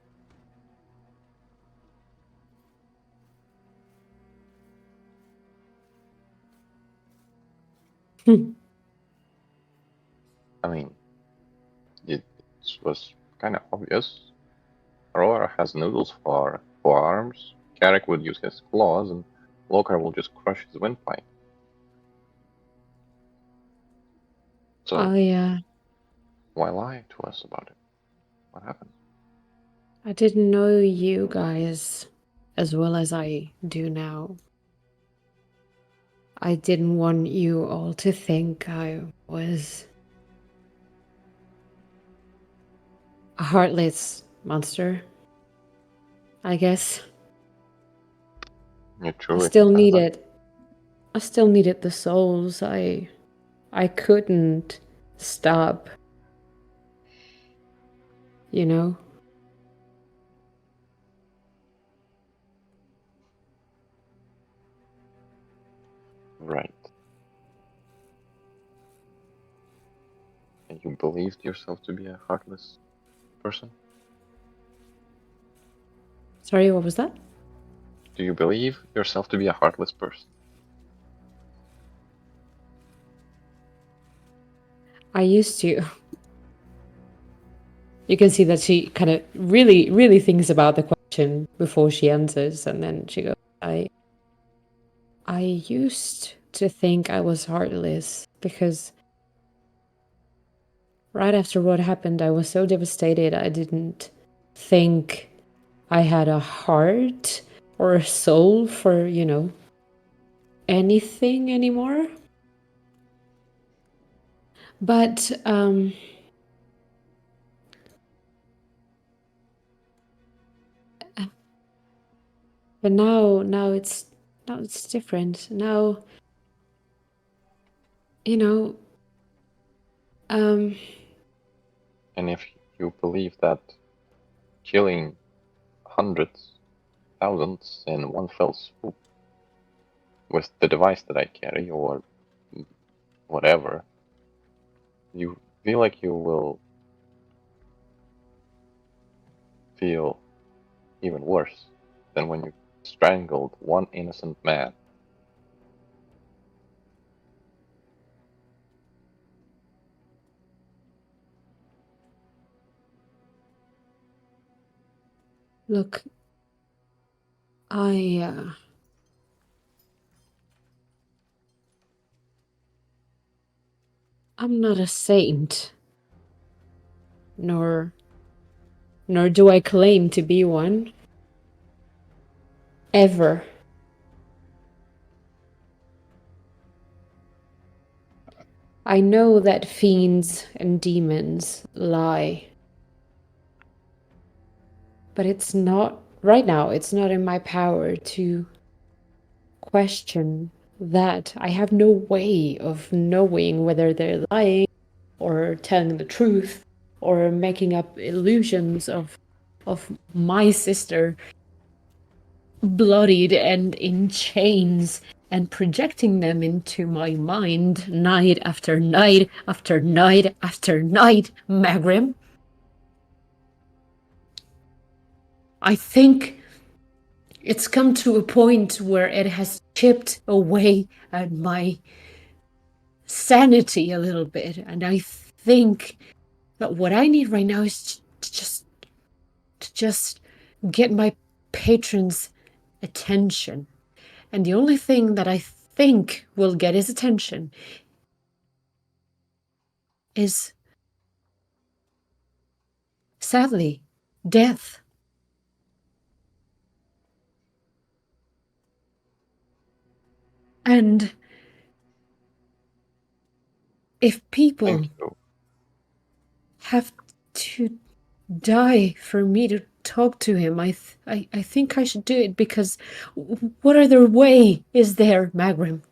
I mean, it was kind of obvious. Aurora has noodles for arms. Carrick would use his claws, and Lokar will just crush his windpipe. So, why lie to us about it? What happened? I didn't know you guys as well as I do now. I didn't want you all to think I was a heartless monster, I guess. You truly I still think that? needed the souls. I couldn't stop. You know? Right. And you believed yourself to be a heartless person? Sorry, what was that? Do you believe yourself to be a heartless person? I used to. You can see that she kind of really, really thinks about the question before she answers, and then she goes, I used to think I was heartless because right after what happened, I was so devastated. I didn't think I had a heart or a soul for, anything anymore. But now it's different. Now, And if you believe that killing hundreds, thousands in one fell swoop with the device that I carry, or whatever, you feel like you will feel even worse than when you strangled one innocent man. Look, I'm not a saint, nor do I claim to be one. Ever. I know that fiends and demons lie. But it's not, right now, it's not in my power to question that. I have no way of knowing whether they're lying or telling the truth or making up illusions of my sister bloodied and in chains and projecting them into my mind night after night after night after night, Magrim. I think it's come to a point where it has chipped away at my sanity a little bit, and I think that what I need right now is to just get my patrons' attention. And the only thing that I think will get his attention is, sadly, death. And if people Thank you. have to die for me to talk to him, I think I should do it, because what other way is there, Magrim?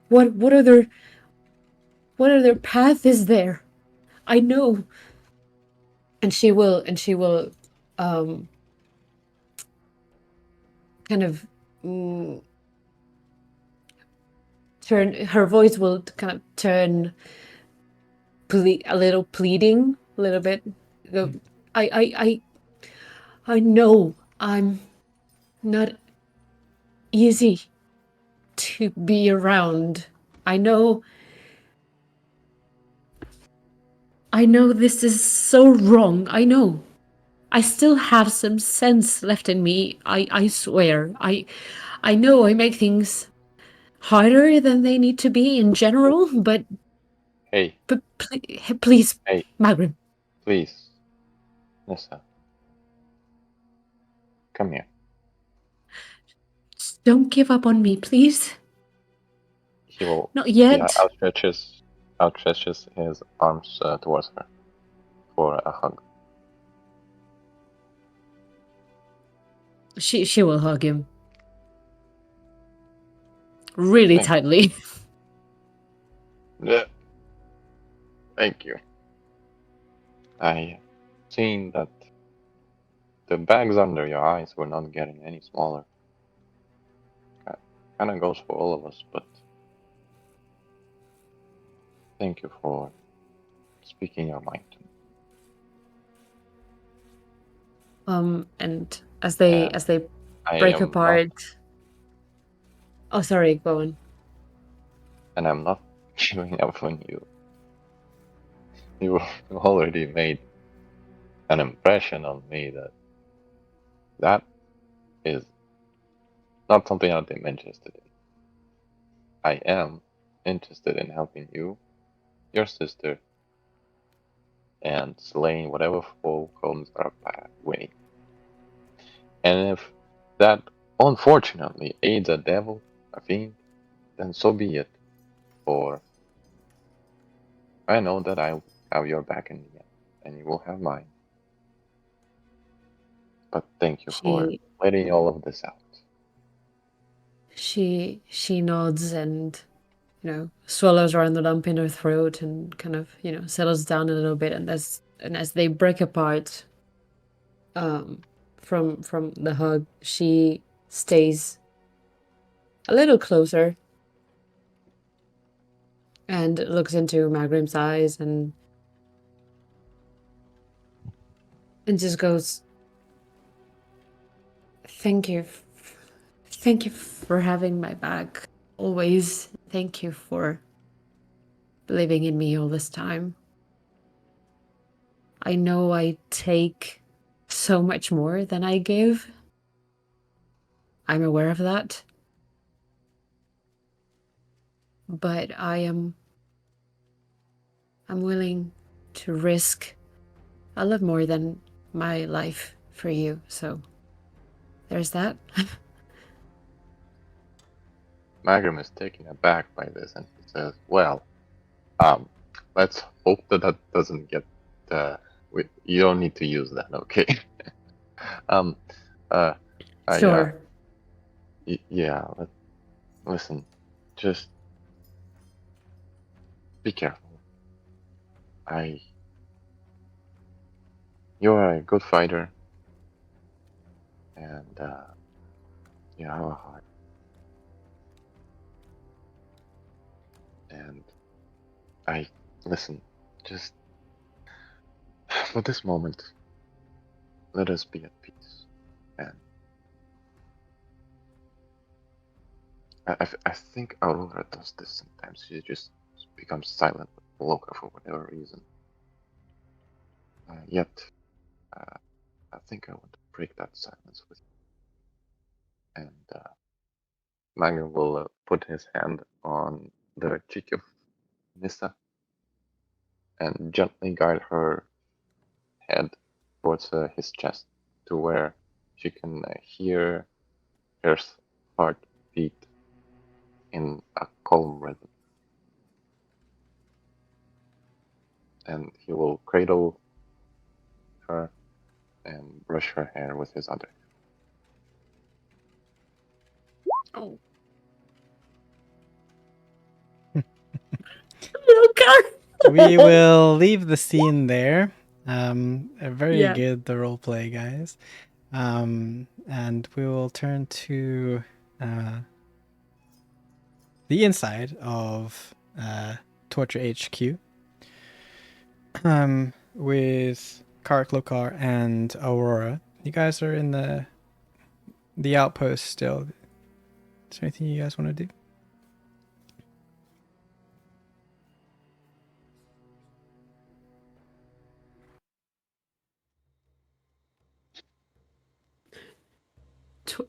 What other path is there? I know. And she will kind of turn, her voice will kind of turn a little pleading, a little bit. I know I'm not easy to be around. I know this is so wrong. I know. I still have some sense left in me. I swear. I know I make things harder than they need to be in general, but Hey, please, hey, Magrim. please, Nissa, come here. Just don't give up on me, please. He will. Not yet. He outstretches his arms towards her for a hug. She will hug him. Really Thank tightly. Yeah. Thank you. I seen that the bags under your eyes were not getting any smaller. Kind of goes for all of us, but thank you for speaking your mind. And as they I break am apart. not, Oh, sorry, go on. and I'm not giving up on you. You already made an impression on me that is not something I'm interested in. I am interested in helping you, your sister, and slaying whatever foe comes our way. And if that unfortunately aids a devil, a fiend, then so be it. For I know that I have your back in the end, and you will have mine. But thank you for letting all of this out. She nods and, swallows around the lump in her throat and kind of, settles down a little bit. And as they break apart, from the hug, she stays a little closer, and looks into Magrim's eyes and just goes, thank you. Thank you for having my back. Always. Thank you for believing in me all this time. I know I take so much more than I give. I'm aware of that. But I'm willing to risk a lot more than my life for you, so there's that. Magrum is taken aback by this, and he says, "Well, let's hope that doesn't get. You don't need to use that, okay? Sure. Yeah. Listen, just be careful. You are a good fighter, and you have a heart. And listen, just for this moment, let us be at peace. And I think Aurora does this sometimes. She just becomes silent with Loka for whatever reason. Yet, I think I want to break that silence with you. And Magrum will put his hand on the cheek of Nissa and gently guide her head towards his chest to where she can hear her heart beat in a calm rhythm. And he will cradle her and brush her hair with his other hand. Oh. Loka! We will leave the scene there. Very Yeah. good, the role play, guys. And we will turn to the inside of Torture HQ with Kark, Lokar, and Aurora. You guys are in the outpost still. Is there anything you guys want to do?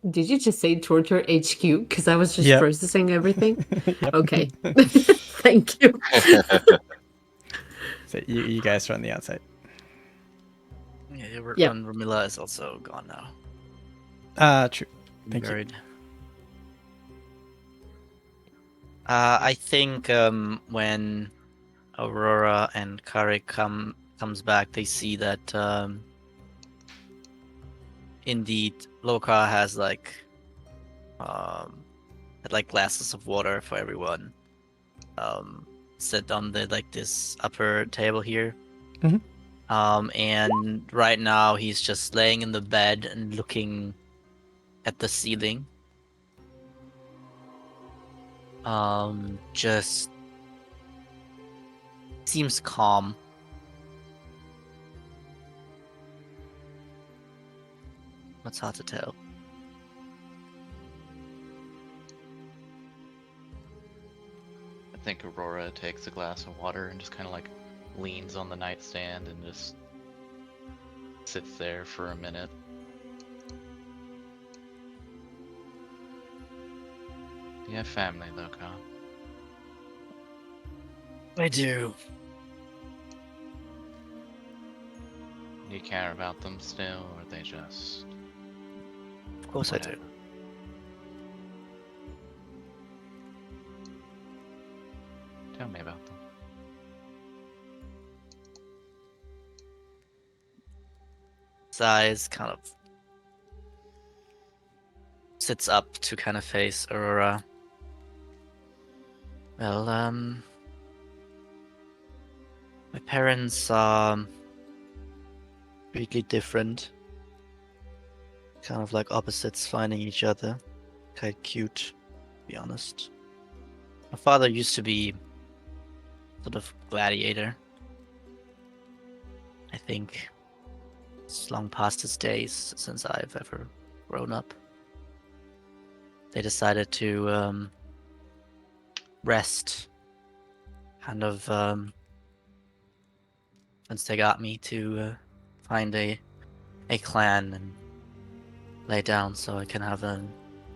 Did you just say Torture HQ? Because I was just Yep. processing everything. Yep. Okay. Thank you. So you guys are on the outside. Yeah, Yep. Romilla is also gone now. True. Thank you. Buried. I think when Aurora and Karik comes back, they see that indeed Loka has had glasses of water for everyone set on this upper table here. Mhm. And right now he's just laying in the bed and looking at the ceiling. Just seems calm. It's hard to tell. I think Aurora takes a glass of water and just kind of leans on the nightstand and just sits there for a minute. You have family, Loka. I do. Do you care about them still, or are they just... Of course I do. whatever? Tell me about them. His eyes kind of sits up to kind of face Aurora. Well, my parents are really different. Kind of like opposites finding each other. Quite cute, to be honest. My father used to be sort of gladiator. I think it's long past his days since I've ever grown up. They decided to rest, kind of, once they got me to find a clan and lay down so I can have a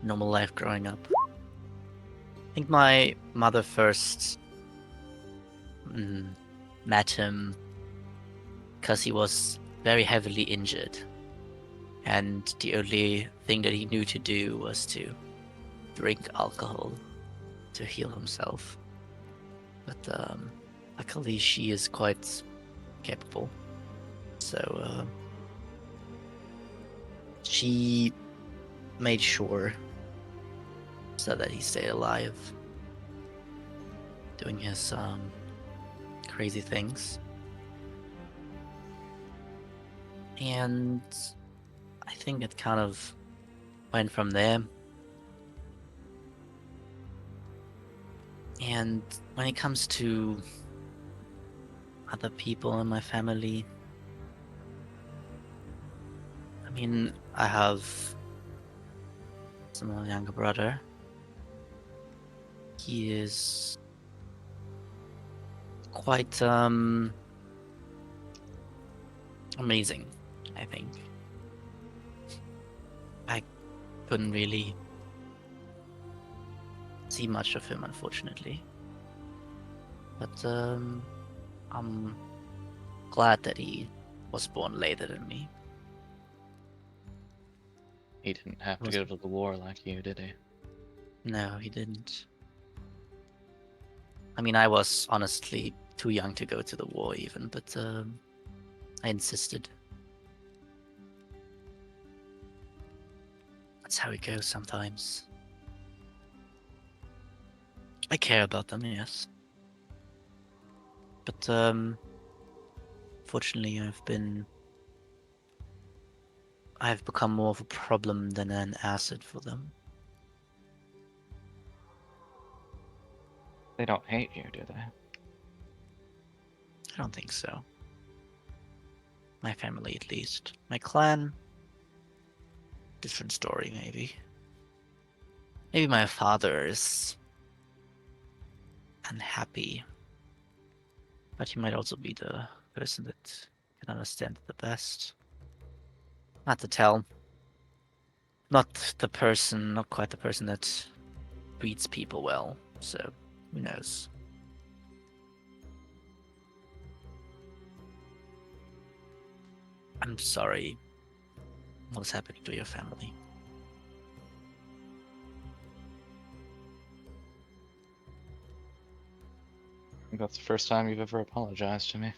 normal life growing up. I think my mother first met him because he was very heavily injured, and the only thing that he knew to do was to drink alcohol to heal himself. But luckily she is quite capable, so she made sure so that he stayed alive, doing his crazy things. And I think it kind of went from there. And when it comes to other people in my family, I mean, I have a younger brother. He is quite amazing, I think. I couldn't really see much of him, unfortunately. But I'm glad that he was born later than me. He didn't have to go to the war like you, did he? No, he didn't. I mean, I was honestly too young to go to the war even, but I insisted. That's how it goes sometimes. I care about them, yes. But fortunately I've become more of a problem than an asset for them. They don't hate you, do they? I don't think so. My family, at least. My clan, different story, maybe. Maybe my father is unhappy, but he might also be the person that can understand it the best. Not to tell. Not quite the person that treats people well, so who knows. I'm sorry what's happening to your family. I think that's the first time you've ever apologized to me.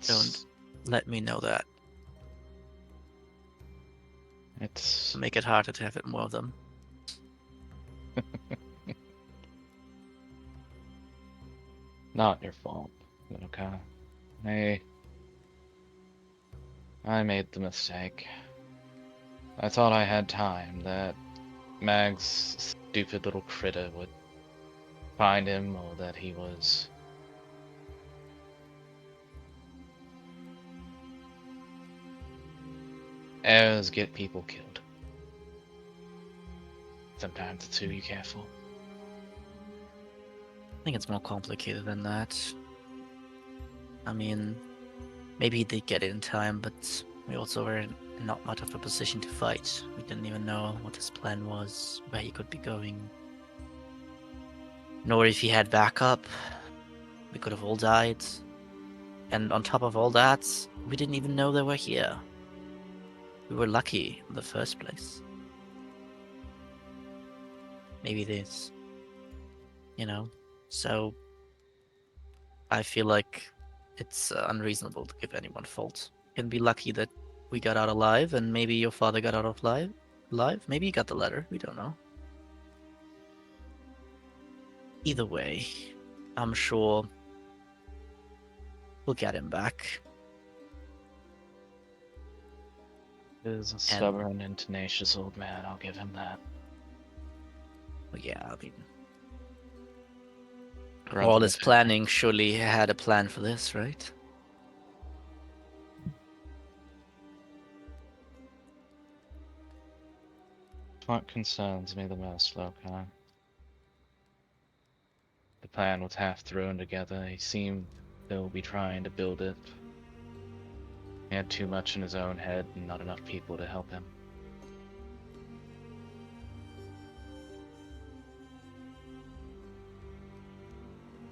Don't let me know that. It's Make it harder to have it more of them. not your fault, okay? I made the mistake. I thought I had time, that Mag's stupid little critter would find him, or that he was... Errors get people killed. Sometimes it's who you care for. I think it's more complicated than that. I mean, maybe he did get it in time, but we also were in not much of a position to fight. We didn't even know what his plan was, where he could be going. Nor if he had backup. We could have all died. And on top of all that, we didn't even know they were here. We were lucky in the first place. Maybe this, so I feel like it's unreasonable to give anyone fault. You can be lucky that we got out alive, and maybe your father got out alive. Maybe he got the letter. We don't know. Either way, I'm sure we'll get him back. He is a stubborn and tenacious old man, I'll give him that. Well, yeah, I mean, Runs all my this family. planning surely had a plan for this, right? What concerns me the most, Lokai? The plan was half thrown together. He seemed to be trying to build it. He had too much in his own head and not enough people to help him.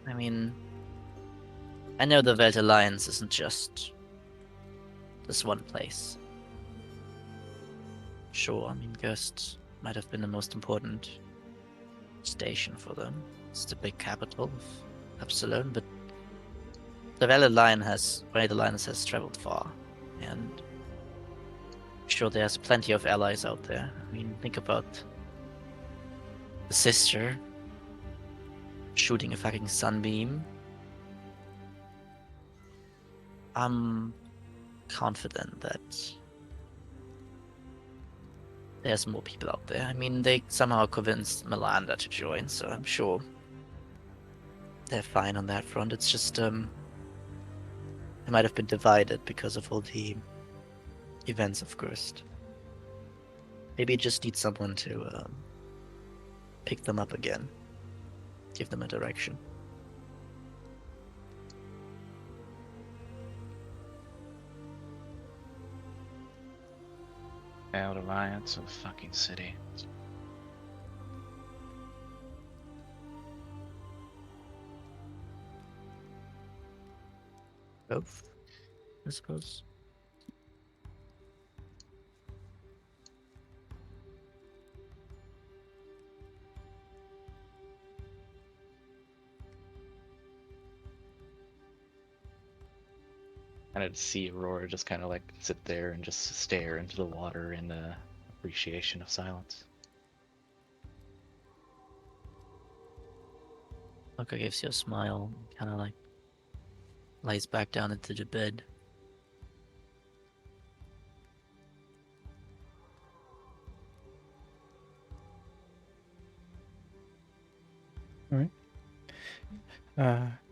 I mean, I know the Velt Alliance isn't just this one place. Sure, I mean, Ghost might have been the most important station for them. It's the big capital of Epsilon, but the Velt Alliance has traveled far, and sure, there's plenty of allies out there. I mean, think about the sister shooting a fucking sunbeam. I'm confident that there's more people out there. I mean, they somehow convinced Melanda to join, so I'm sure they're fine on that front. It's just, they might have been divided because of all the events of Gurst. Maybe it just needs someone to pick them up again, give them a direction. Failed alliance of the fucking city. Both, I suppose. And I'd see Aurora just kind of like sit there and just stare into the water in appreciation of silence. Loka gives you a smile, kind of like lays back down into the bed.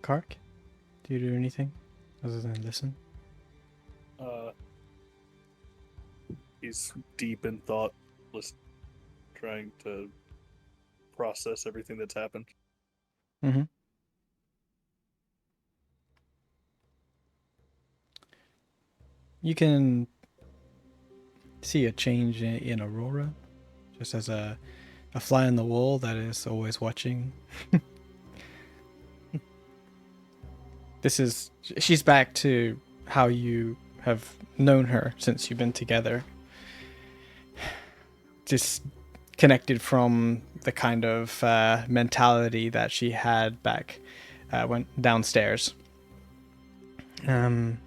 Kark, do you do anything other than listen? He's deep in thought, trying to process everything that's happened. Mm-hmm. You can see a change in Aurora, just as a fly on the wall that is always watching. She's back to how you have known her since you've been together. Just connected from the kind of mentality that she had back went downstairs. You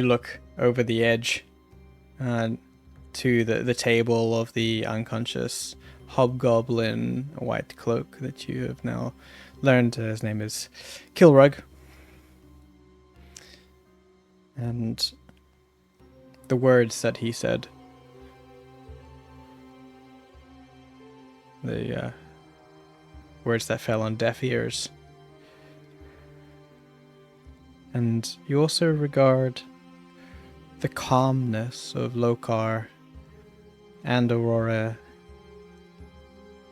look over the edge to the table of the unconscious hobgoblin white cloak that you have now learned his name is Kilrug. And the words that he said, the words that fell on deaf ears. And you also regard the calmness of Lokar and Aurora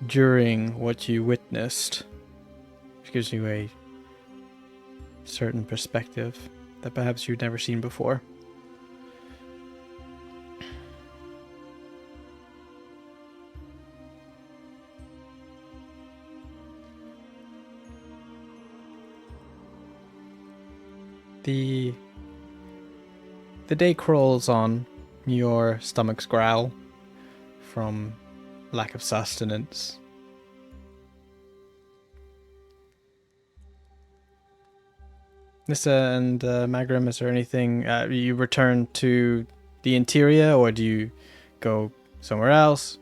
during what you witnessed, which gives you a certain perspective that perhaps you've never seen before. The day crawls on, your stomachs growl from lack of sustenance. Nissa and Magrum, is there anything you return to the interior, or do you go somewhere else?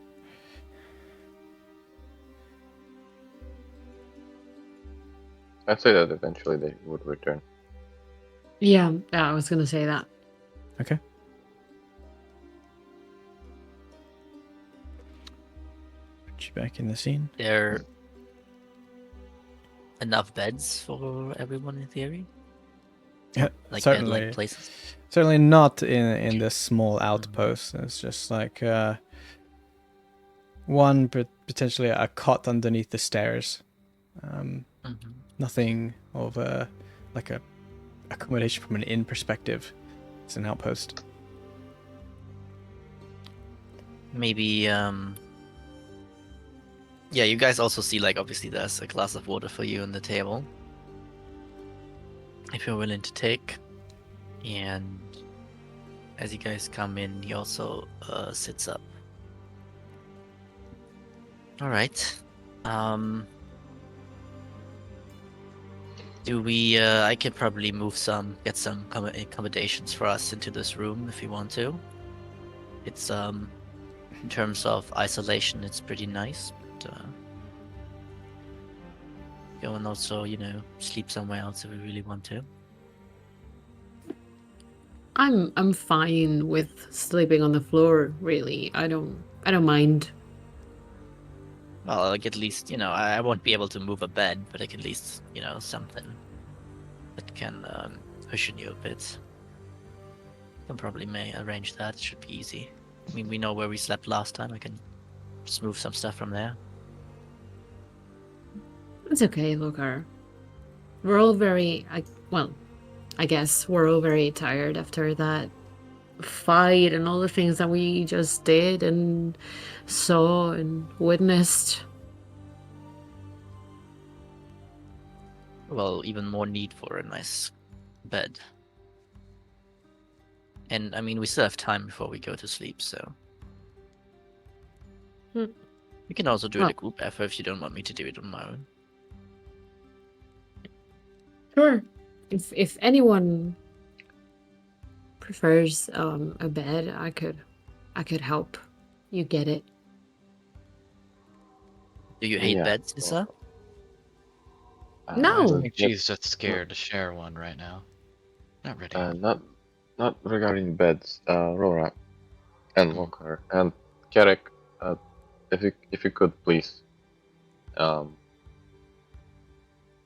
I'd say that eventually they would return. Yeah, I was gonna say that. Okay. Put you back in the scene. There enough beds for everyone in theory? Yeah, Like certainly. bed-like places? Certainly not in this small outpost. It's just like one, but potentially a cot underneath the stairs. Nothing of a accommodation from an inn perspective. It's an outpost. Maybe, yeah, you guys also see, like, obviously there's a glass of water for you on the table. If you're willing to take. And as you guys come in, he also sits up. Alright. Do we, I could probably get some accommodations for us into this room if you want to. It's, in terms of isolation, it's pretty nice, but, go and also, sleep somewhere else if we really want to. I'm fine with sleeping on the floor, really. I don't mind. Well, like at least, I won't be able to move a bed, but I can at least, something that can cushion you a bit. Can probably may arrange that. It should be easy. I mean, we know where we slept last time. I can just move some stuff from there. It's okay, Lokar. We're all very, I guess we're all very tired after that fight and all the things that we just did and saw and witnessed. Well, even more need for a nice bed. And I mean, we still have time before we go to sleep, so. We can also do it a group effort if you don't want me to do it on my own. Sure. If anyone prefers a bed, I could help you get it. Do you hate beds, Nissa? No. I think she's just scared to share one right now. Not ready. Not regarding beds, Rora and Lokar and Kerek, if you could please.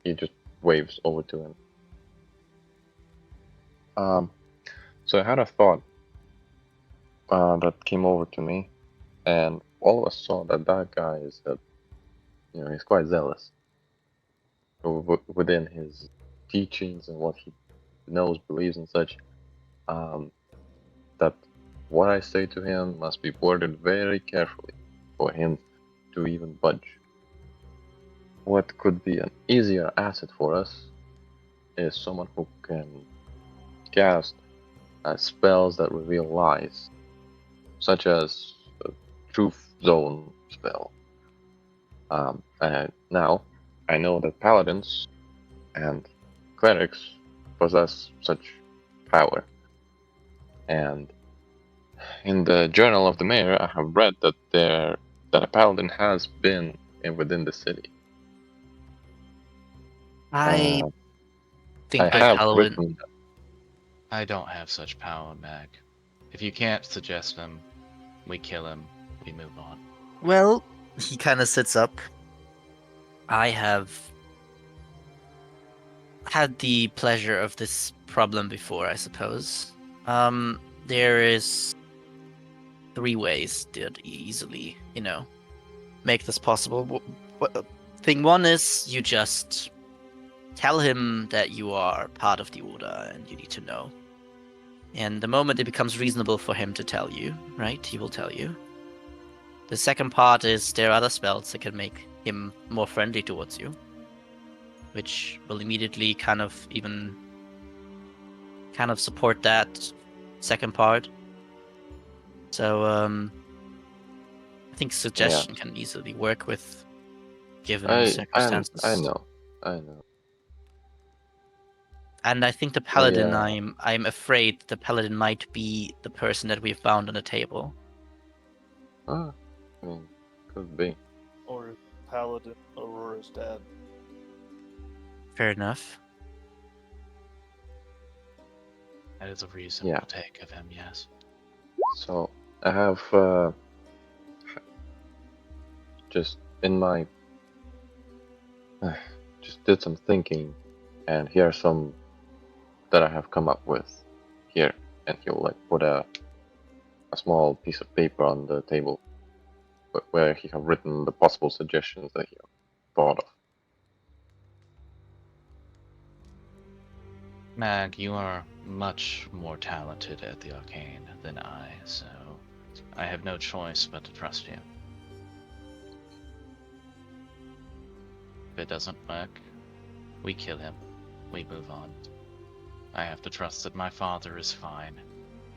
He just waves over to him. So I had a thought that came over to me, and all of us saw that guy is he's quite zealous within his teachings and what he knows, believes, and such. That what I say to him must be worded very carefully for him to even budge. What could be an easier asset for us is someone who can cast spells that reveal lies, such as a truth zone spell. Now, I know that paladins and clerics possess such power, and in the Journal of the Mayor, I have read that a paladin has been within the city. I think I by have paladin. written. I don't have such power, Mag. If you can't suggest him, we kill him, we move on. Well, he kind of sits up. I have had the pleasure of this problem before, I suppose. There is 3 ways to easily, make this possible. Thing 1 is you just tell him that you are part of the Order and you need to know. And the moment it becomes reasonable for him to tell you, right, he will tell you. The second part is there are other spells that can make him more friendly towards you, which will immediately kind of support that second part. So I think suggestion can easily work with given circumstances. I know. And I think the paladin, I'm afraid the paladin might be the person that we found on the table. I mean, could be. Or paladin, Aurora's dad. Fair enough. That is a reasonable take of him, yes. So I have just in my just did some thinking, and here are some that I have come up with here, and he'll like put a small piece of paper on the table where he have written the possible suggestions that he thought of. Mag, you are much more talented at the arcane than I, so I have no choice but to trust you. If it doesn't work, we kill him. We move on. I have to trust that my father is fine,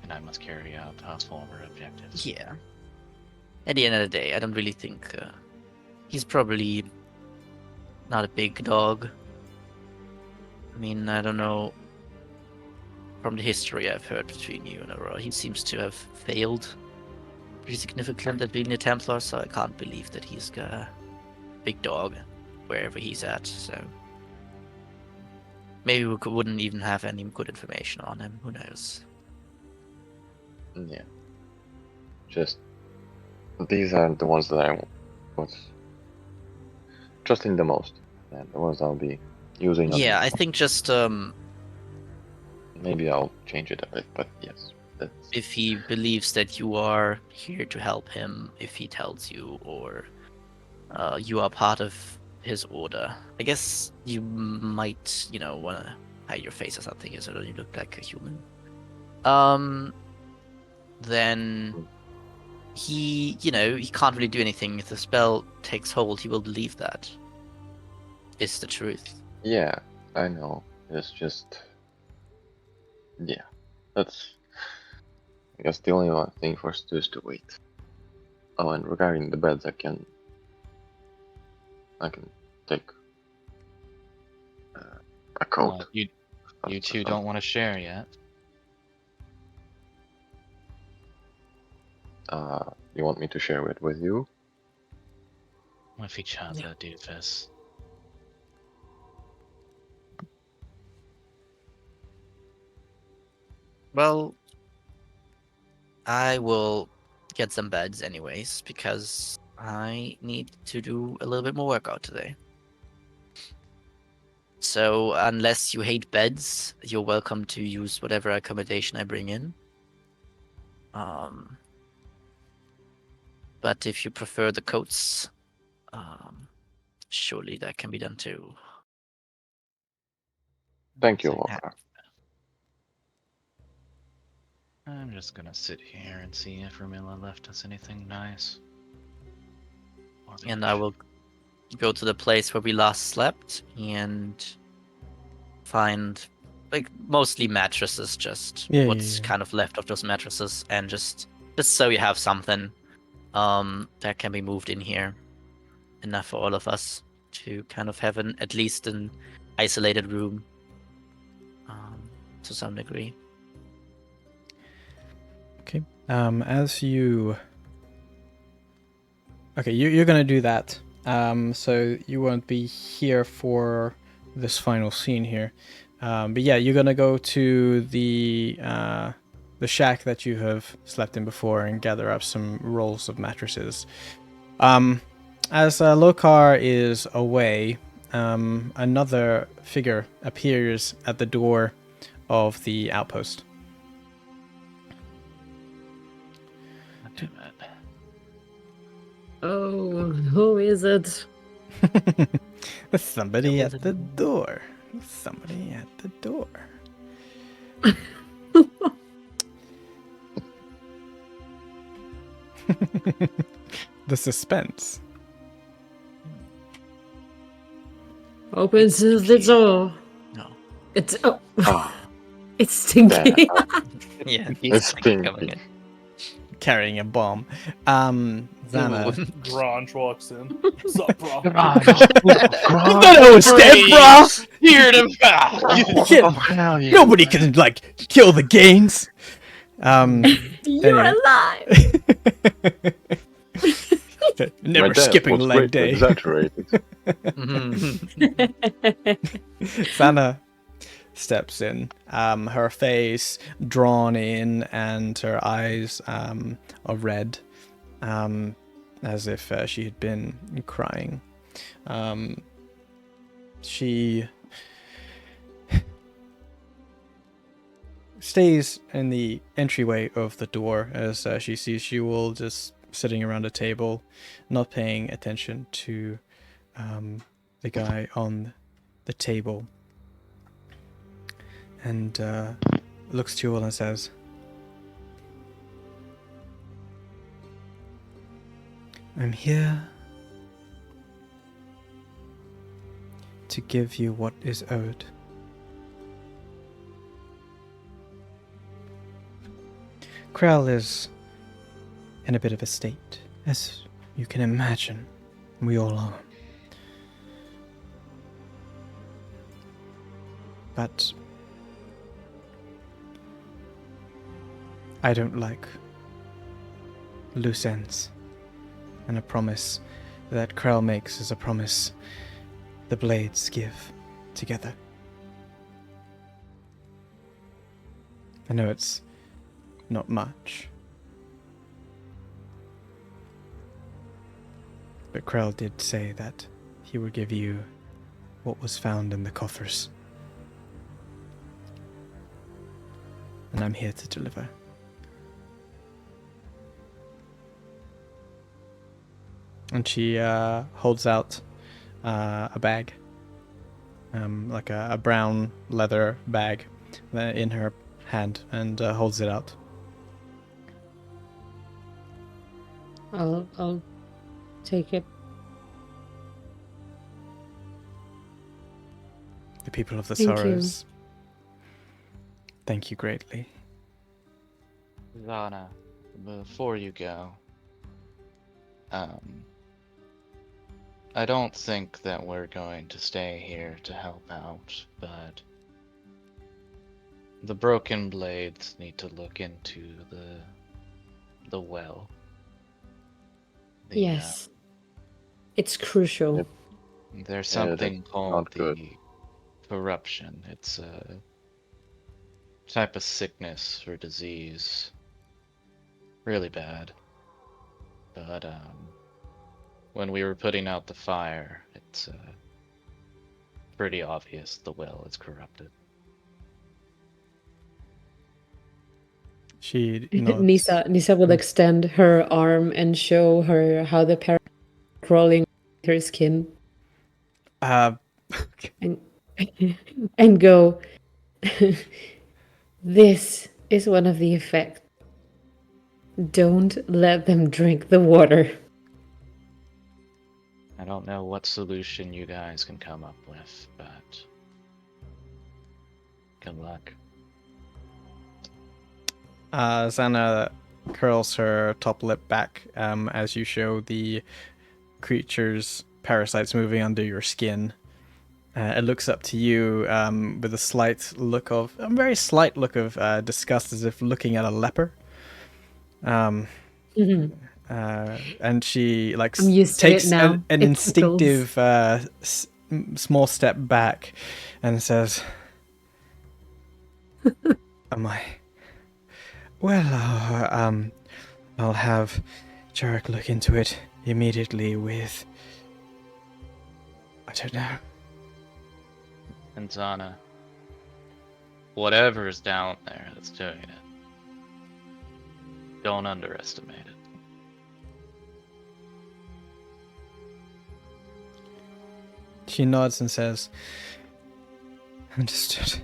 and I must carry out our former objectives. Yeah. At the end of the day, I don't really think he's probably not a big dog. I mean, I don't know. From the history I've heard between you and Aurora, he seems to have failed pretty significantly at being a Templar, so I can't believe that he's a big dog wherever he's at, so maybe we wouldn't even have any good information on him, who knows. Yeah. Just these are the ones that I was trusting the most, and the ones I'll be using. Yeah, I think just maybe I'll change it a bit, but yes. if he believes that you are here to help him, if he tells you, or you are part of his order, I guess you might, want to hide your face or something so that you look like a human. Then he can't really do anything. If the spell takes hold, he will believe that. It's the truth. Yeah, I know. It's just... yeah, that's... I guess the only one thing for us to do is to wait. Oh, and regarding the beds, I can take a coat. You two don't want to share yet. You want me to share it with you? With each other, doofus. Well, I will get some beds anyways, because I need to do a little bit more workout today. So, unless you hate beds, you're welcome to use whatever accommodation I bring in. But if you prefer the coats, surely that can be done too. Thank you, Walker. I'm just gonna sit here and see if Ramilla left us anything nice. And I will go to the place where we last slept and find, mostly mattresses, just what's kind of left of those mattresses, and just so you have something that can be moved in here. Enough for all of us to kind of have at least an isolated room to some degree. Okay. As you... okay, you're gonna do that. So you won't be here for this final scene here. But yeah, you're gonna go to the shack that you have slept in before and gather up some rolls of mattresses. As Lokar is away, another figure appears at the door of the outpost. Oh, who is it? There's somebody at the door. Somebody at the door. The suspense. Opens the door. No. It's Oh, it's Stinky. Yeah, it's coming Stinky. in. Carrying a bomb. Xana. Grange walks in. What's up, bro? No, it's dead, bro! Here to Yeah, nobody can, kill the gains. You're Anyway. alive. Never My dad skipping was leg greatly day. Exaggerated. Xana steps in, her face drawn in and her eyes are red. as if she had been crying. She stays in the entryway of the door as she sees you all just sitting around a table, not paying attention to the guy on the table, and looks to you all and says, "I'm here to give you what is owed." Krell is in a bit of a state, as you can imagine. We all are. But I don't like loose ends, and a promise that Krell makes is a promise the blades give together. I know it's not much, but Krell did say that he would give you what was found in the coffers. And I'm here to deliver. And she holds out a bag, like a brown leather bag in her hand, and holds it out. I'll take it. The people of the Thank you. Sorrows, thank you greatly. Zana, before you go, I don't think that we're going to stay here to help out, but the Broken Blades need to look into the well. Yes. It's crucial. Yep. There's Yeah, something that's called not good. the corruption. It's a type of sickness or disease. Really bad. But when we were putting out the fire, it's pretty obvious the well is corrupted. She nods. Nisa will extend her arm and show her how the parasite is crawling her skin and and go, "This is one of the effects. Don't let them drink the water." I don't know what solution you guys can come up with, but good luck. Xana curls her top lip back as you show the creature's parasites moving under your skin. It looks up to you with a very slight look of disgust, as if looking at a leper. And she I'm used to takes it now. an It instinctive small step back and says, "Am I? Well, I'll have Jarek look into it immediately with, I don't know." And Zana, whatever is down there that's doing it, don't underestimate it. She nods and says, "Understood.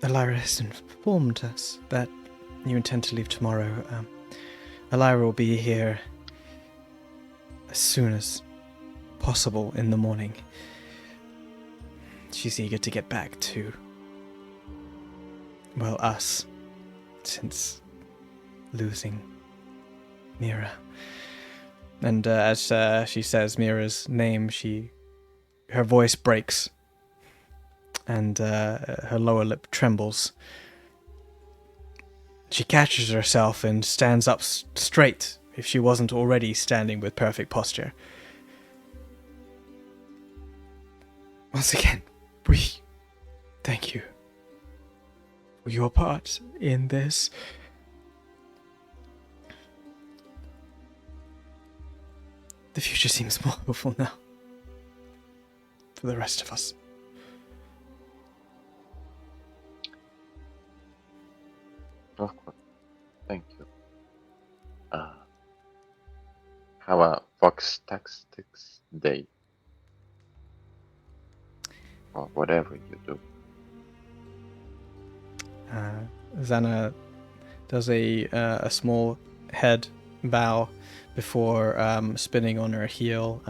Elira has informed us that you intend to leave tomorrow. Elira will be here as soon as possible in the morning. She's eager to get back to, well, us, since losing Mira." And as she says Mira's name, her voice breaks, and her lower lip trembles. She catches herself and stands up straight, if she wasn't already standing with perfect posture. "Once again, we thank you for your part in this. The future seems more hopeful now. For the rest of us. Of course. Thank you. Have a Fox Tactics Day. Or whatever you do. Xana does a small head bow before spinning on her heel.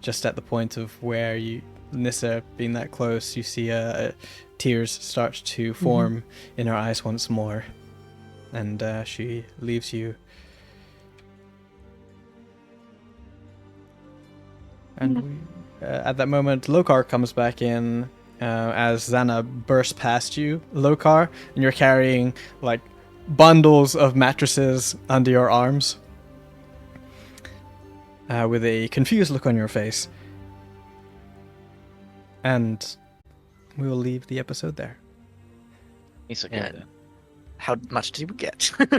Just at the point of where Nissa being that close, you see tears start to form in her eyes once more, and she leaves you. And at that moment, Lokar comes back in as Xana bursts past you, Lokar, and you're carrying like bundles of mattresses under your arms with a confused look on your face. And we will leave the episode there. Nisa, Yeah. How much did we get? give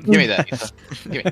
me that. Nisa. Give me.